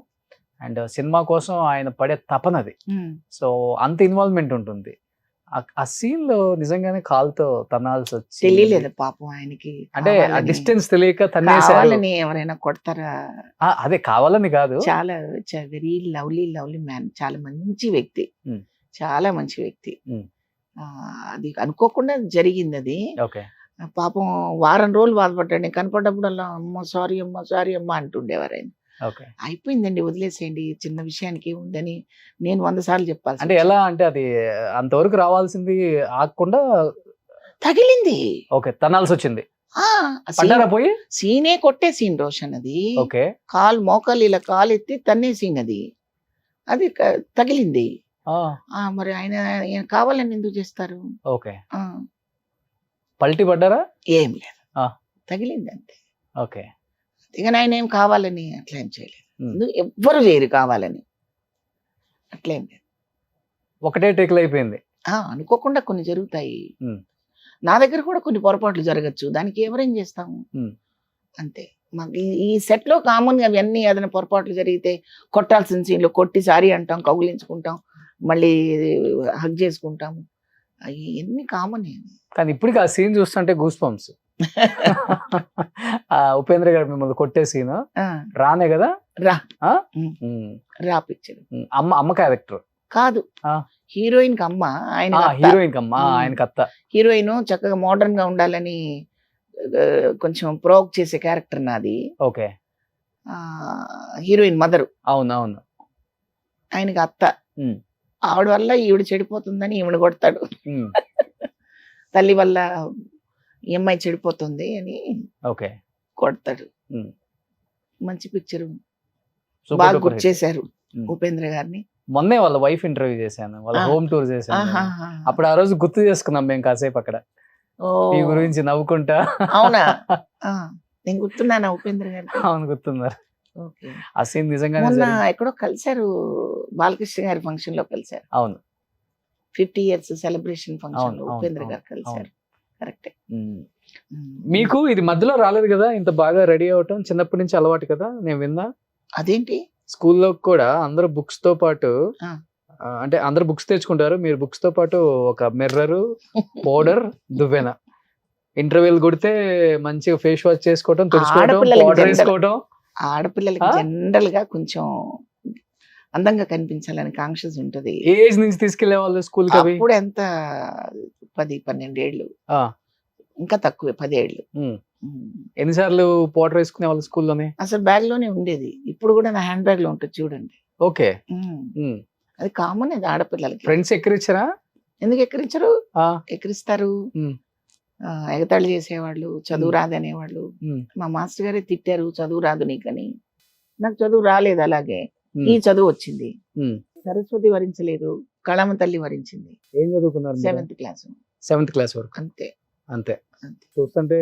అండ్ సినిమా కోసం ఆయన పడే తపనది. సో అంత ఇన్వాల్వ్మెంట్ ఉంటుంది. ఆ సీన్ లో నిజంగానే కాల్తో తనాల్సి వచ్చి తెలియలేదు పాపం ఆయనకి. అంటే డిస్టెన్స్ తెలియక తన్నేసారని ఎవరైనా కొడతారా? అదే కావాలని కాదు. చాలా వెరీ లవ్లీ లవ్లీ మ్యాన్, చాలా మంచి వ్యక్తి, చాలా మంచి వ్యక్తి. అది అనుకోకుండా జరిగింది అది. ఓకే. పాపం వారం రోజులు బాధపడ్డాడు. నేను కనపడ్డప్పుడల్లా అమ్మ సారీ అమ్మ సారీ అమ్మ అంటుండేవారు ఆయన. అయిపోయిందండి వదిలేసేయండి, చిన్న విషయానికి ఉందని నేను 100 సార్లు చెప్పాలి. అంటే ఎలా అంటే అది అంతవరకు రావాల్సింది ఆగకుండా తగిలింది. ఓకే, తనాల్సి వచ్చింది. పోయి సీనే కొట్టే సీన్ రోషన్ అది. ఓకే. మోకాలు ఇలా కాలు ఎత్తి తన్నే సీన్ అది. అది తగిలింది. మరి ఆయన కావాలని ఎందుకు చేస్తారు? ఓకే. పల్టీ పడ్డారా? ఏం లేదు, తగిలింది అంతే. ఓకే. ఇక ఆయన ఏం కావాలని అట్లా ఏం చేయలేదు, ఎవ్వరు చేయరు కావాలని, అట్లేం లేదు. ఒకటే టేకులు అయిపోయింది. అనుకోకుండా కొన్ని జరుగుతాయి. నా దగ్గర కూడా కొన్ని పొరపాట్లు జరగచ్చు, దానికి ఎవరేం చేస్తాము అంతే. మాకు ఈ సెట్ లో కామన్ గా అవన్నీ ఏదైనా పొరపాట్లు జరిగితే కొట్టాల్సిన సీన్లో కొట్టి సారీ అంటాం, కౌగిలించుకుంటాం, మళ్ళీ హగ్ చేసుకుంటాము, అవి ఎన్ని కామన్. కానీ ఇప్పటికి ఆ సీన్ చూస్తుంటే గూస్ బంప్స్. ఉపేంద్ర గారు మిమ్మల్ని కొట్టే సీన్ రానే కదా? రా పిక్చర్. అమ్మ క్యారెక్టర్ కాదు, హీరోయిన్ కి అమ్మ, ఆయన హీరోయిన్ కి అమ్మ, ఆయన కత్త. హీరోయిన్ చక్కగా మోడర్న్ గా ఉండాలని కొంచెం ప్రోక్ చేసే క్యారెక్టర్ నాది. ఓకే. Heroine mother. అవునవును. ఆయనకి అత్త. ఆవిడ వల్ల ఈవిడ చెడిపోతుందని ఈవిడ కొడతాడు. తల్లి వల్ల ఈ అమ్మాయి చెడిపోతుంది అని ఓకే కొడతాడు. మంచి పిక్చర్, బాగా గుర్తు చేశారు ఉపేంద్ర గారిని. మొన్నే వాళ్ళ వైఫ్ ఇంటర్వ్యూ చేశాను, వాళ్ళ హోమ్ టూర్ చేశాను. అప్పుడు ఆ రోజు గుర్తు చేసుకున్నాం మేము కాసేపు అక్కడ ఈ గురించి నవ్వుకుంటా. అవునా? నేను గుర్తున్నానా ఉపేంద్ర గారు? అవును, గుర్తున్నారు. ఆ సీన్ నిజంగా ఎక్కడో కలిశారు, బాలకృష్ణ గారి ఫంక్షన్ లో కలిశారు. అవును, 50 years సెలబ్రేషన్ ఫంక్షన్ లో ఉపేంద్ర గారు కలిశారు. కరెక్టే. మీకు ఇది మధ్యలో రాలేదు కదా ఇంత బాగా రెడీ అవటం? చిన్నప్పటి నుంచి అలవాటు కదా, నేను విన్నా. అదేంటి? స్కూల్లో కూడా అందరూ బుక్స్ తో పాటు, అంటే అందరు బుక్స్ తెచ్చుకుంటారు, మీరు బుక్స్ తో పాటు ఒక మిర్రర్, పౌడర్, దువ్వెన. ఇంటర్వ్యూలు కొడితే మంచిగా ఫేస్ వాష్ చేసుకోవటం, తుడుచుకోవటం, పౌడర్ వేసుకోవటం. ఆడపిల్లలకి జనరల్ గా కొంచెం అందంగా కనిపించాలని కాంక్షస్ ఉంటది. ఏజ్ నుంచి తీసుకెళ్లే వాళ్ళు స్కూల్ కి? అప్పుడు ఎంత 10-12 ఏళ్ళు, ఇంకా తక్కువే, 10 ఏళ్ళు. ఎన్నిసార్లు పౌడర్ వేసుకునే వాళ్ళు స్కూల్లోనే? అసలు బ్యాగ్ లోనే ఉండేది. ఇప్పుడు కూడా నా హ్యాండ్ బ్యాగ్ లో ఉంటుంది చూడండి. ఓకే. అది కామన్, అది ఆడపిల్లలకి. ఫ్రెండ్స్ ఎక్కిరించారా? ఎందుకు ఎక్కిరించరు? ఎక్కిరిస్తారు. ఎగతాళి చేసేవాళ్ళు, చదువు రాదనేవాళ్ళు. మా మాస్టర్ గారే తిట్టారు, చదువు రాదు నీకని. నాకు చదువు రాలేదు, అలాగే ఈ చదువు వచ్చింది. సరస్వతి వరించలేదు, కళామ తల్లి వరించింది. ఏం చదువుకున్నారు? 7th class. 7th క్లాస్ వరకు అంతే. అంతే అంతే. చూస్తుంటే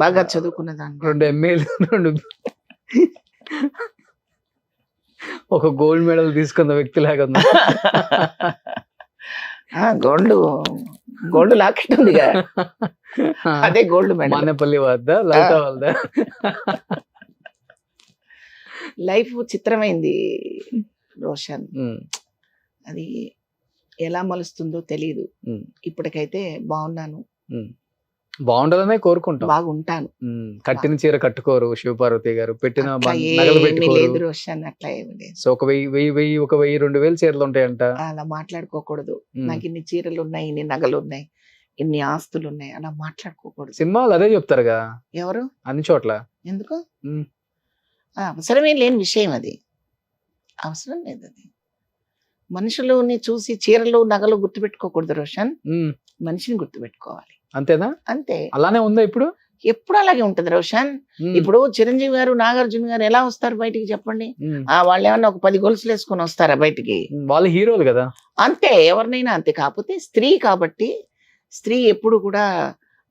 బాగా చదువుకున్న దాన్ని 2 ఎంఏలు 2 ఒక గోల్డ్ మెడల్ తీసుకున్న వ్యక్తి లాగా ఉంది. గోల్డ్ లాకెట్ ఉందిగా, అదే గోల్డ్ మెడల్. మానేపల్లి వద్ద లలిత వద్ద లైఫ్ చిత్రమైంది రోషన్. అది ఎలా మలుస్తుందో తెలియదు. ఇప్పటికైతే బాగున్నాను, బాగుండాలనే కోరుకుంటాం. బాగుంటాను. కట్టిన చీర కట్టుకోరు శివపార్వతి గారు, పెట్టిన అట్లా నగలు ఏమీ లేదు పెట్టుకోరు. రోషన్, అట్లా ఏమి లేదు. సో ఒక 1000 చీరలు ఉంటాయంట. అలా మాట్లాడుకోకూడదు. ఉమ్. నాకు ఇన్ని చీరలు ఉన్నాయి, ఇన్ని నగలు ఉన్నాయి, ఇన్ని ఆస్తులు ఉన్నాయి, అలా మాట్లాడుకోకూడదు. సినిమాలు అదే చెప్తారుగా ఎవరు అన్ని చోట్ల. ఎందుకు? ఉమ్. అవసరమే లేని విషయం అది, అవసరం లేదు అది. మనుషులని చూసి చీరలు నగలు గుర్తుపెట్టుకోకూడదు రోషన్, ఉమ్. మనిషిని గుర్తుపెట్టుకోవాలి అంతేనా? అంతే. అలానే ఉందా ఇప్పుడు? ఎప్పుడు అలాగే ఉంటది రోషన్. ఉమ్. ఇప్పుడు చిరంజీవి గారు, నాగార్జున గారు ఎలా వస్తారు బయటికి చెప్పండి? ఉమ్. వాళ్ళు ఏమన్నా ఒక 10 గొలుసులు వేసుకొని వస్తారా బయటికి? వాళ్ళు హీరోలు కదా. అంతే, ఎవరినైనా అంతే. కాకపోతే స్త్రీ కాబట్టి స్త్రీ ఎప్పుడు కూడా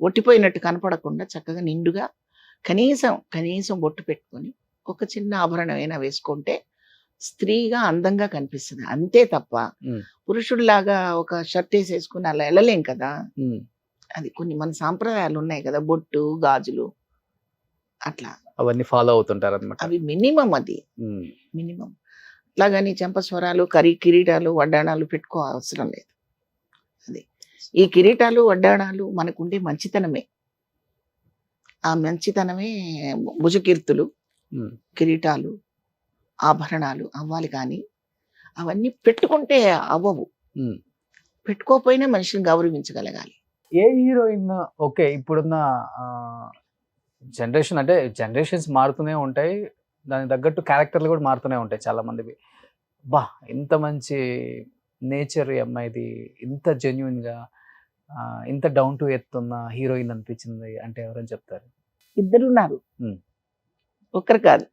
ఒట్టిపోయినట్టు కనపడకుండా చక్కగా నిండుగా కనీసం బొట్టు పెట్టుకొని ఒక చిన్న ఆభరణమైనా వేసుకుంటే స్త్రీగా అందంగా కనిపిస్తుంది. అంతే తప్ప ఉమ్. పురుషుడిలాగా ఒక షర్ట్ వేసేసుకుని అలా వెళ్ళలేం కదా. ఉమ్. అది కొన్ని మన సాంప్రదాయాలు ఉన్నాయి కదా, బొట్టు గాజులు అట్లా, అవన్నీ ఫాలో అవుతుంటారు అనమాట. అవి మినిమం. అది మినిమం. అట్లాగని చెంపస్వరాలు, కిరీటాలు, వడ్డాణాలు పెట్టుకో అవసరం లేదు. అది ఈ కిరీటాలు వడ్డాణాలు మనకుండే మంచితనమే. ఆ మంచితనమే భుజకీర్తులు, కిరీటాలు, ఆభరణాలు అవ్వాలి. కానీ అవన్నీ పెట్టుకుంటే అవ్వవు. పెట్టుకోకపోయినా మనిషిని గౌరవించగలగాలి. ఏ హీరోయిన్ ఓకే ఇప్పుడున్న జనరేషన్ అంటే జనరేషన్స్ మారుతూనే ఉంటాయి, దానికి తగ్గట్టు క్యారెక్టర్లు కూడా మారుతూనే ఉంటాయి చాలా మందివి. బా ఇంత మంచి నేచర్ ఈ అమ్మాయిది, ఇంత జెన్యున్ గా ఇంత డౌన్ టు ఎర్త్ ఉన్న హీరోయిన్ అనిపించింది అంటే ఎవరని చెప్తారు? ఇద్దరున్నారు, ఒకరు కాదు.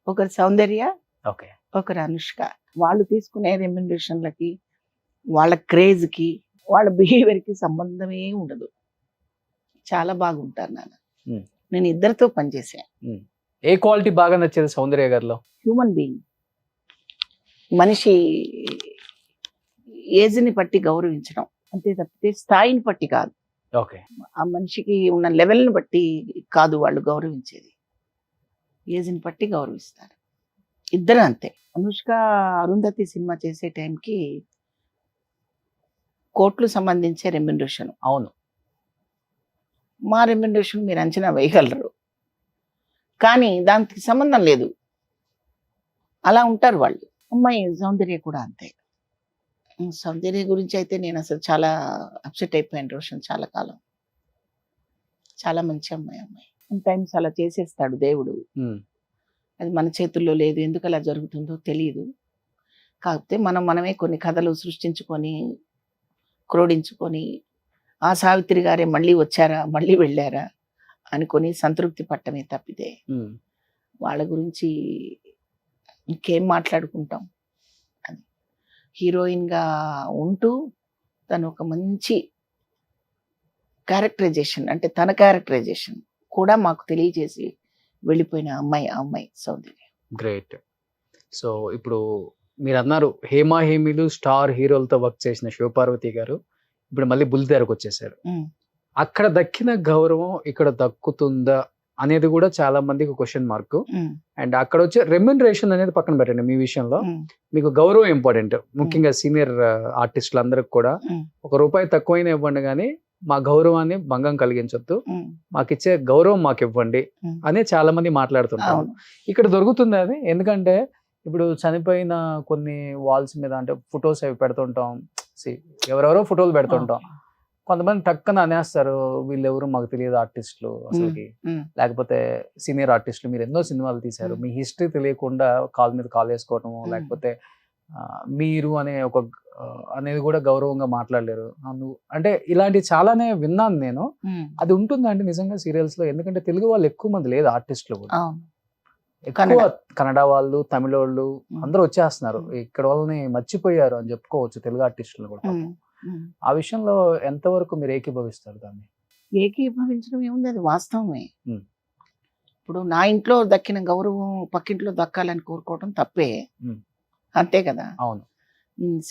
ఒకరు సౌందర్య, ఓకే, ఒకరు అనుష్క. వాళ్ళు తీసుకునే రెమ్యునరేషన్లకి, వాళ్ళ క్రేజ్కి, వాళ్ళ బిహేవియర్కి సంబంధమే ఉండదు. చాలా బాగుంటారు నాన్న. నేను ఇద్దరితో పనిచేసాను. ఏ క్వాలిటీ బాగా నచ్చేది సౌందర్య గారిలో? హ్యూమన్ బీయింగ్, మనిషి ఏజ్ని బట్టి గౌరవించడం అంతే తప్పితే స్థాయిని బట్టి కాదు. ఓకే, ఆ మనిషికి ఉన్న లెవెల్ని బట్టి కాదు వాళ్ళు గౌరవించేది, ఏజ్ని బట్టి గౌరవిస్తారు. ఇద్దరు అంతే. అనుష్క అరుంధతి సినిమా చేసే టైంకి కోట్లు సంబంధించే రెమ్యునరేషన్. అవును, మా రెమ్యునరేషన్ మీరు అంచనా వేయగలరు, కానీ దానికి సంబంధం లేదు. అలా ఉంటారు వాళ్ళు. అమ్మాయి సౌందర్య కూడా అంతే. సౌందర్య గురించి అయితే నేను అసలు చాలా అప్సెట్ అయిపోయాను రోషన్. చాలా కాలం, చాలా మంచి అమ్మాయి. టైమ్స్ అలా చేసేస్తాడు దేవుడు. అది మన చేతుల్లో లేదు. ఎందుకు అలా జరుగుతుందో తెలియదు. కాకపోతే మనమే కొన్ని కథలు సృష్టించుకొని క్రోడించుకొని ఆ సావిత్రి గారే మళ్ళీ వచ్చారా, మళ్ళీ వెళ్ళారా అనుకొని సంతృప్తి పట్టమే తప్పితే వాళ్ళ గురించి ఇంకేం మాట్లాడుకుంటాం. అని హీరోయిన్గా ఉంటూ తను ఒక మంచి క్యారెక్టరైజేషన్, అంటే తన క్యారెక్టరైజేషన్ కూడా మాకు తెలియజేసి వెళ్ళిపోయిన అమ్మాయి సౌందర్య. గ్రేట్. సో ఇప్పుడు మీరు అన్నారు హేమా హేమీలు స్టార్ హీరోలతో వర్క్ చేసిన శివపార్వతి గారు ఇప్పుడు మళ్ళీ బుల్లితెరకు వచ్చేసారు. అక్కడ దక్కిన గౌరవం ఇక్కడ దక్కుతుందా అనేది కూడా చాలా మందికి క్వశ్చన్ మార్క్. అండ్ అక్కడ వచ్చే రెమ్యునరేషన్ అనేది పక్కన పెట్టండి, మీ విషయంలో మీకు గౌరవం ఇంపార్టెంట్. ముఖ్యంగా సీనియర్ ఆర్టిస్టులు అందరికి కూడా ₹1 తక్కువైనా ఇవ్వండి కానీ మా గౌరవాన్ని భంగం కలిగించొద్దు, మాకు ఇచ్చే గౌరవం మాకు ఇవ్వండి అని చాలా మంది మాట్లాడుతుంటారు. ఇక్కడ దొరుకుతుంది అది. ఎందుకంటే ఇప్పుడు చనిపోయిన కొన్ని వాల్స్ మీద అంటే ఫొటోస్ అవి పెడుతుంటాం, ఎవరెవరో ఫోటోలు పెడుతుంటాం. కొంతమంది టక్కన అనేస్తారు వీళ్ళెవరు మాకు తెలియదు ఆర్టిస్టులు అసలుకి, లేకపోతే సీనియర్ ఆర్టిస్టులు మీరు ఎన్నో సినిమాలు తీశారు, మీ హిస్టరీ తెలియకుండా కాల్ మీద కాల్ వేసుకోవటము, లేకపోతే మీరు అనే ఒక అనేది కూడా గౌరవంగా మాట్లాడలేరు అంటే ఇలాంటి చాలానే విన్నాను నేను. అది ఉంటుందా అంటే నిజంగా సీరియల్స్ లో? ఎందుకంటే తెలుగు వాళ్ళు ఎక్కువ మంది లేదు ఆర్టిస్టులు కూడా, ఎక్కువ కన్నడ వాళ్ళు, తమిళ వాళ్ళు అందరూ వచ్చేస్తున్నారు. ఇక్కడ వాళ్ళని మర్చిపోయారు అని చెప్పుకోవచ్చు తెలుగు ఆర్టిస్టులు కూడా. ఆ విషయంలో ఎంతవరకు మీరు ఏకీభవిస్తారు దాన్ని? ఏకీభవించడం ఏముంది, అది వాస్తవమే. ఉమ్. ఇప్పుడు నా ఇంట్లో దక్కిన గౌరవం పక్కింట్లో దక్కాలని కోరుకోవడం తప్పే. ఉమ్. అంతే కదా. అవును.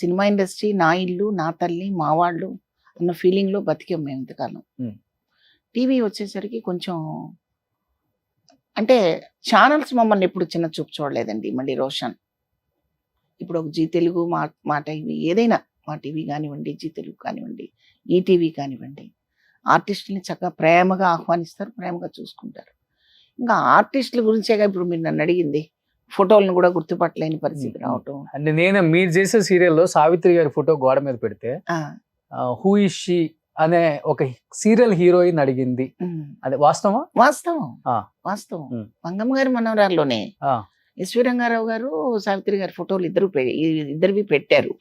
సినిమా ఇండస్ట్రీ నా ఇల్లు, నా తల్లి, మా వాళ్ళు అన్న ఫీలింగ్ లో బతికాం మేము ఇంతకాలం. టీవీ వచ్చేసరికి కొంచెం అంటే ఛానల్స్ మమ్మల్ని ఎప్పుడు చిన్న చూపు చూడలేదండి. మళ్ళీ రోషన్ ఇప్పుడు ఒక జీ తెలుగు, మా టీవీ, ఏదైనా మా టీవీ కానివ్వండి, జీ తెలుగు కానివ్వండి, ఈటీవీ కానివ్వండి, ఆర్టిస్టుల్ని చక్కగా ప్రేమగా ఆహ్వానిస్తారు, ప్రేమగా చూసుకుంటారు. ఇంకా ఆర్టిస్టుల గురించేగా ఇప్పుడు మీరు నన్ను అడిగింది. ఫోటోలను కూడా గుర్తుపట్టలేని పరిస్థితి రావటం. అంటే నేను మీరు చేసే సీరియల్లో సావిత్రి గారి ఫోటో గోడ మీద పెడితే హూ ఇస్ షీ అనే ఒక సీరియల్ హీరోయిన్ అడిగింది, అది వాస్తవమా? వాస్తవం, వాస్తవం. మంగమ్మ గారి మనవరాల్లోనే ఎస్వి రంగారావు గారు, సావిత్రి గారి ఫోటోలు ఇద్దరివి పెట్టారు.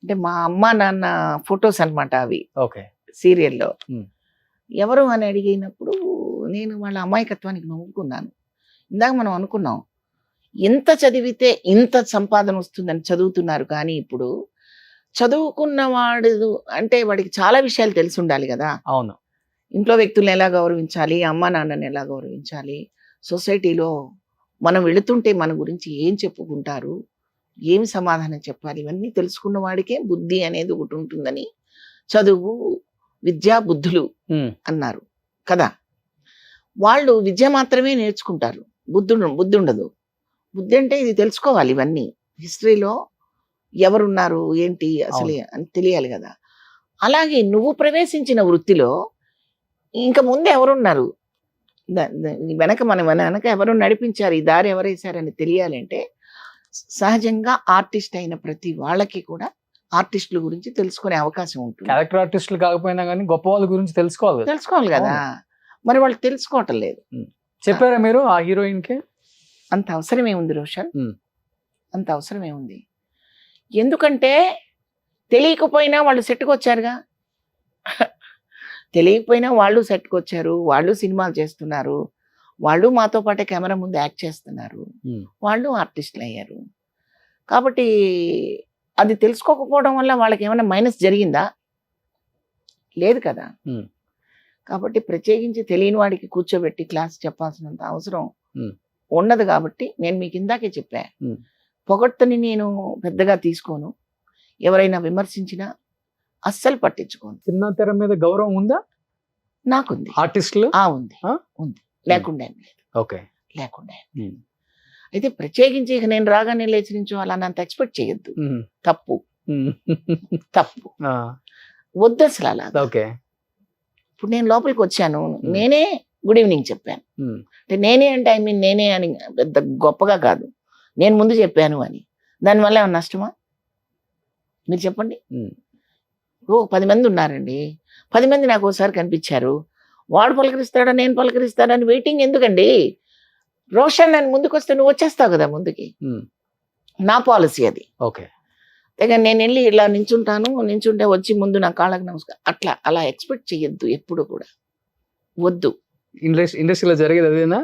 అంటే మా అమ్మ నాన్న ఫొటోస్ అన్నమాట అవి. ఓకే. సీరియల్లో ఎవరు అని అడిగినప్పుడు నేను వాళ్ళ అమాయకత్వానికి నవ్వుకున్నాను. ఇందాక మనం అనుకున్నాం ఎంత చదివితే ఇంత సంపాదన వస్తుందని చదువుతున్నారు, కానీ ఇప్పుడు చదువుకున్న వాడు అంటే వాడికి చాలా విషయాలు తెలిసి ఉండాలి కదా. అవును. ఇంట్లో వ్యక్తులను ఎలా గౌరవించాలి, అమ్మ నాన్నని ఎలా గౌరవించాలి, సొసైటీలో మనం వెళుతుంటే మన గురించి ఏం చెప్పుకుంటారు, ఏమి సమాధానం చెప్పాలి, ఇవన్నీ తెలుసుకున్న వాడికే బుద్ధి అనేది ఒకటి ఉంటుందని చదువు, విద్యా, బుద్ధులు అన్నారు కదా. వాళ్ళు విద్య మాత్రమే నేర్చుకుంటారు, బుద్ధి ఉండదు. బుద్ధి అంటే ఇది తెలుసుకోవాలి, ఇవన్నీ హిస్టరీలో ఎవరున్నారు ఏంటి అసలు అని తెలియాలి కదా. అలాగే నువ్వు ప్రవేశించిన వృత్తిలో ఇంకా ముందు ఎవరున్నారు, వెనక వెనక ఎవరు నడిపించారు, ఈ దారి ఎవరేసారని తెలియాలంటే సహజంగా ఆర్టిస్ట్ అయిన ప్రతి వాళ్ళకి కూడా ఆర్టిస్టుల గురించి తెలుసుకునే అవకాశం ఉంటుంది. క్యారెక్టర్ ఆర్టిస్టులు కాకపోయినా కానీ గొప్ప వాళ్ళ గురించి తెలుసుకోవాలి కదా. మరి వాళ్ళు తెలుసుకోవటం లేదు. చెప్పారా మీరు ఆ హీరోయిన్ కి? అంత అవసరమే ఉంది రోషన్, అంత అవసరమే ఉంది. ఎందుకంటే తెలియకపోయినా వాళ్ళు సెట్కి వచ్చారుగా. తెలియకపోయినా వాళ్ళు సెట్కి వచ్చారు, వాళ్ళు సినిమాలు చేస్తున్నారు, వాళ్ళు మాతో పాటే కెమెరా ముందు యాక్ట్ చేస్తున్నారు, వాళ్ళు ఆర్టిస్టులు అయ్యారు. కాబట్టి అది తెలుసుకోకపోవడం వల్ల వాళ్ళకి ఏమైనా మైనస్ జరిగిందా? లేదు కదా. కాబట్టి ప్రత్యేకించి తెలియని వాడికి కూర్చోబెట్టి క్లాస్ చెప్పాల్సినంత అవసరం ఉండదు. కాబట్టి నేను మీకు ఇందాకే చెప్పా, పొగడ్తని నేను పెద్దగా తీసుకోను, ఎవరైనా విమర్శించినా అస్సలు పట్టించుకోను. చిన్న తెర మీద గౌరవం ఉందా? నాకుంది. ఆర్టిస్టులు ఉంది, లేకుండా ఏం లేదు. ఓకే, లేకుండా. అయితే ప్రత్యేకించి ఇక నేను రాగానే లేచి నించోవాలని అంత ఎక్స్పెక్ట్ చేయొద్దు. తప్పు తప్పు వద్దు అసలు అలా. ఓకే. ఇప్పుడు నేను లోపలికి వచ్చాను, నేనే గుడ్ ఈవినింగ్ చెప్పాను. అంటే నేనే అంటే ఐ మీన్ నేనే అని పెద్ద గొప్పగా కాదు, నేను ముందు చెప్పాను అని. దానివల్ల ఏమన్నా నష్టమా మీరు చెప్పండి. ఓ 10 మంది ఉన్నారండి, 10 మంది నాకు ఒకసారి కనిపించారు, వాడు పలకరిస్తాడా నేను పలకరిస్తాడా అని వెయిటింగ్ ఎందుకండి? రోషన్ నేను ముందుకు వస్తే నువ్వు వచ్చేస్తావు కదా ముందుకి. నా పాలసీ అది. ఓకే. దగ్గర నేను వెళ్ళి ఇలా నించుంటే వచ్చి ముందు నా కాళ్ళకి నమస్కారం, అలా ఎక్స్పెక్ట్ చేయొద్దు ఎప్పుడు కూడా, వద్దు. ఇండస్ట్రీలో జరిగేది అదేనా?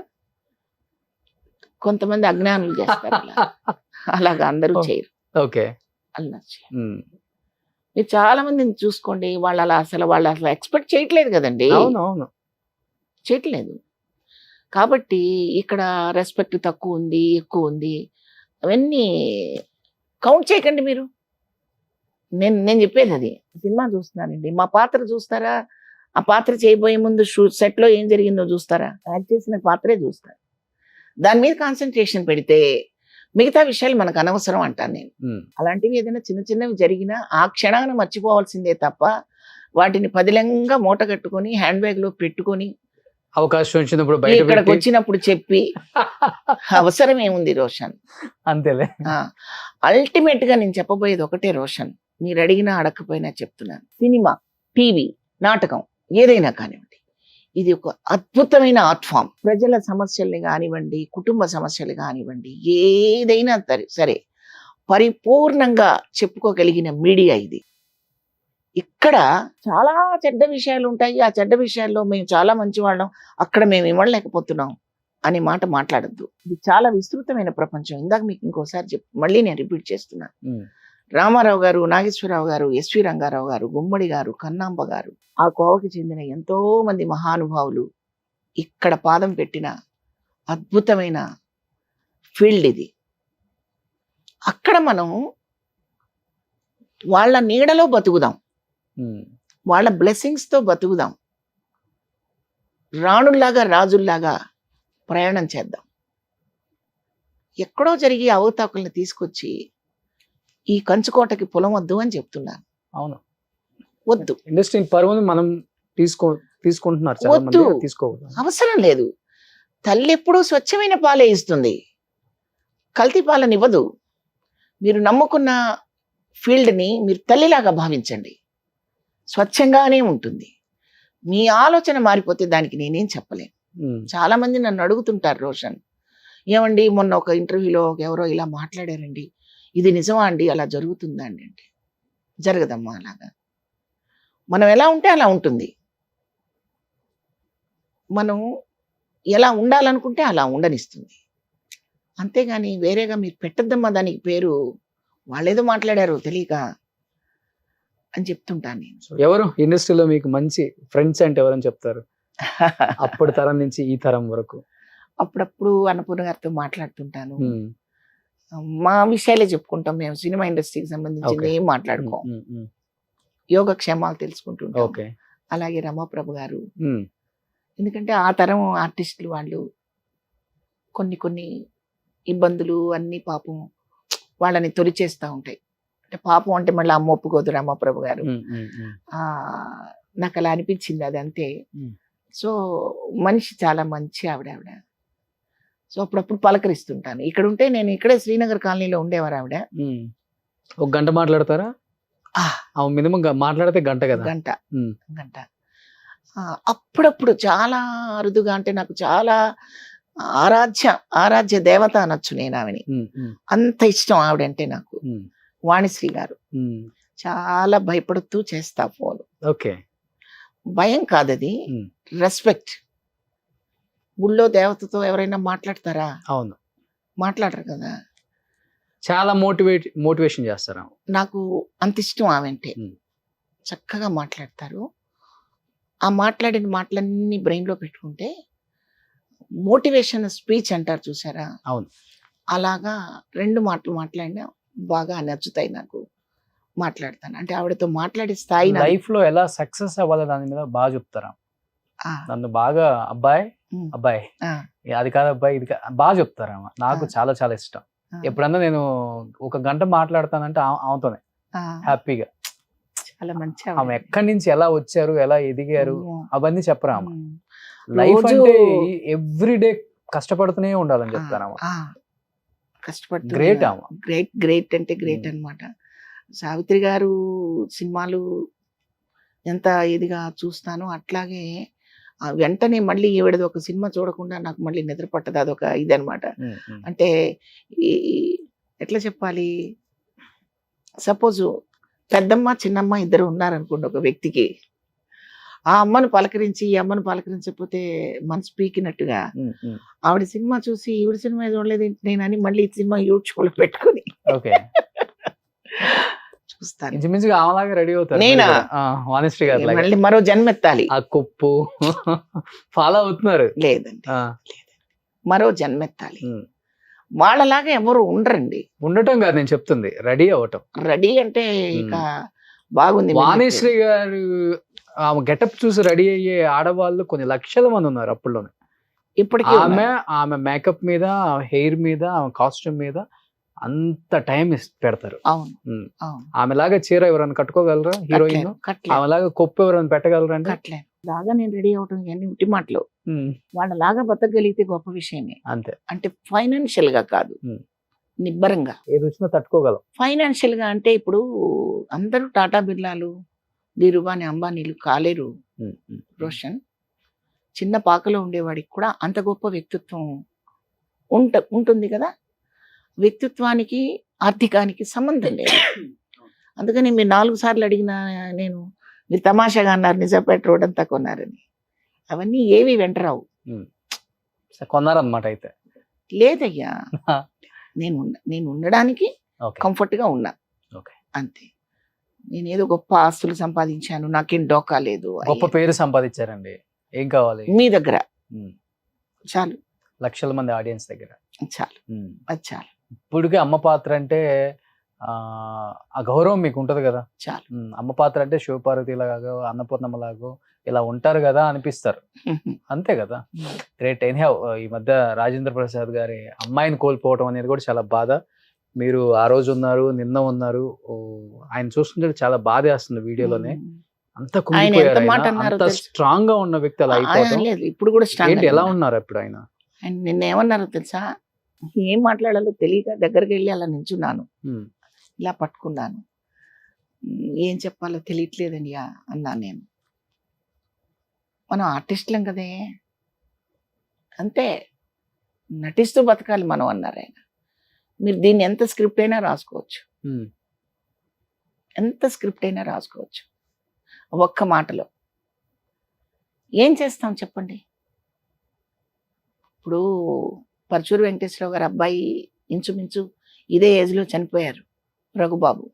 కొంతమంది అజ్ఞానులు చేస్తారు అలాగా, అందరూ చేయరు. ఓకే. అలా మీరు చాలా మందిని చూసుకోండి, వాళ్ళు అసలు ఎక్స్పెక్ట్ చేయట్లేదు కదండి. అవును, చేయట్లేదు. కాబట్టి ఇక్కడ రెస్పెక్ట్ తక్కువ ఉంది, ఎక్కువ ఉంది, అవన్నీ కౌంట్ చేయకండి మీరు. నేను చెప్పేది అది. సినిమా చూస్తున్నానండి, మా పాత్ర చూస్తారా? ఆ పాత్ర చేయబోయే ముందు సెట్ లో ఏం జరిగిందో చూస్తారా? యాక్ట్ చేసిన పాత్రే చూస్తారు. దాని మీద కాన్సన్ట్రేషన్ పెడితే మిగతా విషయాలు మనకు అనవసరం అంటాను నేను. అలాంటివి ఏదైనా చిన్న చిన్నవి జరిగినా ఆ క్షణాన మర్చిపోవాల్సిందే తప్ప వాటిని పదిలంగా మూట కట్టుకొని హ్యాండ్ బ్యాగ్ లో పెట్టుకొని అవకాశం వచ్చినప్పుడు ఇక్కడికి వచ్చినప్పుడు చెప్పి అవసరం ఏముంది రోషన్? అంతేలే. అల్టిమేట్ గా నేను చెప్పబోయేది ఒకటే రోషన్, మీరు అడిగినా అడగకపోయినా చెప్తున్నాను. సినిమా, టీవీ, నాటకం ఏదైనా కానివ్వండి, ఇది ఒక అద్భుతమైన ఆర్ట్ ఫామ్. ప్రజల సమస్యల్ని కానివ్వండి, కుటుంబ సమస్యలు కానివ్వండి, ఏదైనా సరే పరిపూర్ణంగా చెప్పుకోగలిగిన మీడియా ఇది. ఇక్కడ చాలా చెడ్డ విషయాలు ఉంటాయి, ఆ చెడ్డ విషయాల్లో మేము చాలా మంచివాళ్ళం, అక్కడ మేము ఇవ్వలేకపోతున్నాం అనే మాట మాట్లాడద్దు. ఇది చాలా విస్తృతమైన ప్రపంచం. ఇందాక మీకు ఇంకోసారి మళ్ళీ నేను రిపీట్ చేస్తున్నాను, రామారావు గారు, నాగేశ్వరరావు గారు, ఎస్వి రంగారావు గారు, గుమ్మడి గారు, కన్నాంబ గారు, ఆ కోవకి చెందిన ఎంతో మంది మహానుభావులు ఇక్కడ పాదం పెట్టిన అద్భుతమైన ఫీల్డ్ ఇది. అక్కడ మనం వాళ్ళ నీడలో బతుకుదాం, వాళ్ళ బ్లెస్సింగ్స్తో బతుకుదాం, రాణుల్లాగా రాజుల్లాగా ప్రయాణం చేద్దాం. ఎక్కడో జరిగి అవతాకుల్ని తీసుకొచ్చి ఈ కంచుకోటకి పొలం వద్దు అని చెప్తున్నాను. అవును, వద్దు, ఇండస్ట్రీ పరువుని మనం తీసుకుంటున్నారు చాలా మంది, వద్దు, తీసుకోవద్దు. అవసరం లేదు. తల్లి ఎప్పుడూ స్వచ్ఛమైన పాలే ఇస్తుంది, కల్తీ పాలను ఇవ్వదు. మీరు నమ్ముకున్న ఫీల్డ్ని మీరు తల్లిలాగా భావించండి, స్వచ్ఛంగానే ఉంటుంది. మీ ఆలోచన మారిపోతే దానికి నేనేం చెప్పలేను. చాలా మంది నన్ను అడుగుతుంటారు, రోషన్ ఏమండి మొన్న ఒక ఇంటర్వ్యూలో ఎవరో ఇలా మాట్లాడారండి, ఇది నిజమా అండి, అలా జరుగుతుందా అండి అంటే జరగదమ్మా. అలాగా మనం ఎలా ఉంటే అలా ఉంటుంది. మనం ఎలా ఉండాలనుకుంటే అలా ఉండనిస్తుంది. అంతేగాని వేరేగా మీరు పెట్టద్దమ్మా దానికి పేరు, వాళ్ళేదో మాట్లాడారు తెలియక అని చెప్తుంటాను నేను. ఎవరు ఇండస్ట్రీలో మీకు మంచి ఫ్రెండ్స్ అంటే ఎవరని చెప్తారు? అప్పటి తరం నుంచి ఈ తరం వరకు. అప్పుడప్పుడు అన్నపూర్ణ గారితో మాట్లాడుతుంటాను. మా విషయాలే చెప్పుకుంటాం మేము, సినిమా ఇండస్ట్రీకి సంబంధించి ఏం మాట్లాడుకోం. యోగక్షేమాలు తెలుసుకుంటుంటాం. అలాగే రమాప్రభు గారు, ఎందుకంటే ఆ తరం ఆర్టిస్టులు వాళ్ళు కొన్ని ఇబ్బందులు అన్ని పాపం వాళ్ళని తొలిచేస్తూ ఉంటాయి. అంటే పాపం అంటే మళ్ళీ అమ్మ ఒప్పుకోదు రమాప్రభు గారు. నాకు అలా అనిపించింది, అది అంతే. సో మనిషి చాలా మంచి ఆవిడ. సో అప్పుడప్పుడు పలకరిస్తుంటాను. ఇక్కడ ఉంటే నేను ఇక్కడే శ్రీనగర్ కాలనీలో ఉండేవారు ఆవిడ. ఒక గంట మాట్లాడతారా? మినిమం మాట్లాడితే గంట కదా. గంట. అప్పుడప్పుడు చాలా అరుదుగా, అంటే నాకు చాలా ఆరాధ్య దేవత అనొచ్చు నేను ఆవిని. అంత ఇష్టం ఆవిడంటే నాకు. వాణిశ్రీ గారు, చాలా భయపడుతూ చేస్తా ఫోన్. భయం కాదది, రెస్పెక్ట్. ఊళ్ళో దేవతతో ఎవరైనా మాట్లాడతారా? అవును, మాట్లాడరు కదా. చాలా మోటివేషన్ చేస్తారా? నాకు అంత ఇష్టం ఆమెంటే. చక్కగా మాట్లాడతారు. ఆ మాట్లాడిన మాటలన్నీ బ్రెయిన్లో పెట్టుకుంటే మోటివేషన్ స్పీచ్ అంటారు చూసారా? అవును, అలాగా 2 మాటలు మాట్లాడినా బాగా నచ్చుతాయి నాకు. మాట్లాడతాను అంటే ఆవిడతో మాట్లాడే స్థాయి. లైఫ్ లో ఎలా సక్సెస్ అవ్వాలి దాని మీద బాగా చెప్తారా? నన్ను బాగా అబ్బాయి అది కాదు అబ్బాయి ఇది బాగా చెప్తారా? నాకు చాలా చాలా ఇష్టం. ఎప్పుడన్నా నేను ఒక గంట మాట్లాడతానంటే ఆమెతోనే హ్యాపీగా. చాలా మంచి ఆమె ఎక్కడి నుంచి ఎలా వచ్చారు, ఎలా ఎదిగారు అవన్నీ చెప్పరా? ఆమె లైఫ్ అంటే ఎవ్రీడే కష్టపడుతూనే ఉండాలని చెప్తారా? కష్టపడుతూ గ్రేట్ ఆమె. గ్రేట్ అంటే గ్రేట్ అన్నమాట. సావిత్రి గారు సినిమాలు ఎంత ఇదిగా చూస్తానో అట్లాగే వెంటనే మళ్ళీ ఈవిడది ఒక సినిమా చూడకుండా నాకు మళ్ళీ నిద్ర పట్టదు. అదొక ఇది అనమాట. అంటే ఎట్లా చెప్పాలి, సపోజు పెద్దమ్మ చిన్నమ్మ ఇద్దరు ఉన్నారనుకోండి ఒక వ్యక్తికి, ఆ అమ్మను పలకరించి ఈ అమ్మను పలకరించకపోతే మనసు పీకినట్టుగా ఆవిడ సినిమా చూసి ఈవిడ సినిమా చూడలేదు నేను అని మళ్ళీ ఈ సినిమా యూట్యూబ్లో పెట్టుకుని చూస్తాను. రెడీ అవుతారు. నేనా మళ్ళీ మరో జన్మెత్తాలి. ఆ కొప్పు ఫాలో అవుతున్నారు? లేదండి, మరో జన్మెత్తాలి. వాళ్ళలాగా ఎవరు ఉండరండి. ఉండటం కాదు నేను చెప్తుంది, రెడీ అవ్వటం. రెడీ అంటే ఇక బాగుంది. వాణిశ్రీ గారు ఆమె గెటప్ చూసి రెడీ అయ్యే ఆడవాళ్ళు కొన్ని లక్షల మంది ఉన్నారు అప్పుడులోనే. ఇప్పటికీ ఆమె మేకప్ మీద, హెయిర్ మీద, ఆమె కాస్ట్యూమ్ మీద అంత టైం పెడతారు. ఆమెలాగా చీర ఎవరైనా కట్టుకోగలరా హీరోయిన్? ఆమెలాగా కొప్పు ఎవరైనా పెట్టగలరా? అంటే లాగా నేను రెడీ అవటం ఇవన్నీ ఉట్టి మాటలు. వాళ్ళలాగా బతకగలిగితే గొప్ప విషయమే. అంతే. అంటే ఫైనాన్షియల్ గా కాదు, నిబ్బరంగా ఏది వచ్చినా తట్టుకోగలం. ఫైనాన్షియల్ గా అంటే ఇప్పుడు అందరూ టాటా బిర్లాలు, ధీరుభాని అంబానీలు కాలేరు రోషన్. చిన్న పాకలో ఉండేవాడికి కూడా అంత గొప్ప వ్యక్తిత్వం ఉంటుంది కదా. వ్యక్తిత్వానికి ఆర్థికానికి సంబంధం లేదు. అందుకని మీరు 4 సార్లు అడిగినా నేను మీరు తమాషాగా అన్నారు నిజాపేట రోడ్ అంతా కొన్నారని. అవన్నీ ఏవి వెంటరావు. కొన్నారన్నమాట అయితే? లేదయ్యా, నేను ఉండడానికి కంఫర్ట్ గా ఉన్నా. ఓకే. అంతే. నేనేదో గొప్ప ఆస్తులు సంపాదించాను, నాకేం డోకా లేదు. గొప్ప పేరు సంపాదించారండి. ఏం కావాలి? మీ దగ్గర ఉమ్. చాలు, లక్షల మంది ఆడియన్స్ దగ్గర. చాలు, అది చాలు, ఇప్పటికే అమ్మ పాత్ర అంటే ఆ గౌరవం మీకు ఉంటది కదా. చాలు. అమ్మ పాత్ర అంటే శివపార్వతి లాగా, అన్నపూర్ణమ్మ లాగో ఇలా ఉంటారు కదా అనిపిస్తారు. అంతే కదా. గ్రేట్. ఎనీహౌ ఈ మధ్య రాజేంద్ర ప్రసాద్ గారి అమ్మాయిని కోల్పోవడం అనేది కూడా చాలా బాధ. మీరు ఆ రోజు ఉన్నారు, నిన్న ఉన్నారు. ఆయన చూస్తుంటే చాలా బాధ వేస్తుంది వీడియోలోనే. అంత ఎంత మాట అన్నారో అంత తెలుసా? స్ట్రాంగ్ గా ఉన్న వ్యక్తి అలా అయిపోవడం. లేదు, ఇప్పుడు కూడా స్ట్రాంగ్. ఏంటి ఎలా ఉన్నారు అప్పుడు ఆయన? అండ్ నిన్న ఏమన్నారో తెలుసా? ఏం మాట్లాడాలో తెలియక దగ్గరికి వెళ్ళి అలా నించున్నాను, ఇలా పట్టుకున్నాను. ఏం చెప్పాలో తెలియట్లేదనియా అన్నా నేను. మనం ఆర్టిస్టులం కదే, అంతే, నటిస్తూ బతకాలి మనం అన్నారు ఆయన. మీరు దీన్ని ఎంత స్క్రిప్ట్ అయినా రాసుకోవచ్చు, ఎంత స్క్రిప్ట్ అయినా రాసుకోవచ్చు ఒక్క మాటలో. ఏం చేస్తాం చెప్పండి? ఇప్పుడు పరచూరు వెంకటేశ్వరరావు గారు అబ్బాయి ఇంచుమించు ఇదే ఏజ్లో చనిపోయారు, రఘుబాబు.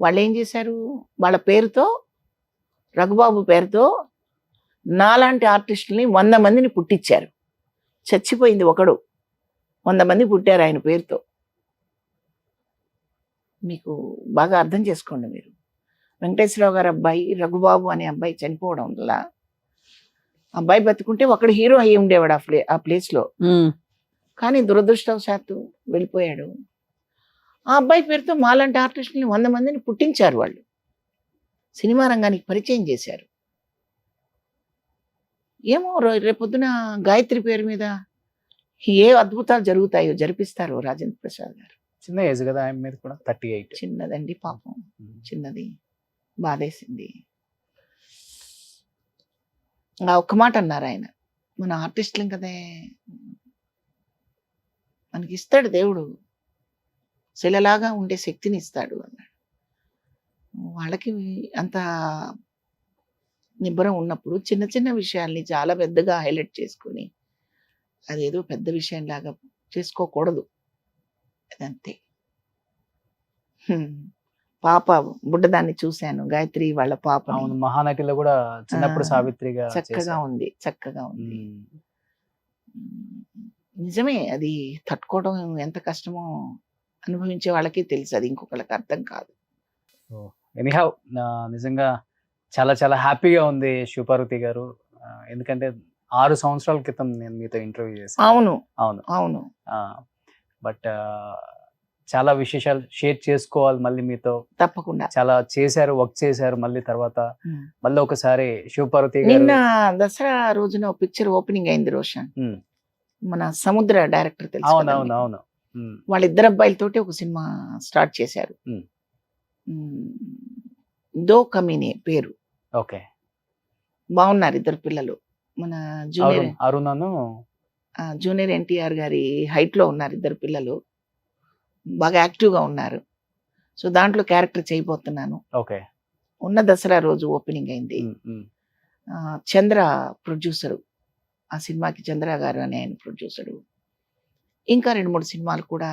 వాళ్ళు ఏం చేశారు? వాళ్ళ పేరుతో, రఘుబాబు పేరుతో నాలాంటి ఆర్టిస్టుల్ని 100 మందిని పుట్టించారు. చచ్చిపోయింది ఒకడు, 100 మంది పుట్టారు ఆయన పేరుతో. మీకు బాగా అర్థం చేసుకోండి మీరు. వెంకటేశ్వరరావు గారు అబ్బాయి రఘుబాబు అనే అబ్బాయి చనిపోవడం వల్ల అబ్బాయి బతుకుంటే ఒకడు హీరో అయ్యి ఉండేవాడు ఆ ప్లేస్లో. కానీ దురదృష్టవశాత్తు వెళ్ళిపోయాడు. ఆ అబ్బాయి పేరుతో మాలాంటి ఆర్టిస్టులని 100 మందిని పుట్టించారు వాళ్ళు, సినిమా రంగానికి పరిచయం చేశారు. ఏమో రేపొద్దున గాయత్రి పేరు మీద ఏ అద్భుతాలు జరుగుతాయో జరిపిస్తారు రాజేంద్ర ప్రసాద్ గారు. చిన్న ఏజ్ కదా ఆయన మీద కూడా, 38. చిన్నదండి పాపం, చిన్నది. బాధేసింది. ఒక్క మాట అన్నారు ఆయన, మన ఆర్టిస్టులం కదే, మనకి ఇస్తాడు దేవుడు, శిలలాగా ఉండే శక్తిని ఇస్తాడు అన్నాడు. వాళ్ళకి అంత నిబ్బరం ఉన్నప్పుడు చిన్న చిన్న విషయాల్ని చాలా పెద్దగా హైలైట్ చేసుకొని అదేదో పెద్ద విషయంలాగా చేసుకోకూడదు. అదంతే. పాప బుడ్డదాన్ని చూశాను, గాయత్రి వాళ్ళ పాప. మహానటిలో కూడా చిన్నప్పుడు సావిత్రిగా చక్కగా ఉంది, చక్కగా ఉంది. నిజమే, అది తట్టుకోవడం ఎంత కష్టమో అనుభవించే వాళ్ళకి తెలుసు, అది ఇంకొకళ్ళకి అర్థం కాదు. ఎనీహౌ నిజంగా చాలా చాలా హ్యాపీగా ఉంది శివపార్వతి గారు. ఎందుకంటే 6 సంవత్సరాల క్రితం నేను మీతో ఇంటర్వ్యూ చేశాను. అవును అవును అవును. బట్ చాలా విశేషాలు షేర్ చేసుకోవాలి మళ్ళీ మీతో. తప్పకుండా. చాలా చేశారు, వర్క్ చేశారు. మళ్ళీ తర్వాత మళ్ళీ ఒకసారి శివపార్వతి గారు నిన్న దసరా రోజున పిక్చర్ ఓపెనింగ్ అయింది రోషన్. మన సముద్ర డైరెక్టర్ తెలుసు. అవును. వాళ్ళిద్దరు అబ్బాయిలతోటి ఒక సినిమా స్టార్ట్ చేశారు. దో కమీనే పేరు. ఓకే. బాగున్నారు ఇద్దరు పిల్లలు. మన జూనియర్ అరుణను జూనియర్ ఎన్టీఆర్ గారి హైట్ లో ఉన్నారు ఇద్దరు పిల్లలు, బాగా యాక్టివ్ గా ఉన్నారు. సో దాంట్లో క్యారెక్టర్ చేయబోతున్నాను. ఓకే. ఉన్న దసరా రోజు ఓపెనింగ్ అయింది. చంద్ర ప్రొడ్యూసరు, ఆ సినిమాకి చంద్ర గారు అని ఆయన ప్రొడ్యూసరు. ఇంకా 2-3 సినిమాలు కూడా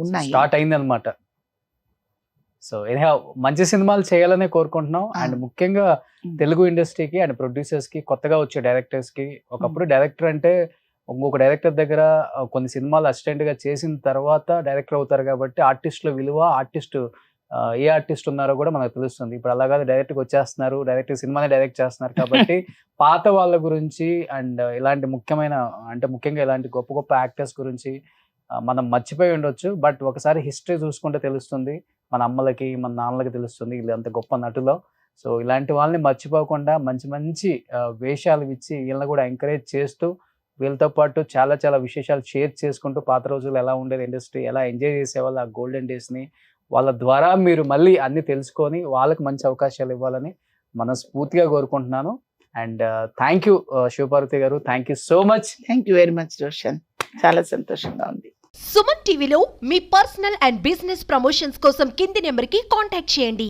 ఉన్నాయి. స్టార్ట్ అయింది అనమాట. సో ఎనీహౌ మంచి సినిమాలు చేయాలనే కోరుకుంటున్నాం. అండ్ ముఖ్యంగా తెలుగు ఇండస్ట్రీకి అండ్ ప్రొడ్యూసర్స్ కి, కొత్తగా వచ్చే డైరెక్టర్స్ కి, ఒకప్పుడు డైరెక్టర్ అంటే ఇంకొక డైరెక్టర్ దగ్గర కొన్ని సినిమాలు అసిస్టెంట్ గా చేసిన తర్వాత డైరెక్టర్ అవుతారు కాబట్టి ఆర్టిస్టుల విలువ, ఏ ఆర్టిస్ట్ ఉన్నారో కూడా మనకు తెలుస్తుంది. ఇప్పుడు అలాగా డైరెక్ట్గా వచ్చేస్తున్నారు, డైరెక్ట్ సినిమాని డైరెక్ట్ చేస్తున్నారు కాబట్టి పాత వాళ్ళ గురించి అండ్ ఇలాంటి ముఖ్యంగా ఇలాంటి గొప్ప గొప్ప యాక్టర్స్ గురించి మనం మర్చిపోయి ఉండొచ్చు. బట్ ఒకసారి హిస్టరీ చూసుకుంటే తెలుస్తుంది, మన అమ్మలకి మన నాన్నలకి తెలుస్తుంది వీళ్ళు అంత గొప్ప నటులో. సో ఇలాంటి వాళ్ళని మర్చిపోకుండా మంచి మంచి వేషాలు ఇచ్చి వీళ్ళని కూడా ఎంకరేజ్ చేస్తూ వీళ్ళతో పాటు చాలా చాలా విశేషాలు షేర్ చేసుకుంటూ పాత రోజులు ఎలా ఉండేది ఇండస్ట్రీ, ఎలా ఎంజాయ్ చేసేవాళ్ళు ఆ గోల్డెన్ డేస్ని, వాళ్ళ ద్వారా మీరు మళ్ళీ అన్ని తెలుసుకొని వాళ్ళకి మంచి అవకాశాలు ఇవ్వాలని మనస్ఫూర్తిగా కోరుకుంటున్నాను. అండ్ థ్యాంక్ యూ శివపార్వతి గారు, thank you so much. Thank you very much Roshan, చాలా సంతోషంగా ఉంది. సుమన్ టీవీలో మీ పర్సనల్ అండ్ బిజినెస్ ప్రమోషన్స్ కోసం కింది నెంబర్కి కాంటాక్ట్ చేయండి.